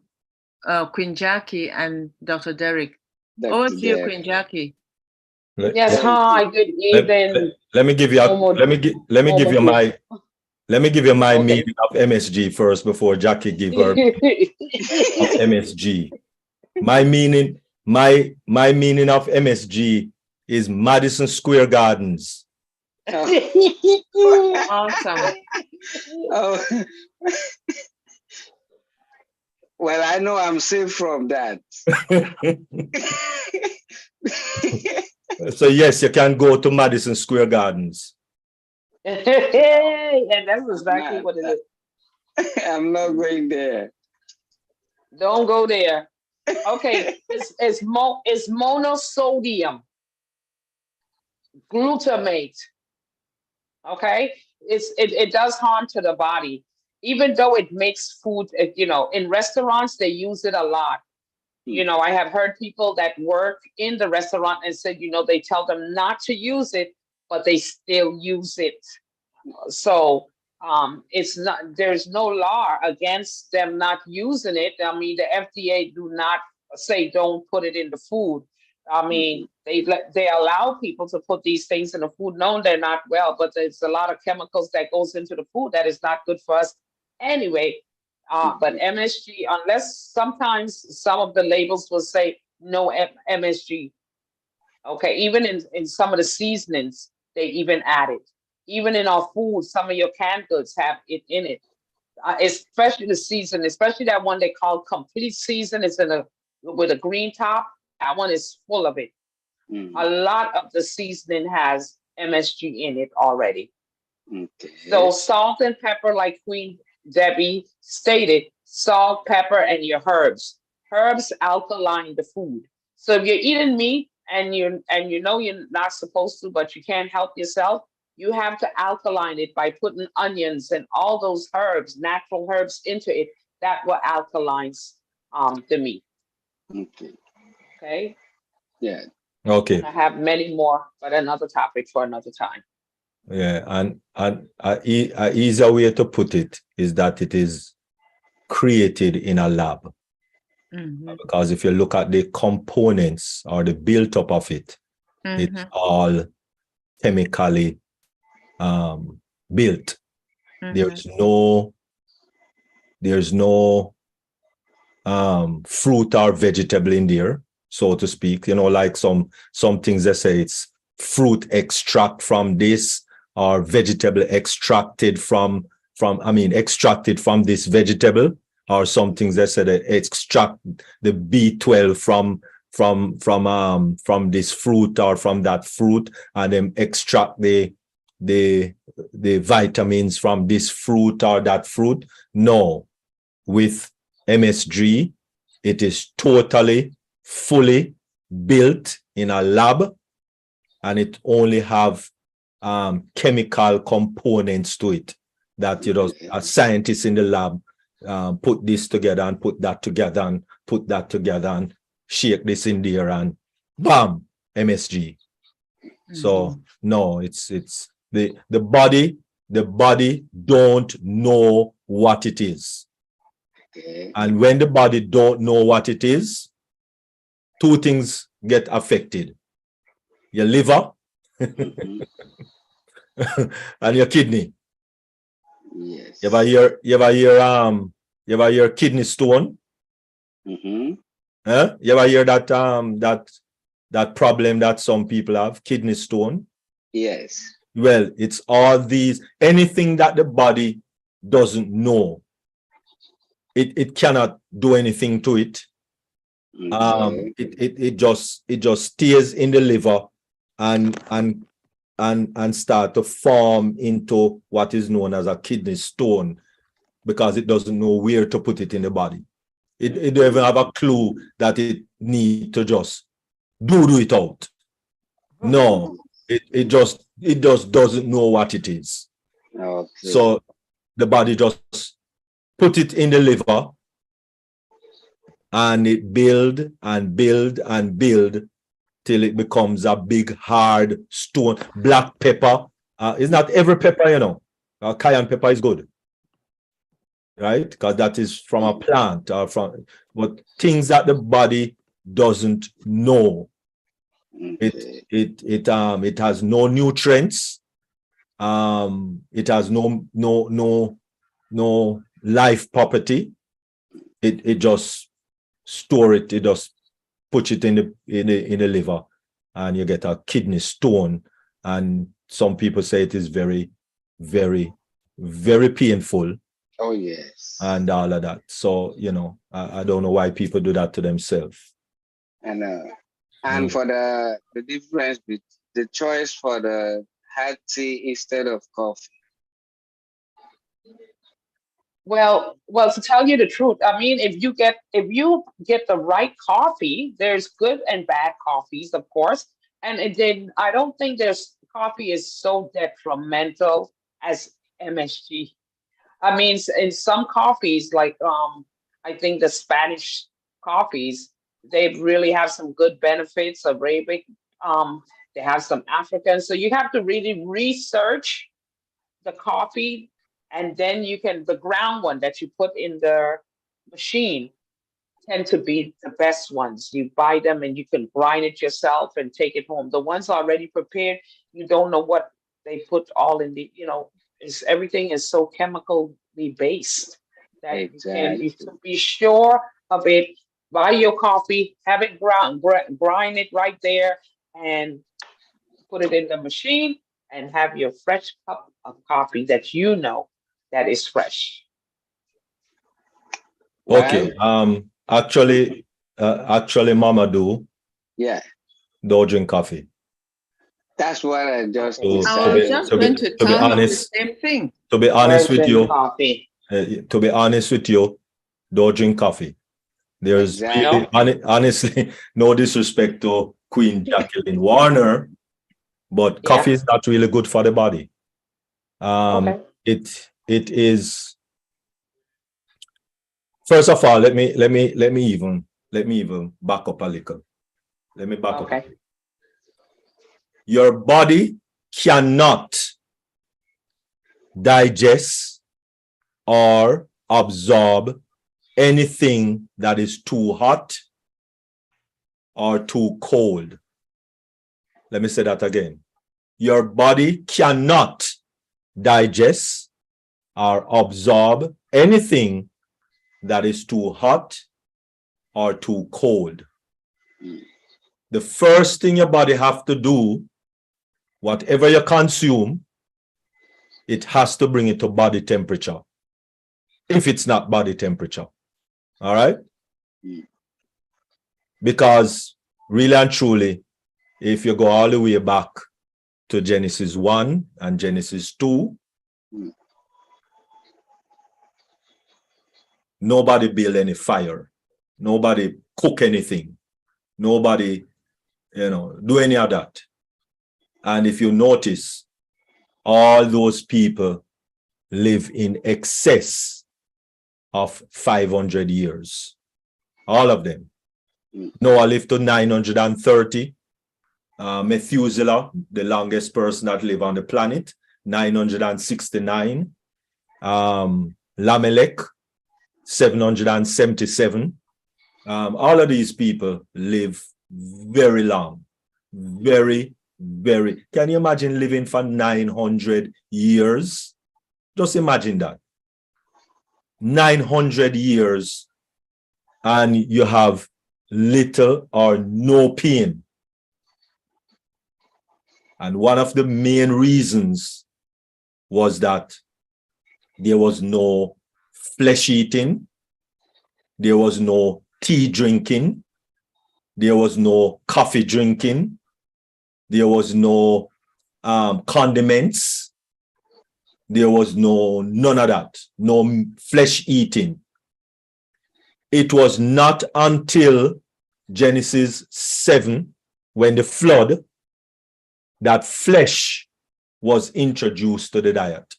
Queen Jackie and Dr. Derek. Over to you, Queen Jackie. Yes, hi, good evening. Let me give you my meaning of MSG first before Jackie give her of MSG. My meaning of MSG is Madison Square Gardens. Awesome. Oh. Well, I know I'm safe from that. So yes, you can go to Madison Square Gardens. And that's exactly what it is. I'm not going there. Don't go there. Okay, it's monosodium glutamate. Okay, it does harm to the body, even though it makes food. In restaurants they use it a lot. I have heard people that work in the restaurant and said, they tell them not to use it, but they still use it. So it's not. There's no law against them not using it. I mean, the FDA do not say don't put it in the food. I mean, they allow people to put these things in the food. No, they're not well, but there's a lot of chemicals that goes into the food that is not good for us anyway. But MSG, unless sometimes some of the labels will say no MSG. Okay, even in some of the seasonings, they even add it. Even in our food, some of your canned goods have it in it. Especially the season, especially that one they call complete season. It's with a green top. That one is full of it. A lot of the seasoning has MSG in it already. Okay. So salt and pepper, like Queen Debbie stated, salt, pepper, and your herbs. Herbs alkaline the food. So if you're eating meat and you know you're not supposed to, but you can't help yourself, you have to alkaline it by putting onions and all those herbs, natural herbs into it. That will alkalines the meat. Okay. Okay. Yeah. Okay. I have many more, but another topic for another time. Yeah, and a easier way to put it is that it is created in a lab. Because if you look at the components or the built up of it, it's all chemically built. There's no fruit or vegetable in there, so to speak. You know, like some things they say it's fruit extract from this, or vegetable extracted from extracted from this vegetable, or some things they say they extract the B12 from this fruit or from that fruit, and then extract the vitamins from this fruit or that fruit. No, with MSG, it is totally, fully built in a lab, and it only have chemical components to it that, you know, a scientist in the lab put this together and put that together and put that together and shake this in there and bam, MSG. So no, it's the body don't know what it is. Okay. And when the body don't know what it is, two things get affected: your liver and your kidney. Yes. You ever hear kidney stone? You ever hear that that problem that some people have, kidney stone? Yes. Well, it's all these, anything that the body doesn't know, it cannot do anything to it. It just stays in the liver and start to form into what is known as a kidney stone, because it doesn't know where to put it in the body. It don't even have a clue that it need to just do it out. No, it just doesn't know what it is. Okay. So the body just put it in the liver, and it build and build and build till it becomes a big hard stone. Black pepper, it's not every pepper, you know. Cayenne pepper is good, right? Because that is from a plant, or from, but things that the body doesn't know. It has no nutrients. It has no life property. It just store it. It just put it in the liver, and you get a kidney stone. And some people say it is very, very, very painful. Oh yes. And all of that. So, you know, I don't know why people do that to themselves. And for the difference between the choice for the hot tea instead of coffee. Well, to tell you the truth, I mean, if you get the right coffee, there's good and bad coffees, of course. And then I don't think coffee is so detrimental as MSG. I mean, in some coffees, like I think the Spanish coffees, they really have some good benefits. Arabic, they have some African. So you have to really research the coffee. And then the ground one that you put in the machine tend to be the best ones. You buy them and you can grind it yourself and take it home. The ones already prepared, you don't know what they put all in the, you know, everything is so chemically based that you to be sure of it. Buy your coffee, have it grind it right there, and put it in the machine and have your fresh cup of coffee that you know that is fresh. Okay. Actually, Mama do. Yeah. Don't drink coffee. That's what I just To, I was just going to be tell you the honest, same thing. to be honest with you, Coffee. to be honest with you, don't drink coffee. There's really, honestly, no disrespect to Queen Jacqueline Warner, but coffee is not really good for the body. It is. First of all, let me even back up a little. Let me back up. Your body cannot digest or absorb anything that is too hot or too cold. Let me say that again. Your body cannot digest or absorb anything that is too hot or too cold. The first thing your body have to do, whatever you consume, it has to bring it to body temperature. If it's not body temperature. All right? Because really and truly, if you go all the way back to Genesis 1 and Genesis 2, nobody build any fire. Nobody cook anything. Nobody, do any of that. And if you notice, all those people live in excess of 500 years. All of them. Noah lived to 930. Methuselah, the longest person that lived on the planet, 969. Lamelech, 777. All of these people live very long. Very, very. Can you imagine living for 900 years? Just imagine that. 900 years and you have little or no pain. And one of the main reasons was that there was no flesh eating, there was no tea drinking, there was no coffee drinking, there was no condiments, there was none of that, no flesh eating. It was not until Genesis 7, when the flood, that flesh was introduced to the diet.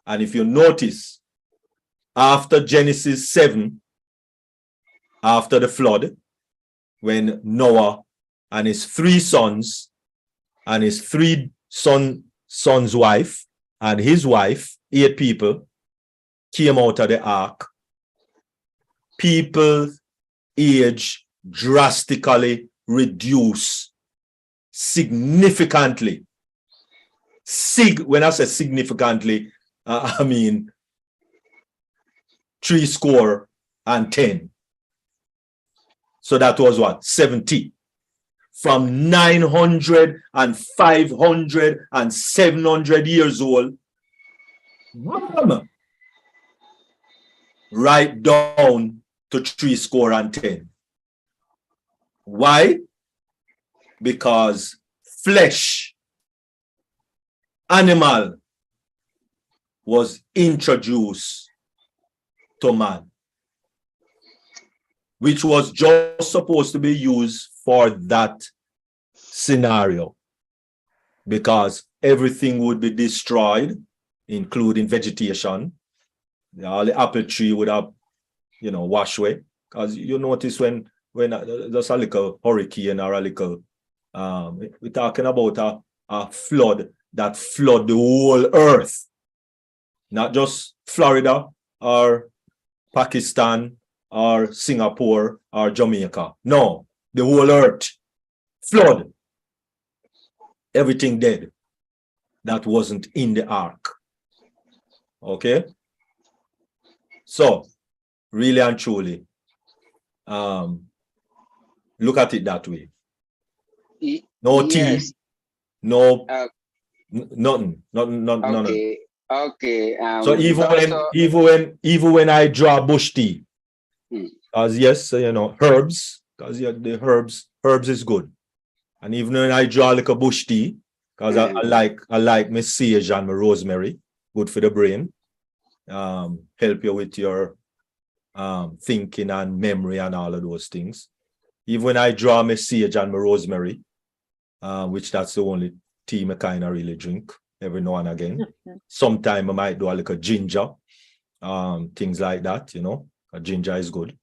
And if you notice, after Genesis 7, after the flood, when Noah and his 3 sons and his 3 sons' wife and his wife, 8 people, came out of the ark, people's age drastically reduced significantly. When I say significantly, I mean 70. So that was what? 70. From 900 and 500 and 700 years old, right down to 70. Why? Because flesh, animal, was introduced to man, which was just supposed to be used for that scenario, because everything would be destroyed, including vegetation. All the apple tree would have, washed away. Because you notice when there's a little hurricane or a little, we're talking about a flood that flood the whole earth, not just Florida or Pakistan or Singapore or Jamaica. No, the whole earth. Flood. Everything dead that wasn't in the ark. Okay? So, really and truly, look at it that way. No yes. tea, no Uh, nothing, none. okay. Okay. So Doctor, even when I draw bush tea, Hmm. as yes, you know, herbs, because the herbs is good. And even when I draw like a bush tea, because I like my sage and my rosemary, good for the brain. Help you with your thinking and memory and all of those things. Even when I draw my sage and my rosemary, which that's the only tea I kind of really drink every now and again. Sometime I might do a little ginger, things like that, you know. Ginger is good.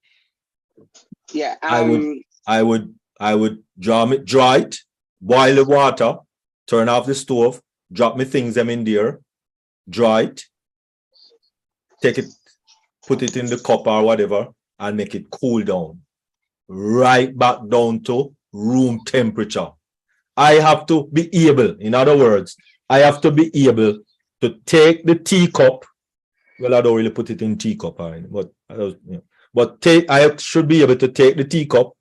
yeah. I would draw it, boil the water, turn off the stove, drop my things them in there, draw it, take it, put it in the cup or whatever, and make it cool down. Right back down to room temperature. I have to be able, in other words, I have to be able to take the teacup. Well, I don't really put it in teacup, but I should be able to take the teacup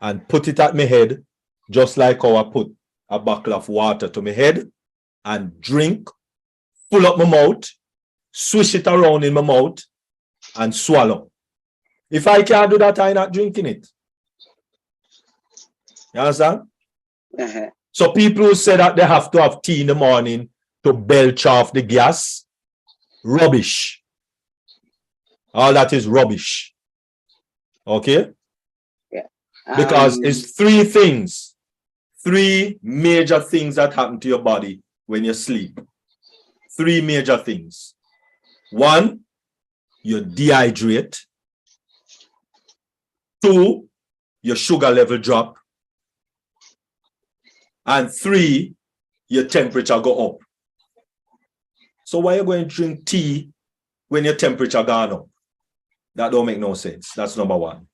and put it at my head, just like how I put a bottle of water to my head and drink, full up my mouth, swish it around in my mouth, and swallow. If I can't do that, I'm not drinking it. You understand? So people who say that they have to have tea in the morning to belch off the gas, rubbish. All that is rubbish. Okay? Yeah. Because it's three major things that happen to your body when you sleep. Three major things. One, you dehydrate. Two, your sugar level drop. And three, your temperature go up. So why are you going to drink tea when your temperature gone up? That don't make no sense. That's number one.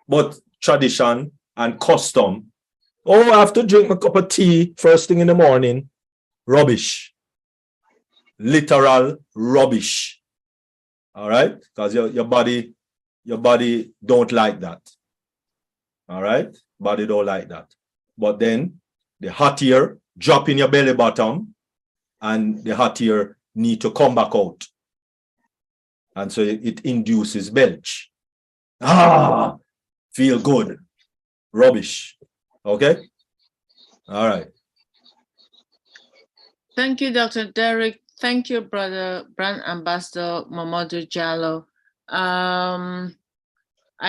But tradition and custom, oh, I have to drink my cup of tea first thing in the morning. Rubbish. Literal rubbish. All right? Because your body don't like that. All right? Body don't like that. But then the hot air drop in your belly bottom and the hot air need to come back out. And so it induces belch. Feel good. Rubbish. Okay? All right. Thank you, Dr. Derek. Thank you, Brother Brand Ambassador Mamadou Jallow. I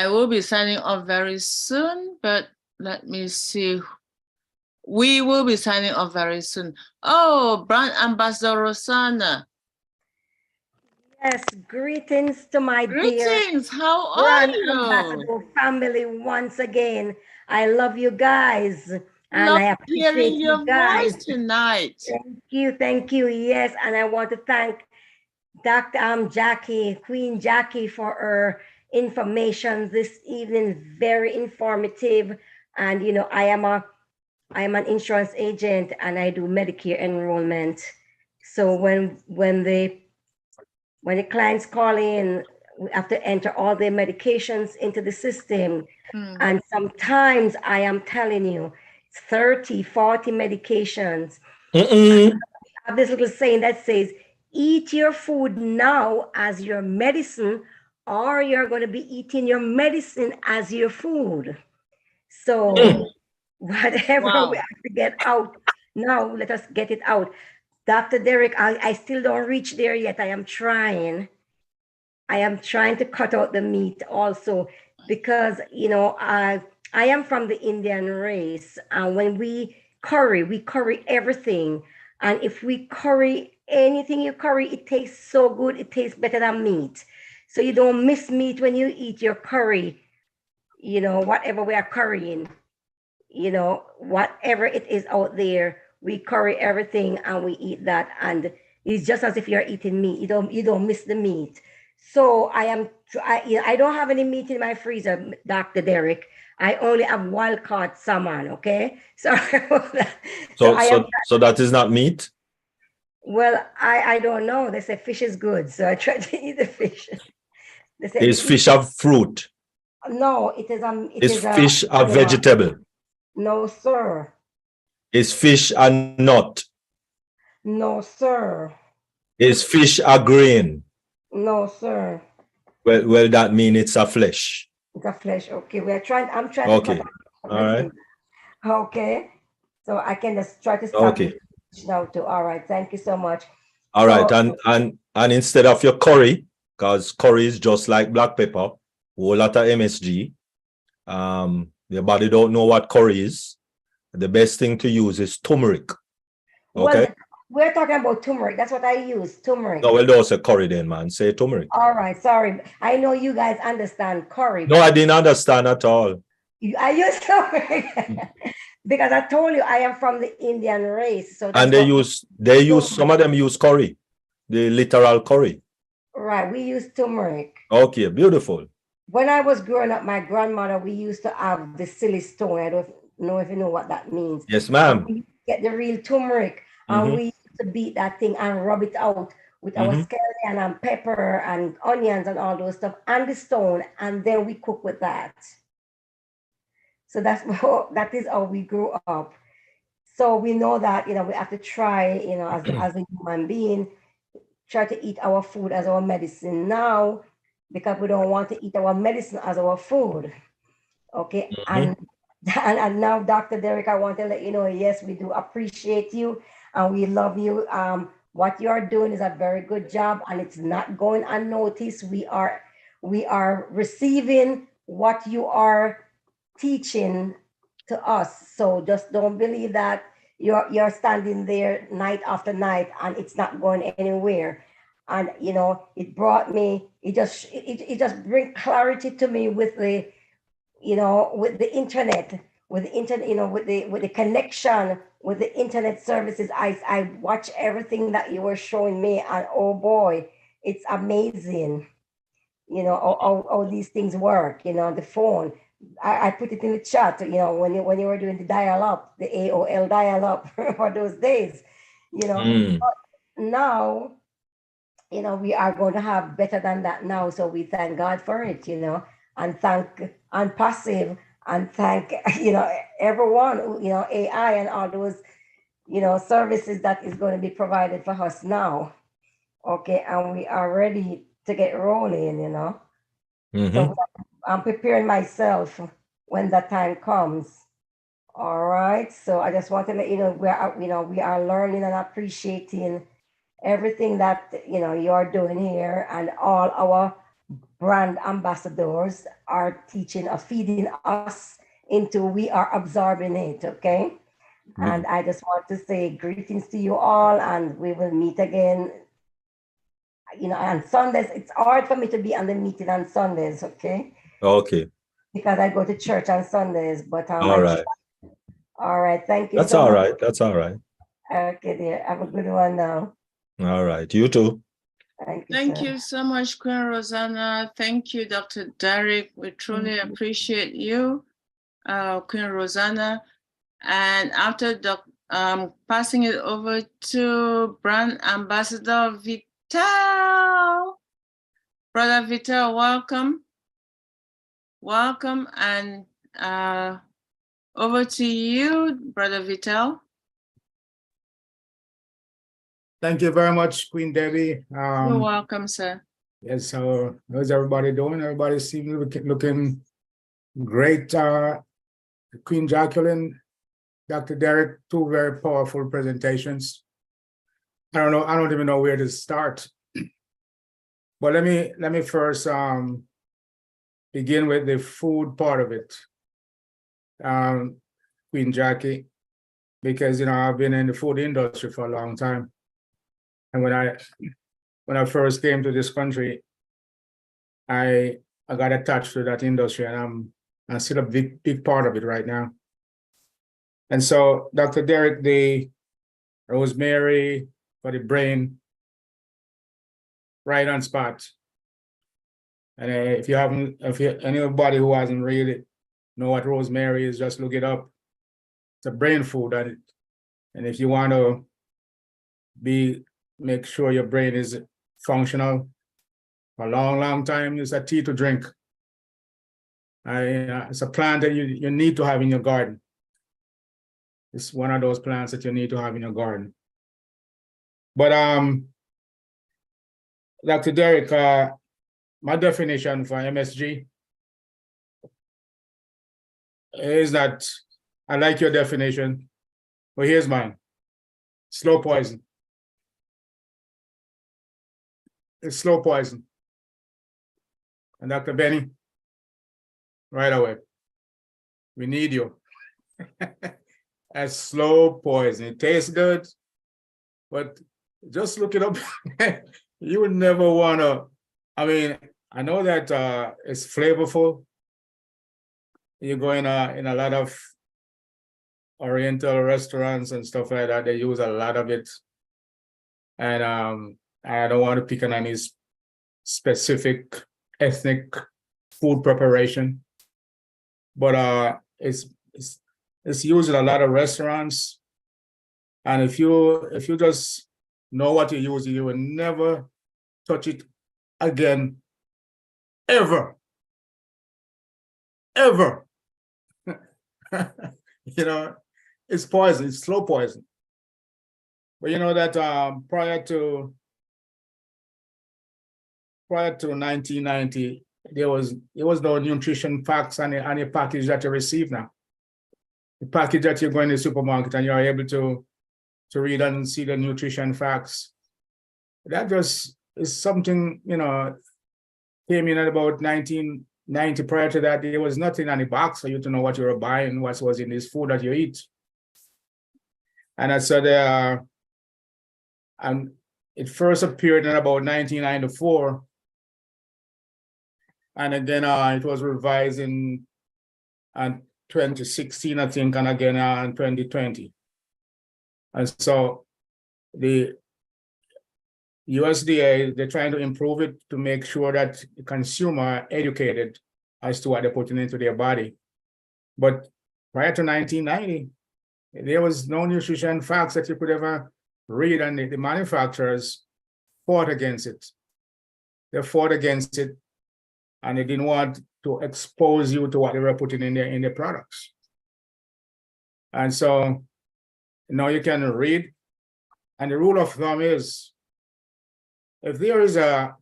will be signing off very soon, but let me see. We will be signing off very soon. Oh, Brand Ambassador Rosanna. Yes, greetings to my dear Greetings, how are Brand you? Ambassador family once again. I love you guys. And Love I appreciate hearing your you guys. voice tonight. Thank you. Yes, and I want to thank Dr. Jackie, Queen Jackie, for her information this evening. Very informative. And you know, I am an insurance agent and I do Medicare enrollment. So when the clients call in, we have to enter all their medications into the system. And sometimes I am telling you, 30, 40 medications. I have this little saying that says, eat your food now as your medicine, or you're going to be eating your medicine as your food. So whatever we have to get out now, let us get it out. Dr. Derek, I still don't reach there yet. I am trying to cut out the meat also, because, you know, I am from the Indian race. And when we curry everything. And if we curry anything you curry, it tastes so good. It tastes better than meat. So you don't miss meat when you eat your curry, you know, whatever we are currying, you know, whatever it is out there, we curry everything and we eat that. And it's just as if you're eating meat. You don't miss the meat. So I don't have any meat in my freezer, Dr. Derek. I only have wild caught salmon, okay? Sorry about that. So that is not meat? Well, I don't know. They say fish is good, so I try to eat the fish. They say Is fish a fruit? No, it is Is fish a vegetable? No, sir. Is fish a nut? No, sir. Is fish a grain? No, sir. Well, that means it's a flesh. It's a flesh. Okay, I'm trying Okay. to All right. Okay. So I can just try to stop Okay. it now too. All right. Thank you so much. All right. So- And instead of your curry, because curry is just like black pepper, whole lot of MSG. Your body don't know what curry is. The best thing to use is turmeric. Okay. Well, we're talking about turmeric. That's what I use, turmeric. No, well, don't say curry then, man. Say turmeric. All right, sorry. I know you guys understand curry. No, I didn't understand at all. I use turmeric because I told you I am from the Indian race. So And some of them use curry, the literal curry. right, we use turmeric. Okay, beautiful. When I was growing up, my grandmother, we used to have the silly stone. I don't know if you know what that means. Yes, ma'am. We get the real turmeric, and we used to beat that thing and rub it out with our scallion and pepper and onions and all those stuff and the stone, and then we cook with that. So that is how we grew up. So we know that, we have to try, as a human being, try to eat our food as our medicine now, because we don't want to eat our medicine as our food. Okay. And now, Dr. Derek, I want to let you know, yes, we do appreciate you and we love you. What you are doing is a very good job, and it's not going unnoticed. We are receiving what you are teaching to us. So just don't believe that you're standing there night after night and it's not going anywhere. And it brought me, it just bring clarity to me with the internet, with the connection with the internet services. I watch everything that you were showing me, and oh boy, it's amazing. How these things work. The phone. I put it in the chat. When you were doing the dial-up, the AOL dial-up for those days. But now, we are going to have better than that now. So we thank God for it. And thank OnPassive, and thank everyone. AI and all those services that is going to be provided for us now. Okay, and we are ready to get rolling. So I'm preparing myself when that time comes. All right. So I just want to let you know we are learning and appreciating everything that you're doing here, and all our brand ambassadors are teaching or feeding us into. We are absorbing it. Okay. And I just want to say greetings to you all, and we will meet again. On Sundays. It's hard for me to be on the meeting on Sundays. Okay. Okay. Because I go to church on Sundays, but all right. All right. Thank you. That's all right. That's all right. Okay, dear. Have a good one now. All right. You too. Thank you so much, Queen Rosanna. Thank you, Dr. Derek. We truly appreciate you, Queen Rosanna. And after passing it over to Brand Ambassador Vital. Brother Vital, welcome. Welcome, and over to you, Brother Vital. Thank you very much, Queen Debbie. You're welcome, sir. Yes, so how's everybody doing? Everybody seems looking great. Queen Jacqueline, Dr. Derek, two very powerful presentations. I don't even know where to start. But let me first begin with the food part of it. Queen Jackie, because I've been in the food industry for a long time. And when I first came to this country, I got attached to that industry, and I'm still a big part of it right now. And so, Dr. Derek, the rosemary for the brain, right on spot. And if anybody who hasn't really know what rosemary is, just look it up. It's a brain food, and if you want to make sure your brain is functional for a long time, it's a tea to drink. It's a plant that you need to have in your garden. It's one of those plants that you need to have in your garden. But Dr. Derek, my definition for MSG is that I like your definition, but here's mine. Slow poison. It's slow poison. And Dr. Benny, right away, we need you. As slow poison. It tastes good, but just look it up. You would never want to. I mean, I know that it's flavorful. You go in a lot of Oriental restaurants and stuff like that. They use a lot of it, and I don't want to pick on any specific ethnic food preparation, but it's used in a lot of restaurants. And if you just know what you use, you will never touch it again, ever. You know, it's poison, it's slow poison. But you know that prior to 1990, there was no nutrition facts on the package that you receive now. The package that you go in the supermarket and you're able to read and see the nutrition facts. That just is something, you know, came in at about 1990. Prior to that, there was nothing on the box for you to know what you were buying, what was in this food that you eat. And I said, and it first appeared in about 1994. And again, it was revised in 2016, I think, and again in 2020. And so the USDA, they're trying to improve it to make sure that the consumer are educated as to what they're putting into their body. But prior to 1990, there was no nutrition facts that you could ever read, and the manufacturers fought against it. They fought against it, and they didn't want to expose you to what they were putting in their products. And so now you can read, and the rule of thumb is, if there is a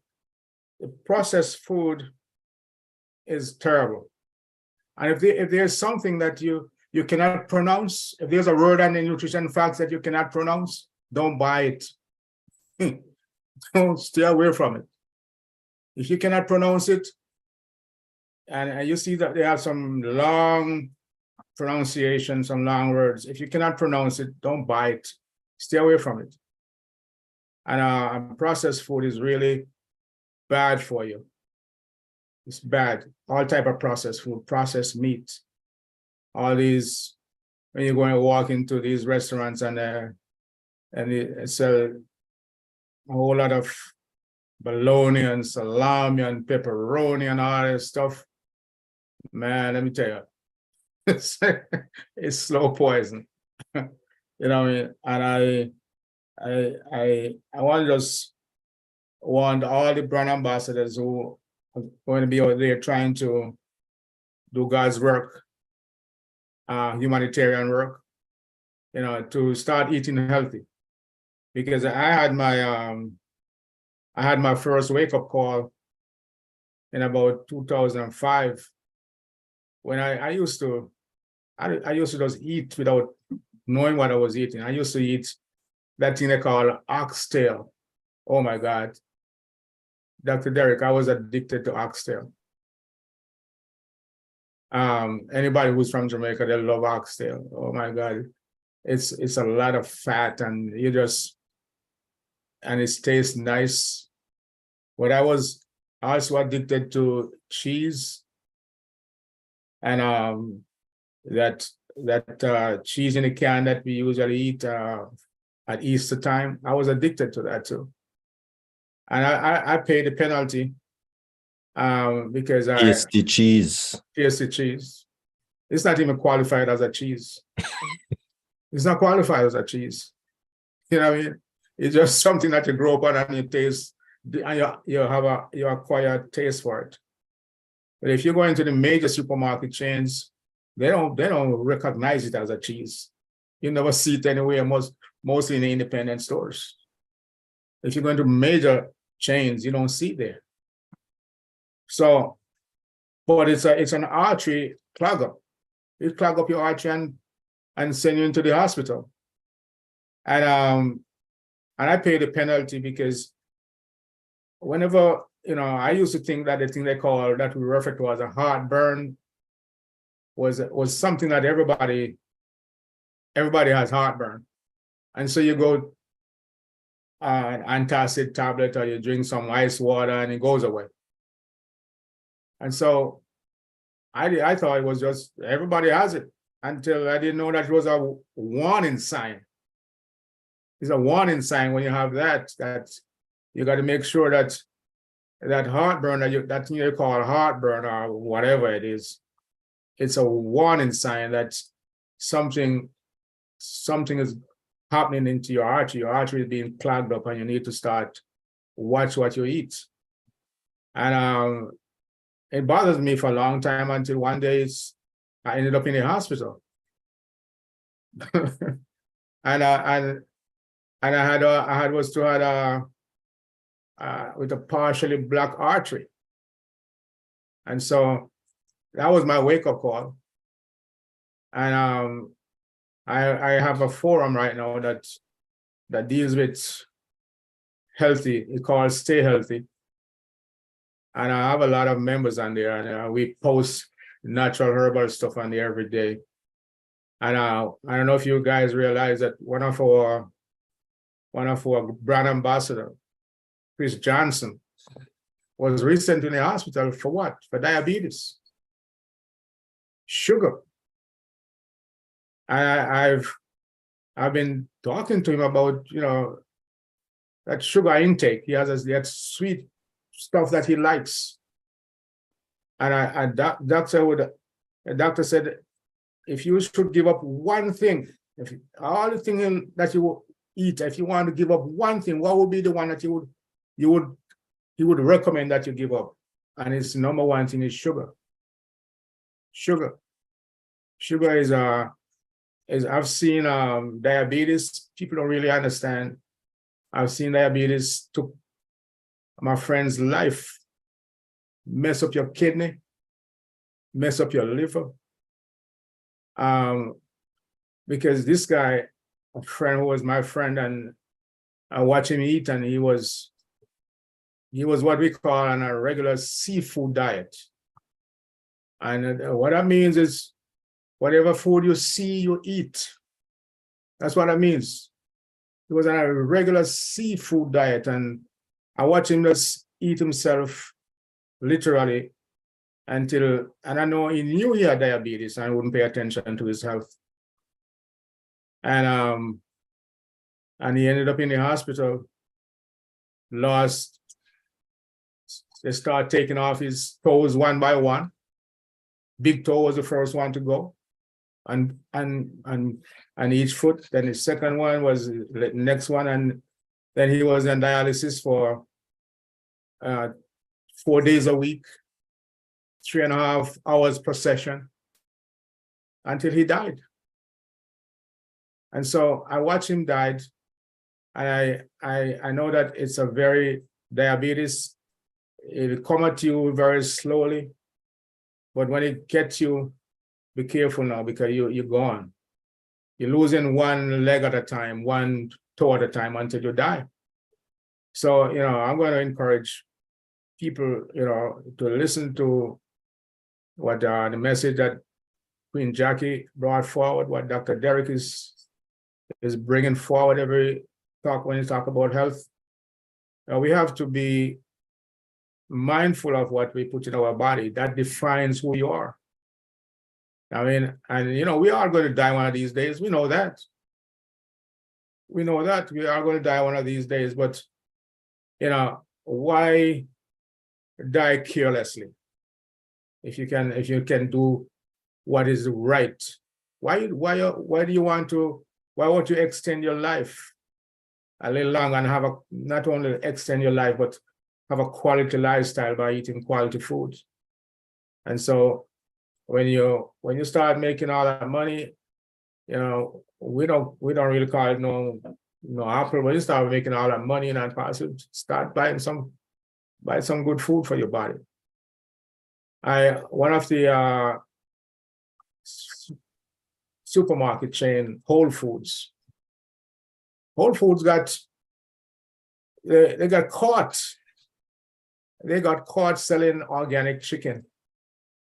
processed food is terrible, and if there's something that you cannot pronounce, if there's a word on the nutrition facts that you cannot pronounce, don't buy it. Don't stay away from it. If you cannot pronounce it, and you see that they have some long pronunciation, some long words. If you cannot pronounce it, don't buy it. Stay away from it. And processed food is really bad for you. It's bad. All type of processed food, processed meat, all these. When you're going to walk into these restaurants and they sell a whole lot of bologna and salami and pepperoni and all this stuff, man, let me tell you, it's slow poison. You know what I mean? And I want to just want all the brand ambassadors who are going to be out there trying to do God's work, humanitarian work, you know, to start eating healthy. Because I had my first wake-up call in about 2005, when I used to just eat without knowing what I was eating. I used to eat that thing they call oxtail. Oh my God. Dr. Derek, I was addicted to oxtail. Anybody who's from Jamaica, they love oxtail. Oh my God. It's a lot of fat, and and it tastes nice. But I was also addicted to cheese, and that cheese in a can that we usually eat at Easter time. I was addicted to that too, and I paid the penalty because Tasty cheese. Tasty cheese. It's not even qualified as a cheese. It's not qualified as a cheese. You know what I mean? It's just something that you grow up on and you taste, and you acquire a taste for it. But if you go into the major supermarket chains, they don't recognize it as a cheese. You never see it anywhere, mostly in the independent stores. If you're going to major chains, you don't see it there. So, but it's an artery clog up. It clog up your artery and send you into the hospital. And I pay the penalty because whenever, I used to think that the thing that we refer to as a heartburn was something that everybody has heartburn. And so you go an antacid tablet or you drink some ice water and it goes away. And so I thought it was just everybody has it until I didn't know that it was a warning sign. It's a warning sign when you have that you got to make sure that heartburn that you call heartburn or whatever it is, it's a warning sign that something is happening into your artery. Your artery is being clogged up and you need to start watch what you eat. And it bothers me for a long time until one day I ended up in the hospital. and I was with a partially blocked artery. And so that was my wake-up call. And I have a forum right now that deals with healthy. It's called Stay Healthy. And I have a lot of members on there, and we post natural herbal stuff on there every day. And I don't know if you guys realize that one of our brand ambassador, Chris Johnson, was recently in the hospital for what? For diabetes, sugar. And I've been talking to him about that sugar intake. He has that sweet stuff that he likes. And the doctor said, if you should give up one thing, if all the thing that you will eat, if you want to give up one thing, what would be the one that he would recommend that you give up? And his number one thing is sugar. Sugar is I've seen diabetes. People don't really understand. I've seen diabetes took my friend's life, mess up your kidney, mess up your liver. Because this guy, a friend who was my friend, and I watched him eat, and he was what we call on a regular seafood diet. And what that means is whatever food you see, you eat. That's what that means. He was on a regular seafood diet, and I watched him just eat himself literally and I know he knew he had diabetes and wouldn't pay attention to his health. And he ended up in the hospital, they start taking off his toes one by one. Big toe was the first one to go, and each foot. Then the second one was the next one, and then he was on dialysis for 4 days a week, 3.5 hours per session, until he died. And so I watched him die, and I know that it's a very diabetes. It'll come at you very slowly, but when it gets you, be careful now, because you're gone. You're losing one leg at a time, one toe at a time until you die. So, I'm going to encourage people, to listen to what the message that Queen Jackie brought forward, what Dr. Derek is bringing forward when you talk about health. We have to be mindful of what we put in our body. That defines who you are. I mean, and we are going to die one of these days. We know that. We are going to die one of these days, but why die carelessly? If you can do what is right, why won't you extend your life a little longer and not only extend your life, but have a quality lifestyle by eating quality food? And so when you start making all that money, we don't really call it no apple. When you start making all that money in passive, start buying some good food for your body. One of the supermarket chain, Whole Foods. Whole Foods they got caught. They got caught selling organic chicken,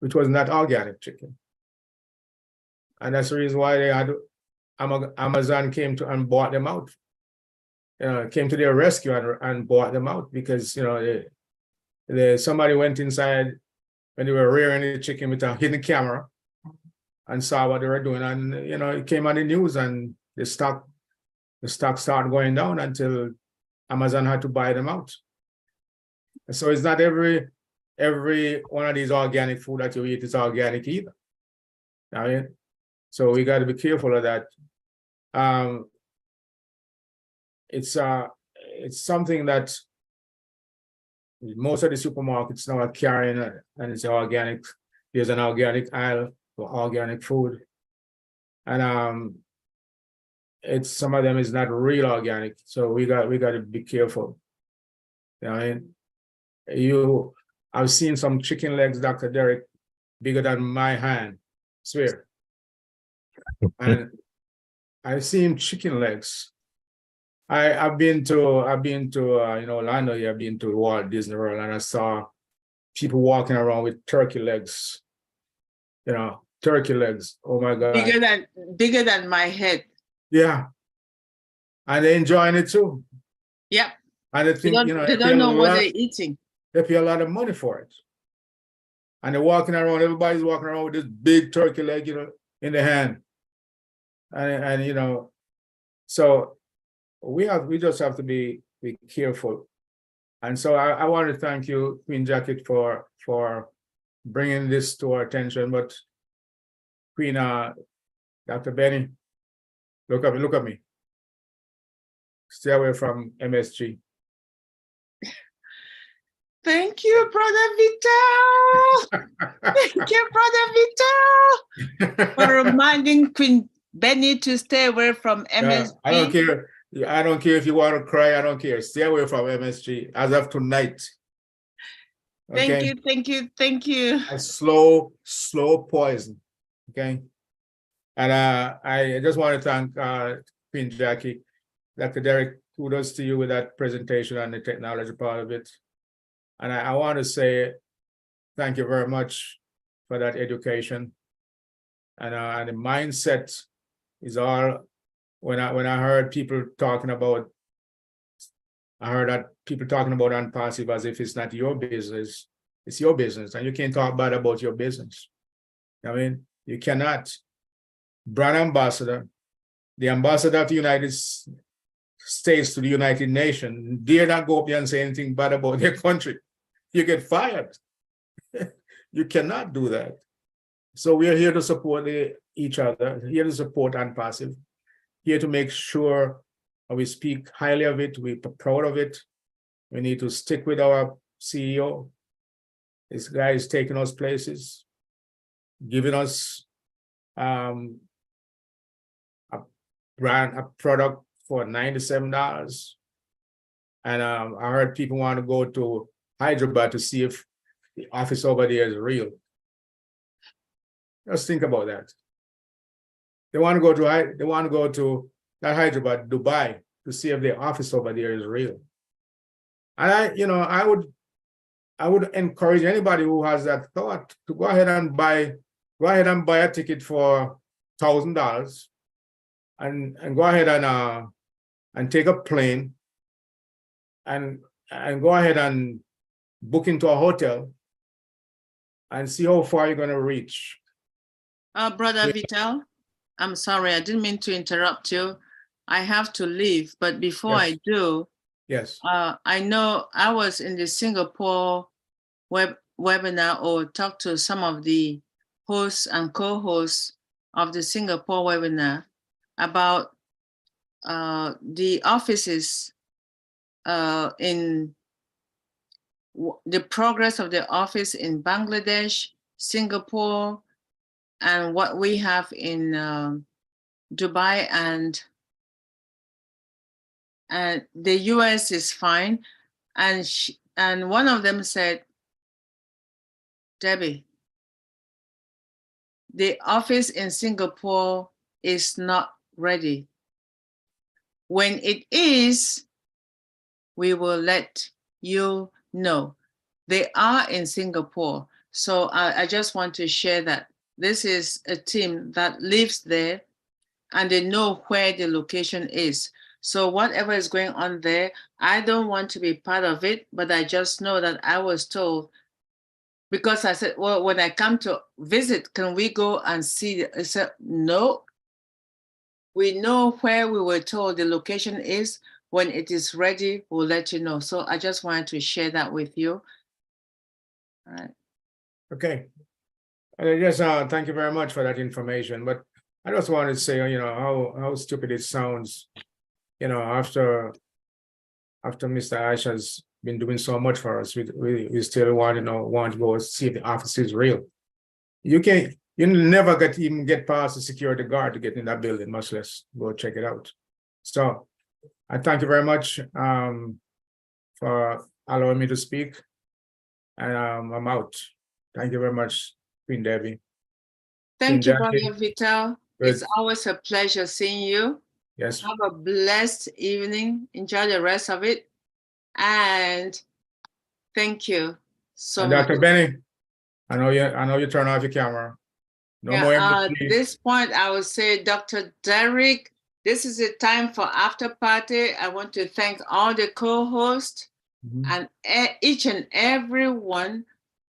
which was not organic chicken. And that's the reason why they had Amazon came to and bought them out. Came to their rescue and bought them out because somebody went inside when they were rearing the chicken with a hidden camera and saw what they were doing, and it came on the news, and the stock started going down until Amazon had to buy them out. So it's not every one of these organic food that you eat is organic either. So we got to be careful of that. It's something that most of the supermarkets now are carrying, and it's organic. There's an organic aisle for organic food, and some of them is not real organic. So we got to be careful. I've seen some chicken legs, Dr. Derek, bigger than my hand, swear. And I've seen chicken legs. I've been to Orlando. I've been to Walt Disney World, and I saw people walking around with turkey legs. Turkey legs. Oh my God! Bigger than my head. Yeah, and they're enjoying it too. Yep. And they think they don't know what they're eating. They pay a lot of money for it, and they're walking around. Everybody's walking around with this big turkey leg, in the hand, and so we just have to be careful. And so I want to thank you, Queen Jackie, for bringing this to our attention. But Queen, Dr. Benny, look at me. Stay away from MSG. Thank you, Brother Vital. Thank you, Brother Vital, for reminding Queen Benny to stay away from MSG. I don't care. I don't care if you want to cry. I don't care. Stay away from MSG as of tonight. Okay? Thank you. A slow poison. Okay. And I just want to thank Queen Jackie, Dr. Derek. Kudos to you with that presentation and the technology part of it. And I want to say thank you very much for that education. And the mindset is all. When I heard people talking about, unpassive as if it's not your business. It's your business, and you can't talk bad about your business. You cannot. Brand ambassador, the ambassador of the United States to the United Nations, dare not go up there and say anything bad about their country. You get fired. You cannot do that. So we are here to support each other, here to support unpassive, here to make sure we speak highly of it, we're proud of it. We need to stick with our CEO. This guy is taking us places, giving us a product for $97. And I heard people want to go to Hyderabad to see if the office over there is real. Just think about that. They want to go to not Hyderabad, Dubai, to see if the office over there is real. And I would encourage anybody who has that thought to go ahead and buy a ticket for $1,000 and go ahead and take a plane and go ahead and book into a hotel and see how far you're going to reach. Brother Vital, I'm sorry, I didn't mean to interrupt you. I have to leave, but before I do, yes, I know I was in the Singapore webinar or talked to some of the hosts and co-hosts of the Singapore webinar about the offices in the progress of the office in Bangladesh, Singapore, and what we have in Dubai and the US is fine. And one of them said, Debbie, the office in Singapore is not ready. When it is, we will let you know. They are in Singapore. So I just want to share that this is a team that lives there and they know where the location is. So whatever is going on there, I don't want to be part of it, but I just know that I was told, because I said, well, when I come to visit, can we go and see? I said, no. We know where we were told the location is. When it is ready, we'll let you know. So I just wanted to share that with you. All right. Okay. Yes, thank you very much for that information. But I just wanted to say, you know, how stupid it sounds, you know, after Mr. Ash has been doing so much for us, we still want to go see if the office is real. You never even get past the security guard to get in that building, much less go check it out. So I thank you very much for allowing me to speak. And I'm out. Thank you very much, Queen Debbie. Thank you, Jackie. Brother Vital. Good. It's always a pleasure seeing you. Yes. Have a blessed evening. Enjoy the rest of it. And thank you so And much. Dr. Benny, I know you turn off your camera. No more At MP3. this point, I would say, Dr. Derek, this is a time for after party. I want to thank all the co-hosts and each and every one,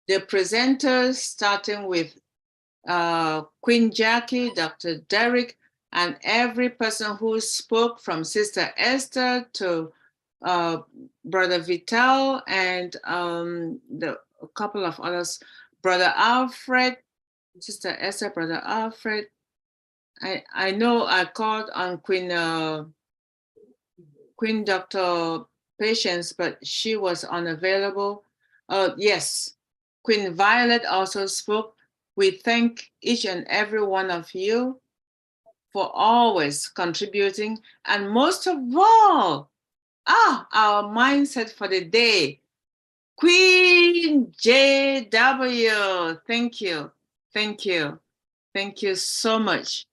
the presenters, starting with Queen Jackie, Dr. Derek, and every person who spoke, from Sister Esther to Brother Vital and a couple of others, Brother Alfred, Sister Esther, Brother Alfred. I know I called on Queen Dr. Patience, but she was unavailable. Yes, Queen Violet also spoke. We thank each and every one of you for always contributing. And most of all, our mindset for the day, Queen JW. Thank you. Thank you. Thank you so much.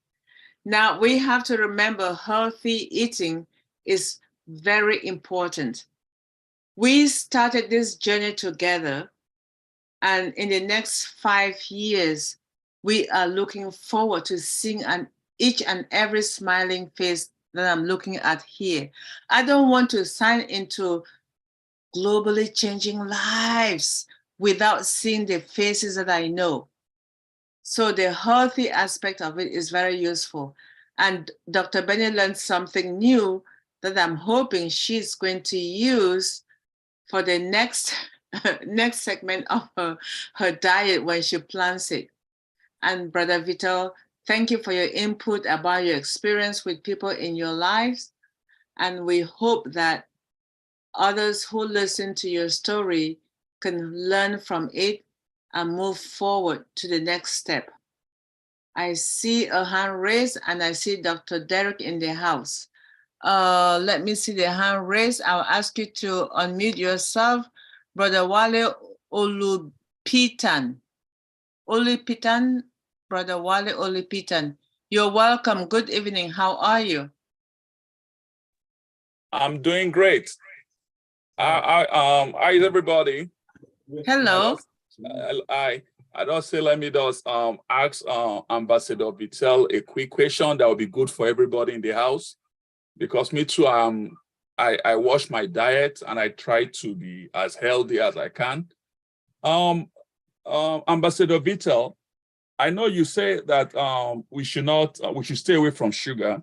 Now we have to remember healthy eating is very important. We started this journey together, and in the next 5 years, we are looking forward to seeing each and every smiling face that I'm looking at here. I don't want to sign into globally changing lives without seeing the faces that I know. So the healthy aspect of it is very useful. And Dr. Benny learned something new that I'm hoping she's going to use for the next segment of her diet when she plans it. And Brother Vital, thank you for your input about your experience with people in your lives. And we hope that others who listen to your story can learn from it and move forward to the next step. I see a hand raised and I see Dr. Derek in the house. Let me see the hand raised. I'll ask you to unmute yourself. Brother Wale Olupitan. Olupitan, Brother Wale Olupitan. You're welcome. Good evening. How are you? I'm doing great. How is everybody? Hello. I don't say, let me just ask Ambassador Vital a quick question that will be good for everybody in the house, because me too, I watch my diet and I try to be as healthy as I can. Ambassador Vital, I know you say that we should stay away from sugar.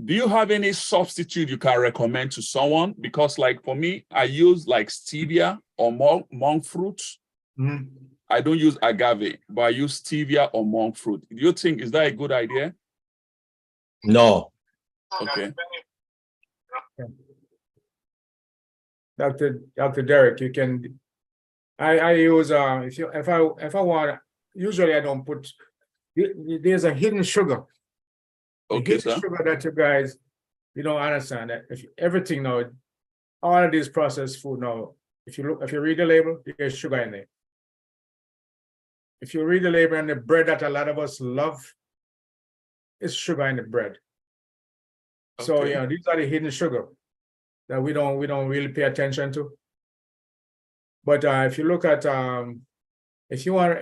Do you have any substitute you can recommend to someone? Because like for me, I use like stevia or monk fruit. I don't use agave, but I use stevia or monk fruit. Do you think, is that a good idea? No. Okay. Dr. Derek, you can. I use if I want. Usually I don't put. There's a hidden sugar Okay, hidden sir. sugar that you guys, you don't understand that if everything now, all of these processed food now, if you read the label, there's sugar in it. If you read the label and the bread that a lot of us love, it's sugar in the bread. So Okay. you know, these are the hidden sugar that we don't really pay attention to. But if you look at if you want,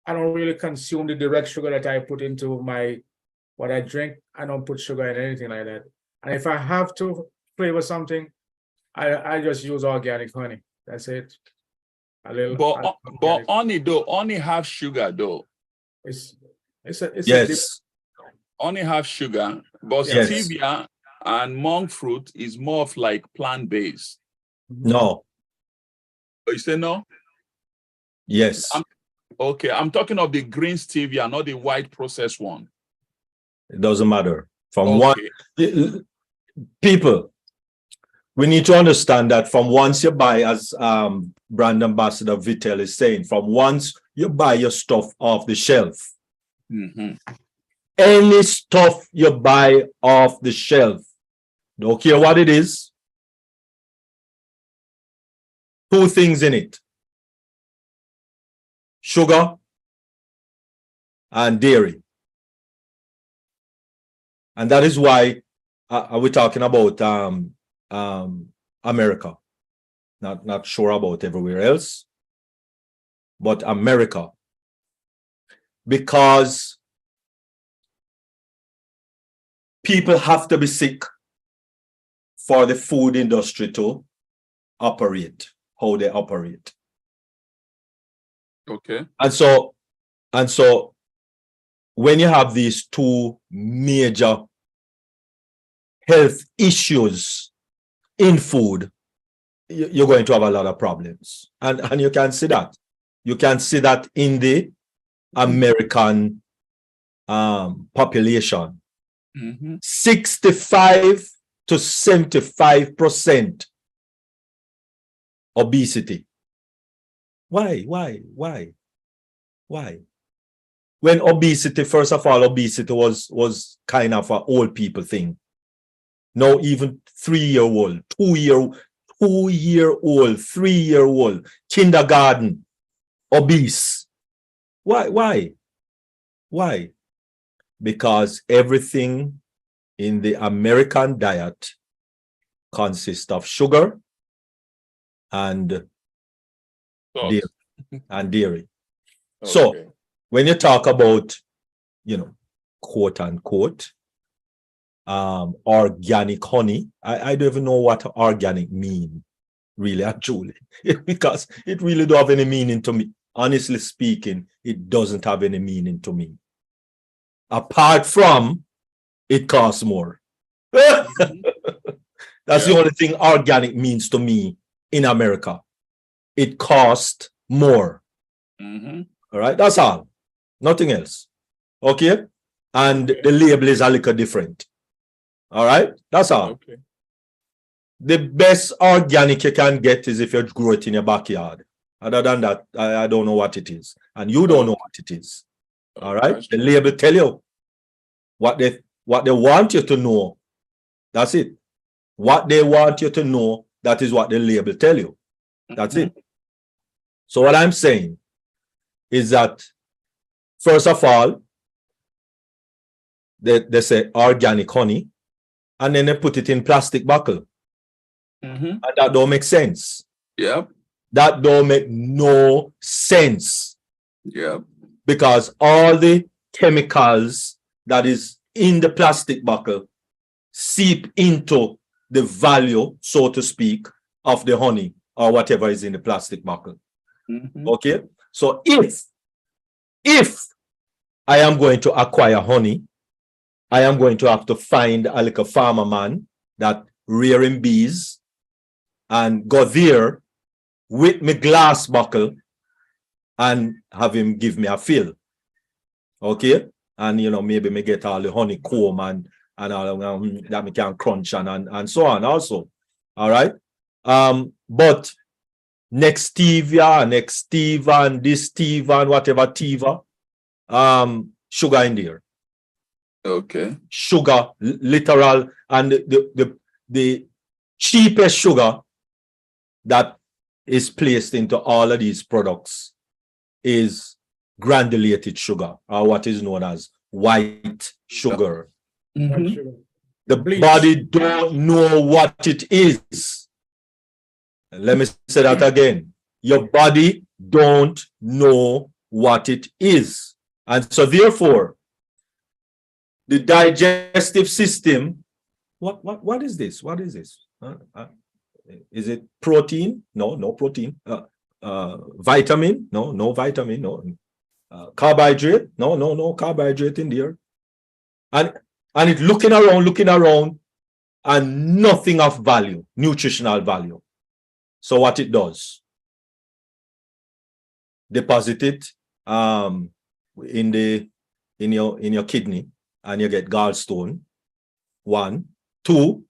I don't really consume the direct sugar that I put into what I drink. I don't put sugar in anything like that. And if I have to flavor something, I just use organic honey. That's it. A little. But honey have sugar though. It's Yes. Honey have sugar, but Yes. stevia and monk fruit is more of like plant-based. No. Oh, you say no? Yes. Okay, I'm talking of the green stevia, not the white processed one. It doesn't matter. From Okay. one people, we need to understand that from once you buy, as brand ambassador Vitel is saying, from once you buy your stuff off the shelf, any stuff you buy off the shelf, don't care what it is, two things in it: sugar and dairy. And that is why we're talking about America. Not sure about everywhere else, but America. Because people have to be sick for the food industry to operate, how they operate. Okay. And so when you have these two major health issues in food, you're going to have a lot of problems. And you can see that. You can see that in the American population. 65 to 75% obesity. Why? When obesity, first of all, obesity was kind of an old people thing. Now even 3-year-old, 2-year-old, 3-year-old, kindergarten, obese. Why? Because everything in the American diet consists of sugar and dairy. So when you talk about, quote unquote, organic honey, I don't even know what organic mean, really and truly, because it really don't have any meaning to me. Honestly speaking, it doesn't have any meaning to me. Apart from it costs more. That's the only thing organic means to me in America. It costs more. All right, that's all. Nothing else. Okay? And the label is a little different. All right, that's all. Okay. The best organic you can get is if you grow it in your backyard. Other than that, I don't know what it is. And you don't know what it is. All right? The label tell you what they want you to know. That's it. What they want you to know, that is what the label tell you. That's it. So what I'm saying is that, first of all, they say organic honey, and then they put it in plastic bottle. And that don't make sense. Yep. That don't make no sense. Yep. Because all the chemicals that is in the plastic bottle seep into the value, so to speak, of the honey or whatever is in the plastic bottle. Okay? So if I am going to acquire honey, I am going to have to find a little farmer man that rearing bees and go there with my glass bottle and have him give me a fill. Okay? And maybe me get all the honeycomb and all that me can crunch and so on also. All right. But next stevia and this stevia and whatever tiva, sugar in there. Okay. Sugar, literal, and the cheapest sugar that is placed into all of these products is granulated sugar, or what is known as white sugar. The body don't know what it is. Let me say that again. Your body don't know what it is. And so therefore, the digestive system, what is this? What is this? Is it protein? No, no protein. Vitamin? No, no vitamin. No. Carbohydrate? No, no, no carbohydrate in there. And it's looking around, and nothing of value, nutritional value. So what it does, deposit it in your kidney, and you get gallstone. 1, 2,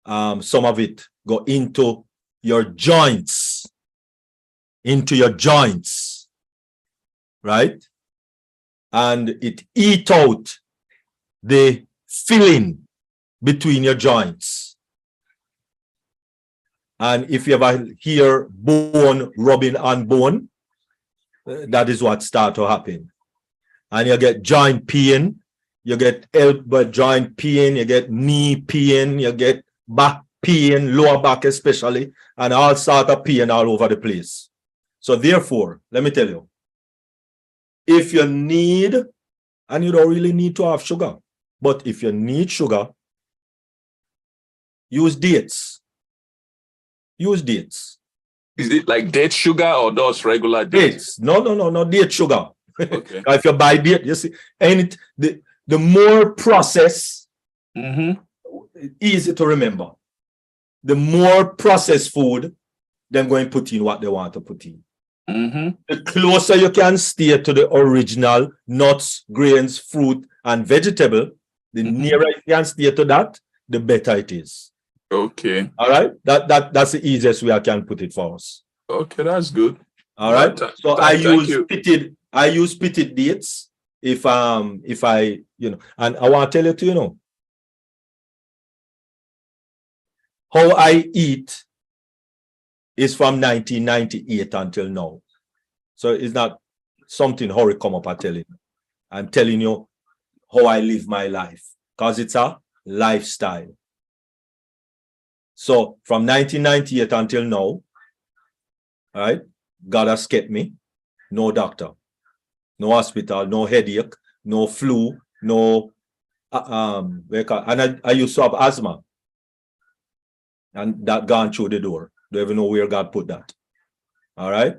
some of it go into your joints, right? And it eat out the filling between your joints. And if you ever hear bone rubbing on bone, that is what start to happen. And you get joint pain, you get elbow joint pain, you get knee pain, you get back pain, lower back especially, and all sort of pain all over the place. So therefore, let me tell you, if you need, and you don't really need to have sugar, but if you need sugar, use dates. Use dates. Is it like date sugar or those regular dates? No, date sugar. Okay. If you buy date, you see, and the more processed, easy to remember. The more processed food, they're going to put in what they want to put in. The closer you can stay to the original nuts, grains, fruit, and vegetable, the nearer you can stay to that, the better it is. Okay. All right. That's the easiest way I can put it for us. Okay, that's good. All right. So I use pitted dates if I and I want to tell you to how I eat is from 1998 until now. So it's not something hurry come up and telling you. I'm telling you how I live my life, because it's a lifestyle. So from 1998 until now, all right, God has kept me. No doctor, no hospital, no headache, no flu, no and I used to have asthma, and that gone through the door. Don't even know where God put that. All right.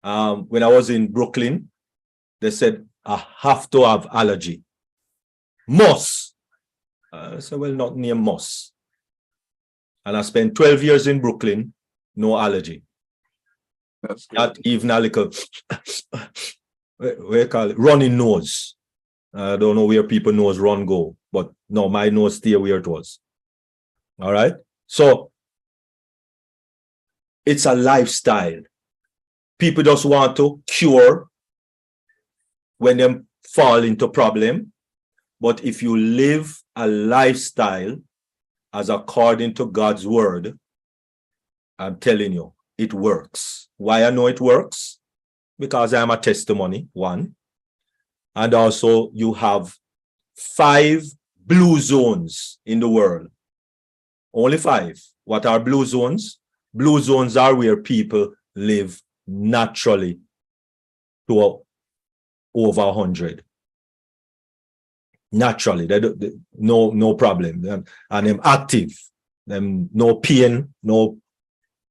When I was in Brooklyn, they said I have to have allergy. Must. I said, well, not near must. And I spent 12 years in Brooklyn, no allergy. That's good. Not even a little what you call it? Running nose. I don't know where people nose run go, but no, my nose stay where it was. All right. So it's a lifestyle. People just want to cure when they fall into problem. But if you live a lifestyle as according to God's word, I'm telling you, it works. Why I know it works? Because I am a testimony, 1. And also you have 5 blue zones in the world. Only 5. What are blue zones? Blue zones are where people live naturally to over 100. Naturally, no problem. And them active, them no pain, no,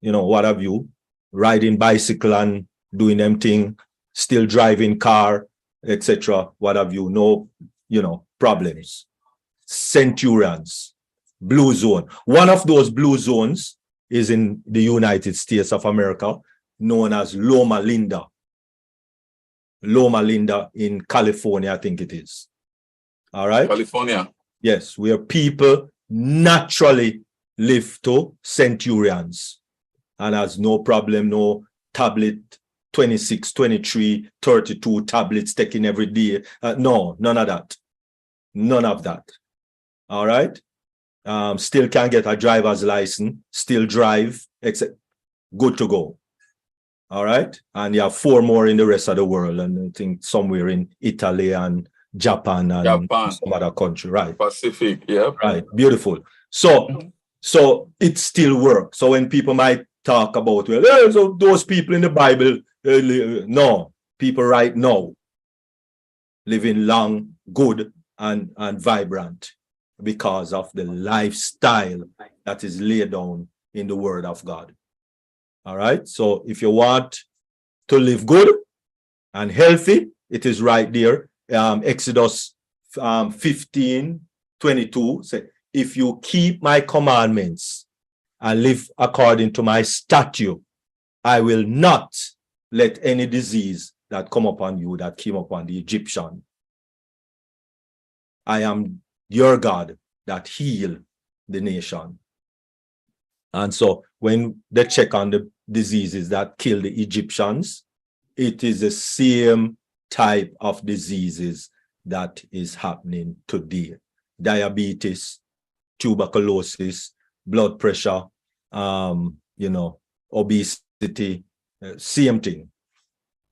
what have you, riding bicycle and doing them thing, still driving car, etc. What have you, no, problems. Centurions, blue zone. One of those blue zones is in the United States of America, known as Loma Linda. Loma Linda in California, I think it is. All right. California. Yes, where people naturally live to centurions and has no problem, no tablet, 26, 23, 32 tablets taken every day. No, none of that. None of that. All right. Still can get a driver's license, still drive, except good to go. All right. And you have 4 more in the rest of the world, and I think somewhere in Italy and Japan and some other country, right? Pacific, yeah. Right. Beautiful. So it still works. So when people might talk about, well, so those people in the Bible, no, people right now living long, good, and vibrant because of the lifestyle that is laid down in the Word of God. All right. So if you want to live good and healthy, it is right there. Exodus 15:22 say, if you keep my commandments and live according to my statute, I will not let any disease that come upon you that came upon the Egyptian. I am your God that heal the nation. And so when they check on the diseases that kill the Egyptians, it is the same type of diseases that is happening today. Diabetes, tuberculosis, blood pressure, obesity, same thing.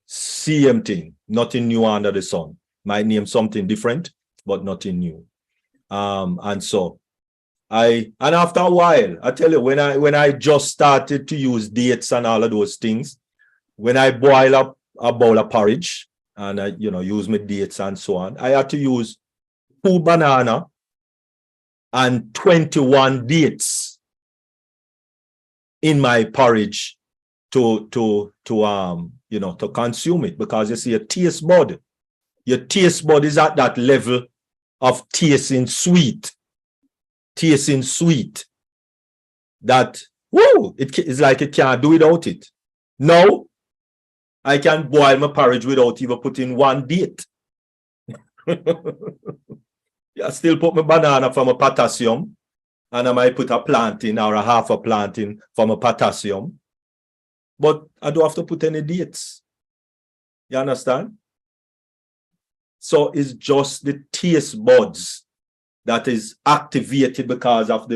Same thing. Nothing new under the sun. Might name something different, but nothing new. And so and after a while, I tell you, when I just started to use dates and all of those things, when I boil up a bowl of porridge and I, use my dates and so on, I had to use 2 bananas and 21 dates in my porridge to consume it, because you see your taste bud is at that level of tasting sweet, that it's like it can't do without it. No, I can boil my porridge without even putting 1 date. I still put my banana for my potassium, and I might put a plantain or a half a plantain for my potassium, but I don't have to put any dates. You understand? So it's just the taste buds that is activated because of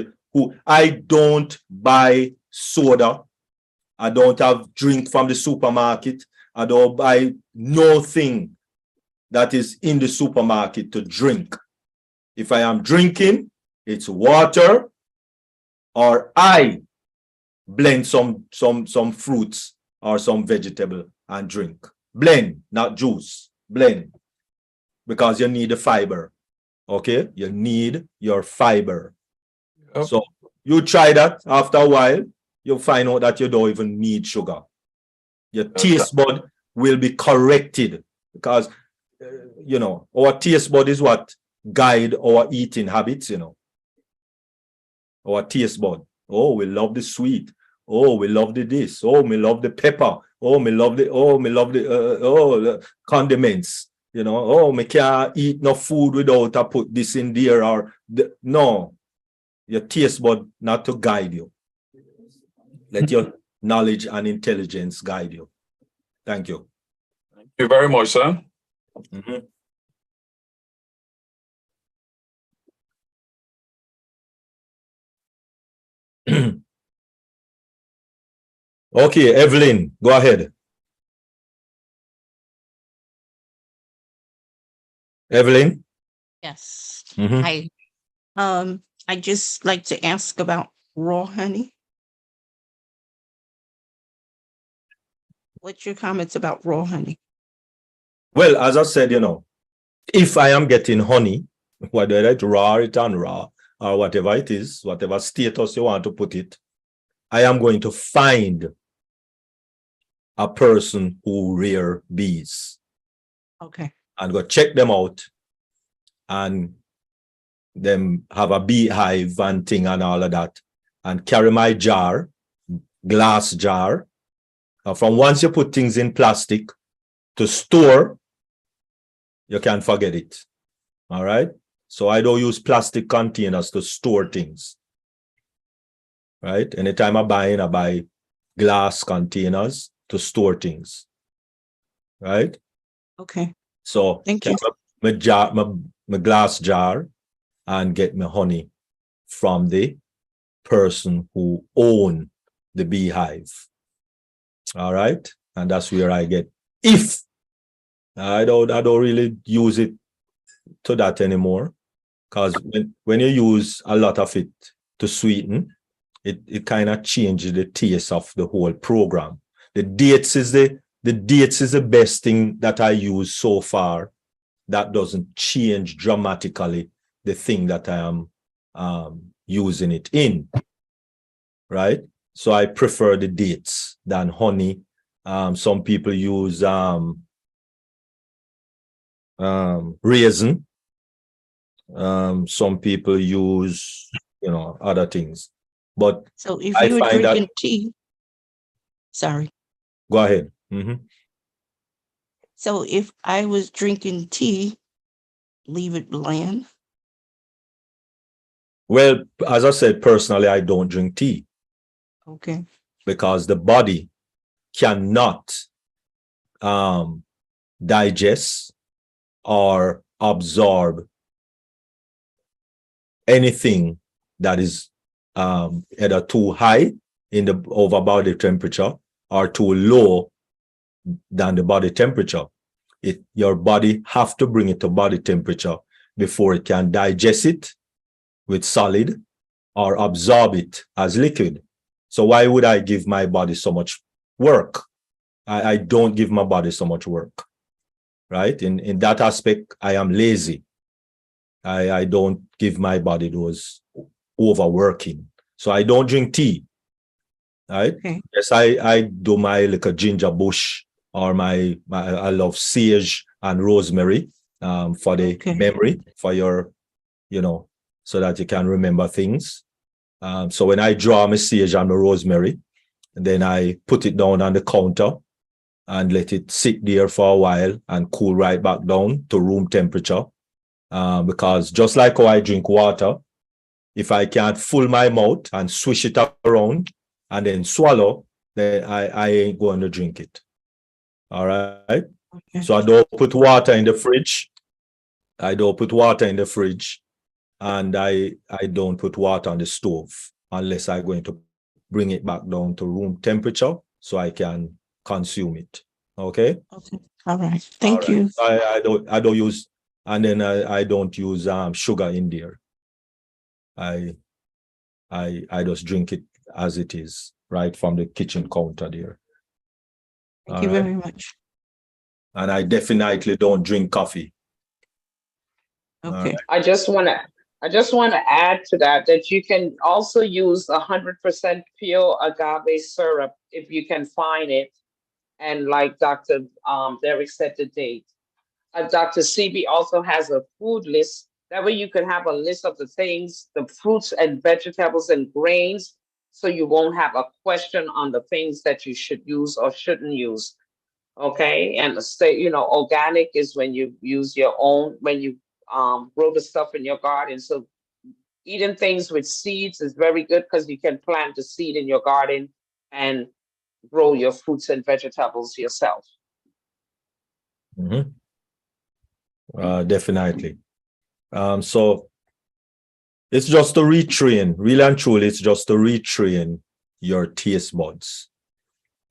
I don't buy soda. I don't have drink from the supermarket. I don't buy nothing that is in the supermarket to drink. If I am drinking, it's water, or I blend some fruits or some vegetable and drink. Blend, not juice. Blend. Because you need the fiber. Okay? You need your fiber. Okay. So you try that. After a while, you'll find out that you don't even need sugar. Your taste bud will be corrected, because our taste bud is what guide our eating habits. Our taste bud. Oh, we love the sweet. Oh, we love the this. Oh, we love the pepper. Oh, we love the the condiments. Oh, me can't eat no food without I put this in there or no. Your taste bud not to guide you. Let your knowledge and intelligence guide you. Thank you. Thank you very much, sir. Okay, Evelyn, go ahead. Evelyn? Yes. Hi. I just like to ask about raw honey. What's your comments about raw honey? Well, as I said, if I am getting honey, whether it's raw or unraw, or whatever it is, whatever status you want to put it, I am going to find a person who rear bees. Okay. And go check them out and them have a beehive and thing and all of that, and carry my jar, glass jar. From once you put things in plastic to store, you can't forget it. All right. So I don't use plastic containers to store things. Right. Anytime I buy glass containers to store things. Right. Okay. So thank you. My my glass jar and get my honey from the person who own the beehive. All right. And that's where I get, if I don't really use it to that anymore, because when you use a lot of it to sweeten, it kind of changes the taste of the whole program. The dates is the best thing that I use so far. That doesn't change dramatically the thing that I am using it in, right? So I prefer the dates than honey. Some people use raisin. Some people use, other things. But So if I you were find that- drinking tea, sorry. Go ahead. Mhm. So if I was drinking tea, leave it bland. Well, as I said, personally, I don't drink tea Okay. because the body cannot digest or absorb anything that is either too high in the over body temperature or too low than the body temperature. Your body have to bring it to body temperature before it can digest it with solid or absorb it as liquid. So why would I give my body so much work? I don't give my body so much work, right? In that aspect, I am lazy. I don't give my body those overworking. So I don't drink tea, right? Okay. Yes, I do my little ginger bush, or I love sage and rosemary for the memory, for your, so that you can remember things. So when I draw my sage and my rosemary, then I put it down on the counter and let it sit there for a while and cool right back down to room temperature. Because just like how I drink water, if I can't fill my mouth and swish it around and then swallow, then I ain't going to drink it. All right. Okay. So I don't put water in the fridge. And I don't put water on the stove unless I'm going to bring it back down to room temperature so I can consume it. Okay. Okay. All right. Thank you. I don't use, and then I don't use sugar in there. I just drink it as it is, right from the kitchen counter there. Thank you very much. And I definitely don't drink coffee. Okay. I just want to add to that you can also use 100% pure agave syrup if you can find it. And like Dr. Derek said, the date. Dr. CB also has a food list. That way you can have a list of the things, the fruits and vegetables and grains, so you won't have a question on the things that you should use or shouldn't use. Okay. And organic is when you use your own, when you grow the stuff in your garden. So eating things with seeds is very good because you can plant the seed in your garden and grow your fruits and vegetables yourself. Mm-hmm. Definitely. So it's just to retrain, really and truly, it's just to retrain your taste buds,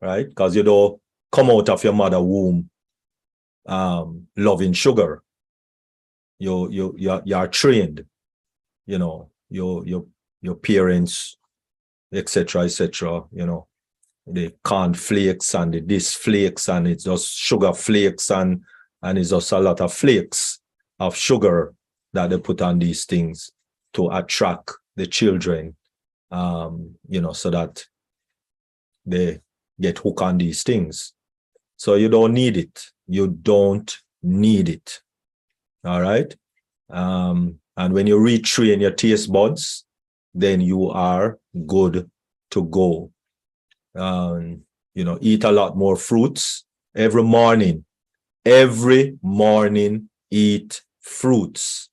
right? Because you don't come out of your mother womb loving sugar. You're trained, your parents, etc., the corn flakes and the this flakes, and it's just sugar flakes, and it's just a lot of flakes of sugar that they put on these things to attract the children, so that they get hooked on these things. So you don't need it. You don't need it. All right. And when you retrain your taste buds, then you are good to go. Eat a lot more fruits every morning. Every morning, eat fruits.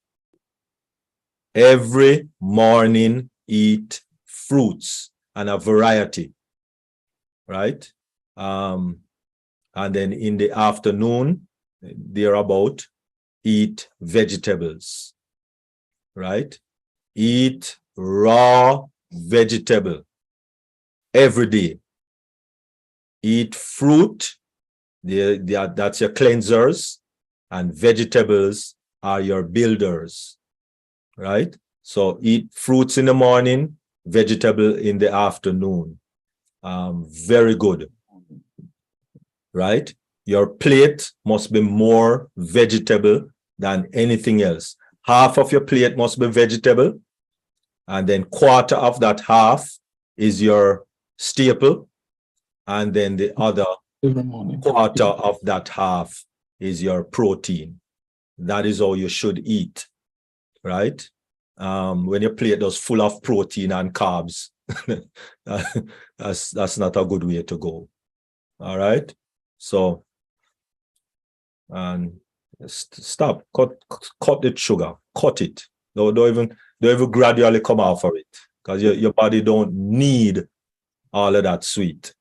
Every morning, eat fruits and a variety, right? And then in the afternoon, thereabout, eat vegetables, right? Eat raw vegetable every day. Eat fruit, that's your cleansers, and vegetables are your builders, right? So eat fruits in the morning, vegetable in the afternoon. Very good, right? Your plate must be more vegetable than anything else. Half of your plate must be vegetable, and then quarter of that half is your staple, and then the other quarter of that half is your protein. That is how you should eat, right? When your plate is full of protein and carbs, that's not a good way to go. All right, so and stop, cut the sugar, cut it. Don't even gradually come off of it, because your body don't need all of that sweet.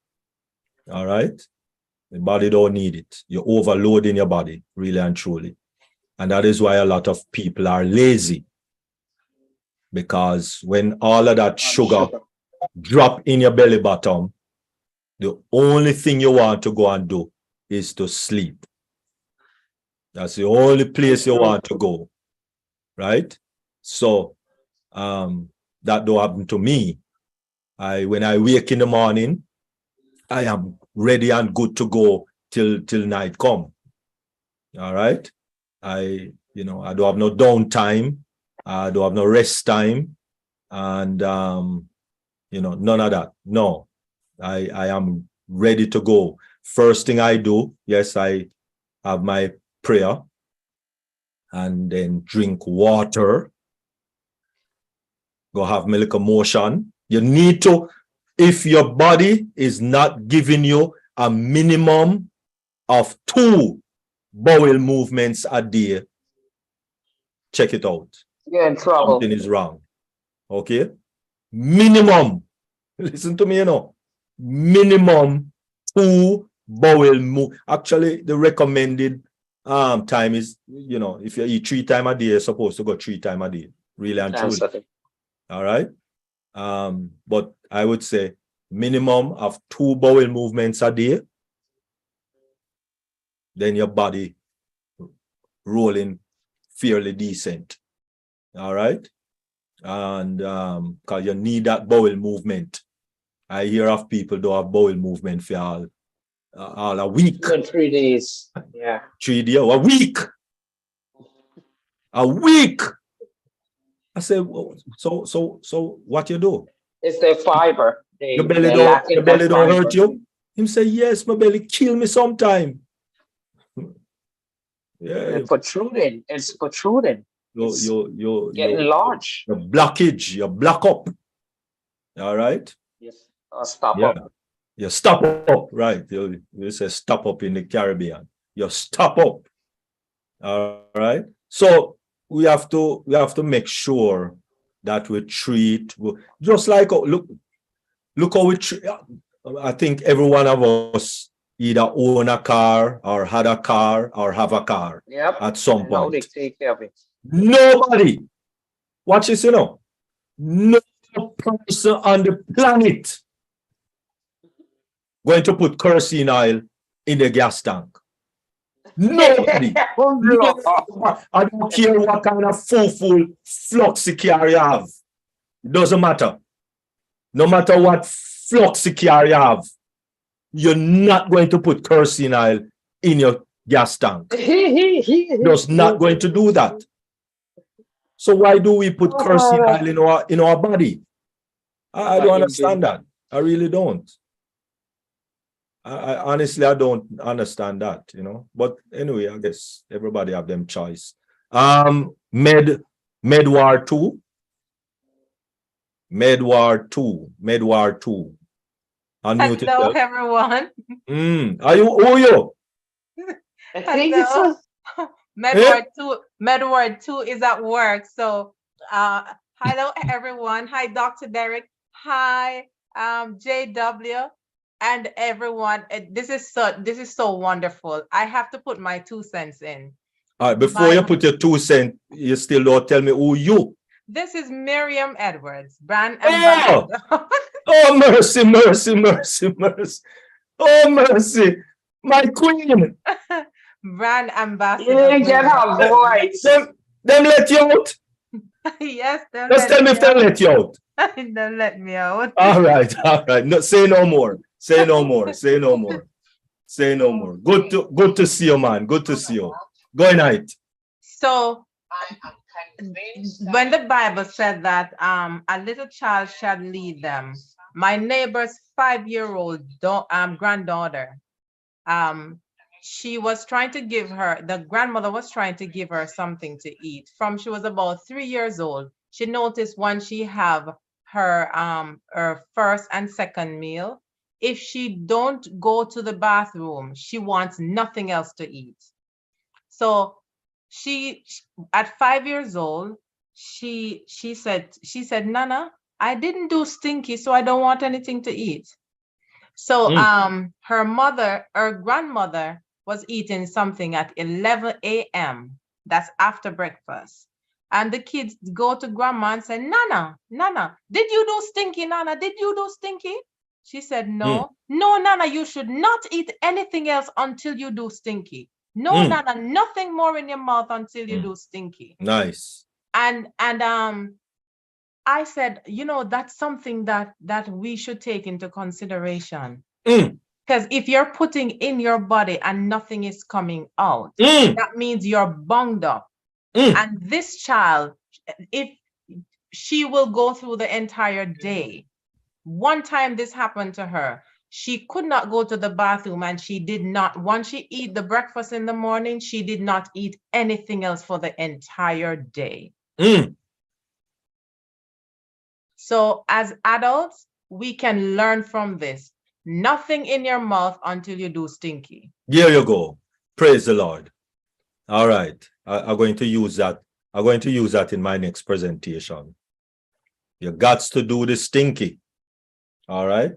All right, the body don't need it. You're overloading your body, really and truly, and that is why a lot of people are lazy, because when all of that sugar drop in your belly bottom, the only thing you want to go and do is to sleep. That's the only place you want to go, right? So that don't happen to me. When I wake in the morning, I am ready and good to go till night come. All right, I don't have no downtime, I don't have no rest time, and none of that. No, I am ready to go. First thing I do, yes, I have my prayer, and then drink water, go have my little motion. You need to, if your body is not giving you a minimum of 2 bowel movements a day, check it out. You're in trouble. Something is wrong. Okay, minimum, listen to me, minimum 2 bowel move. Actually, the recommended time is, if you eat 3 times a day, you're supposed to go 3 times a day, really and truly. All right, but I would say minimum of 2 bowel movements a day, then your body rolling fairly decent. All right, and because you need that bowel movement. I hear of people don't have bowel movement for all a week. 3 days. Yeah. 3 days, a week. A week. I said, so what you do? It's their fiber. Your belly don't hurt you? Him say, yes, my belly kill me sometime. Yeah. It's protruding. It's protruding. You're getting large. Your blockage, you block up. All right? Yes. Stop up. You stop up, right? You say stop up in the Caribbean. You stop up. All right. So we have to make sure that we treat, just like look how we treat. I think every one of us either own a car or had a car or have a car at some point. They take care of it. Nobody, watch this, no person on the planet going to put kerosene oil in the gas tank. Nobody. I don't care what kind of full fluxy car you have. It doesn't matter. No matter what fluxy car you have, you're not going to put kerosene oil in your gas tank. Just not going to do that. So why do we put kerosene oil in our body? I don't understand that. I really don't. I honestly, I don't understand that, But anyway, I guess everybody have them choice. Medwar 2. Unmute Hello, yourself. everyone. Are you? Who are you? Hello. Medward 2 is at work. So, hello, everyone. Hi, Dr. Derek. Hi, JW. And everyone, this is so wonderful. I have to put my 2 cents in. All right, before you My- put your 2 cents, you still don't tell me who you. This is Miriam Edwards, brand Oh! ambassador. Oh, mercy, mercy, mercy, mercy. Oh, mercy. My queen. Brand ambassador. You get her voice. Them let you out? Yes, they'll Just let tell me if me they let you out. out. They'll let me out. All right, all right. No, say no more. Say no more. Say no more. Say no more. Good to see you, man. Good to see you. Go night. So when the Bible said that a little child shall lead them, my neighbor's 5-year-old granddaughter, she was trying to give her, the grandmother was trying to give her something to eat. From she was about 3 years old, she noticed when she have her first and second meal, if she don't go to the bathroom, she wants nothing else to eat. So she, at 5 years old, she said, Nana, I didn't do stinky, so I don't want anything to eat. So her grandmother was eating something at 11 a.m. That's after breakfast. And the kids go to grandma and say, Nana, did you do stinky, Nana? Did you do stinky? She said, no. No, Nana, you should not eat anything else until you do stinky. No, Nana, nothing more in your mouth until you do stinky. Nice. And I said, that's something that we should take into consideration. Because if you're putting in your body and nothing is coming out, that means you're bunged up. And this child, if she will go through the entire day, one time this happened to her, she could not go to the bathroom, and she did not, once she eat the breakfast in the morning, she did not eat anything else for the entire day. So as adults, we can learn from this. Nothing in your mouth until you do stinky. There you go. Praise the Lord. All right. I'm going to use that. I'm going to use that in my next presentation. You got to do the stinky. All right.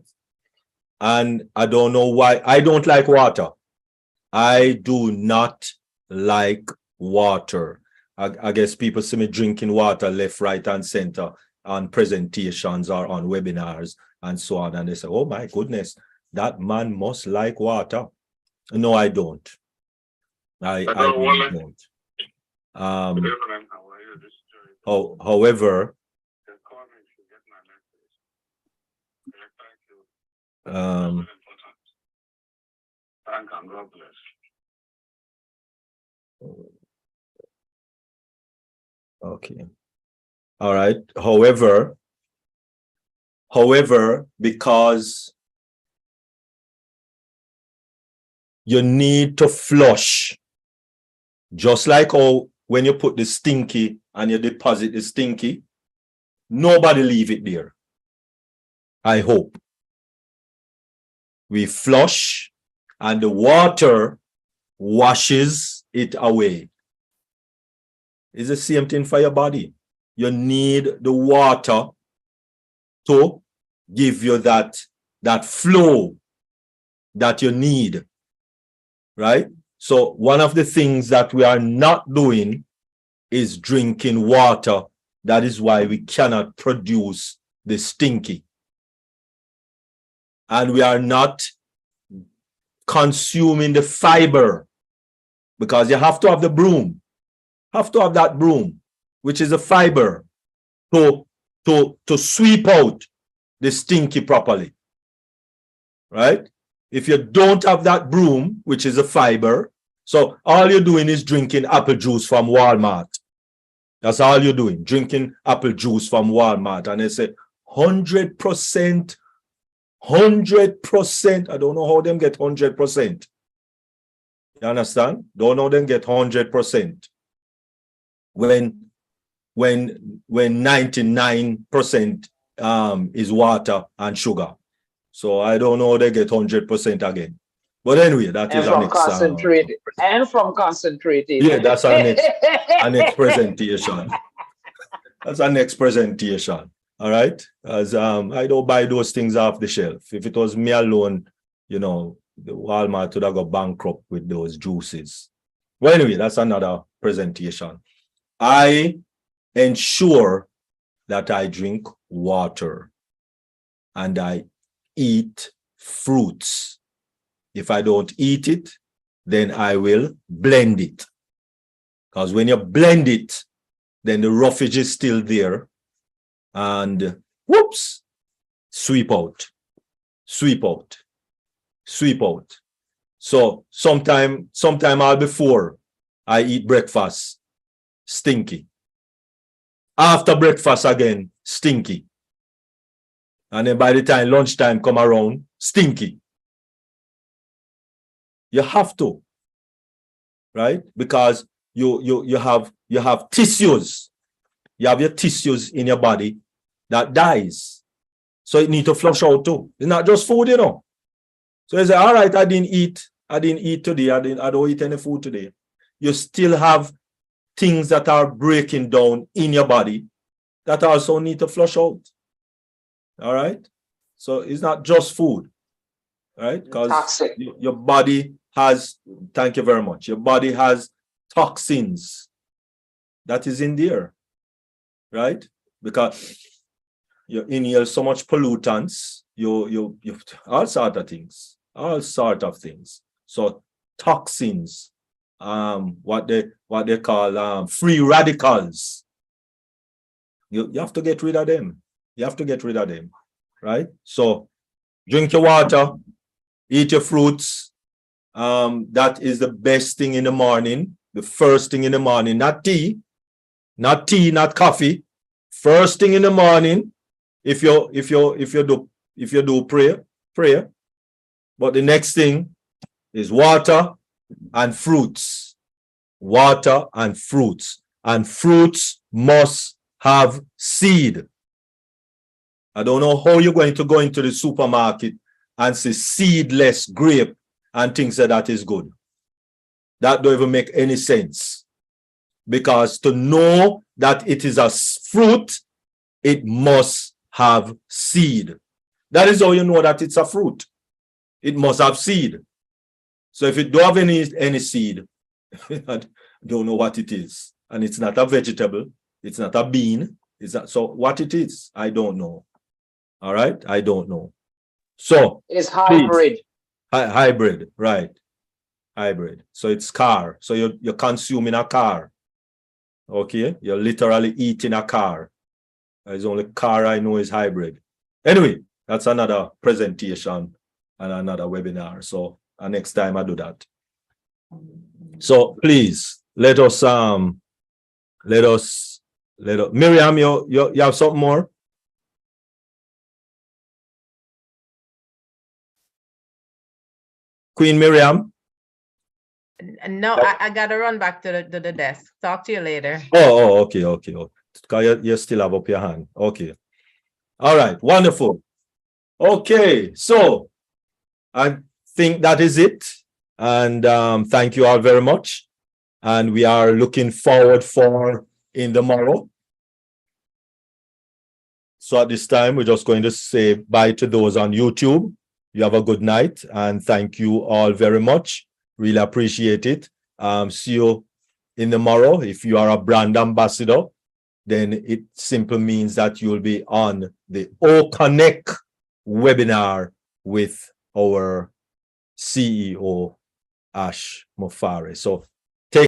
And I don't know why. I don't like water. I do not like water. I guess people see me drinking water left, right, and center on presentations or on webinars and so on. And they say, oh my goodness, that man must like water. No, I don't. I really don't. However, okay. All right. However, because you need to flush, just like how when you put the stinky and you deposit the stinky, nobody leave it there. I hope. We flush and the water washes it away. It's the same thing for your body. You need the water to give you that flow that you need, right? So one of the things that we are not doing is drinking water. That is why we cannot produce the stinky. And we are not consuming the fiber, because you have to have the broom, have to have that broom, which is a fiber, to sweep out the stinky properly, right? If you don't have that broom, which is a fiber, so all you're doing is drinking apple juice from Walmart. That's all you're doing, drinking apple juice from Walmart. And they say 100%, 100%. I don't know how them get 100%. You understand? Don't know how them get 100%. When 99% is water and sugar. So I don't know how they get 100% again. But anyway, that is from concentrated. And from concentrated. Yeah, that's our next presentation. That's our next presentation. All right. As I don't buy those things off the shelf. If it was me alone, the Walmart would have got bankrupt with those juices. Well, anyway, that's another presentation. I ensure that I drink water and I eat fruits. If I don't eat it, then I will blend it. Because when you blend it, then the roughage is still there. And whoops, sweep out, sweep out, sweep out. So sometime all before I eat breakfast, stinky. After breakfast again, stinky. And then by the time lunchtime come around, stinky. You have to, right? Because you have tissues. You have your tissues in your body that dies. So it need to flush out too. It's not just food, you know. So you say, all right, I didn't eat today. I don't eat any food today. You still have things that are breaking down in your body that also need to flush out. All right. So it's not just food, right? Because your body has, thank you very much. Your body has toxins that is in there, right? Because you inhale so much pollutants, you all sort of things. So toxins, what they call free radicals. You have to get rid of them. You have to get rid of them, right? So drink your water, eat your fruits. That is the best thing in the morning. The first thing in the morning, not tea, not coffee. First thing in the morning, if you do prayer. But the next thing is water and fruits. Water and fruits. And fruits must have seed. I don't know how you're going to go into the supermarket and say seedless grape and think that is good. That don't even make any sense. Because to know that it is a fruit, it must have seed. That is how you know that it's a fruit. It must have seed. So if it don't have any seed, I don't know what it is. And it's not a vegetable. It's not a bean. It's not, so what it is, I don't know. All right? I don't know. So it's hybrid. Hybrid, right. Hybrid. So it's car. So you're consuming a car. Okay? You're literally eating a car. There's only car I know is hybrid. Anyway, that's another presentation and another webinar. So next time I do that. So please let us Miriam, you have something more? Queen Miriam? No, I gotta run back to the desk. Talk to you later. Oh, okay. Because you still have up your hand. Okay. All right, wonderful. Okay, so I think that is it. And thank you all very much. And we are looking forward for in the morrow. So at this time, we're just going to say bye to those on YouTube. You have a good night and thank you all very much. Really appreciate it. See you in the morrow. If you are a brand ambassador, then it simply means that you'll be on the OConnect webinar with our CEO, Ash Mufari. So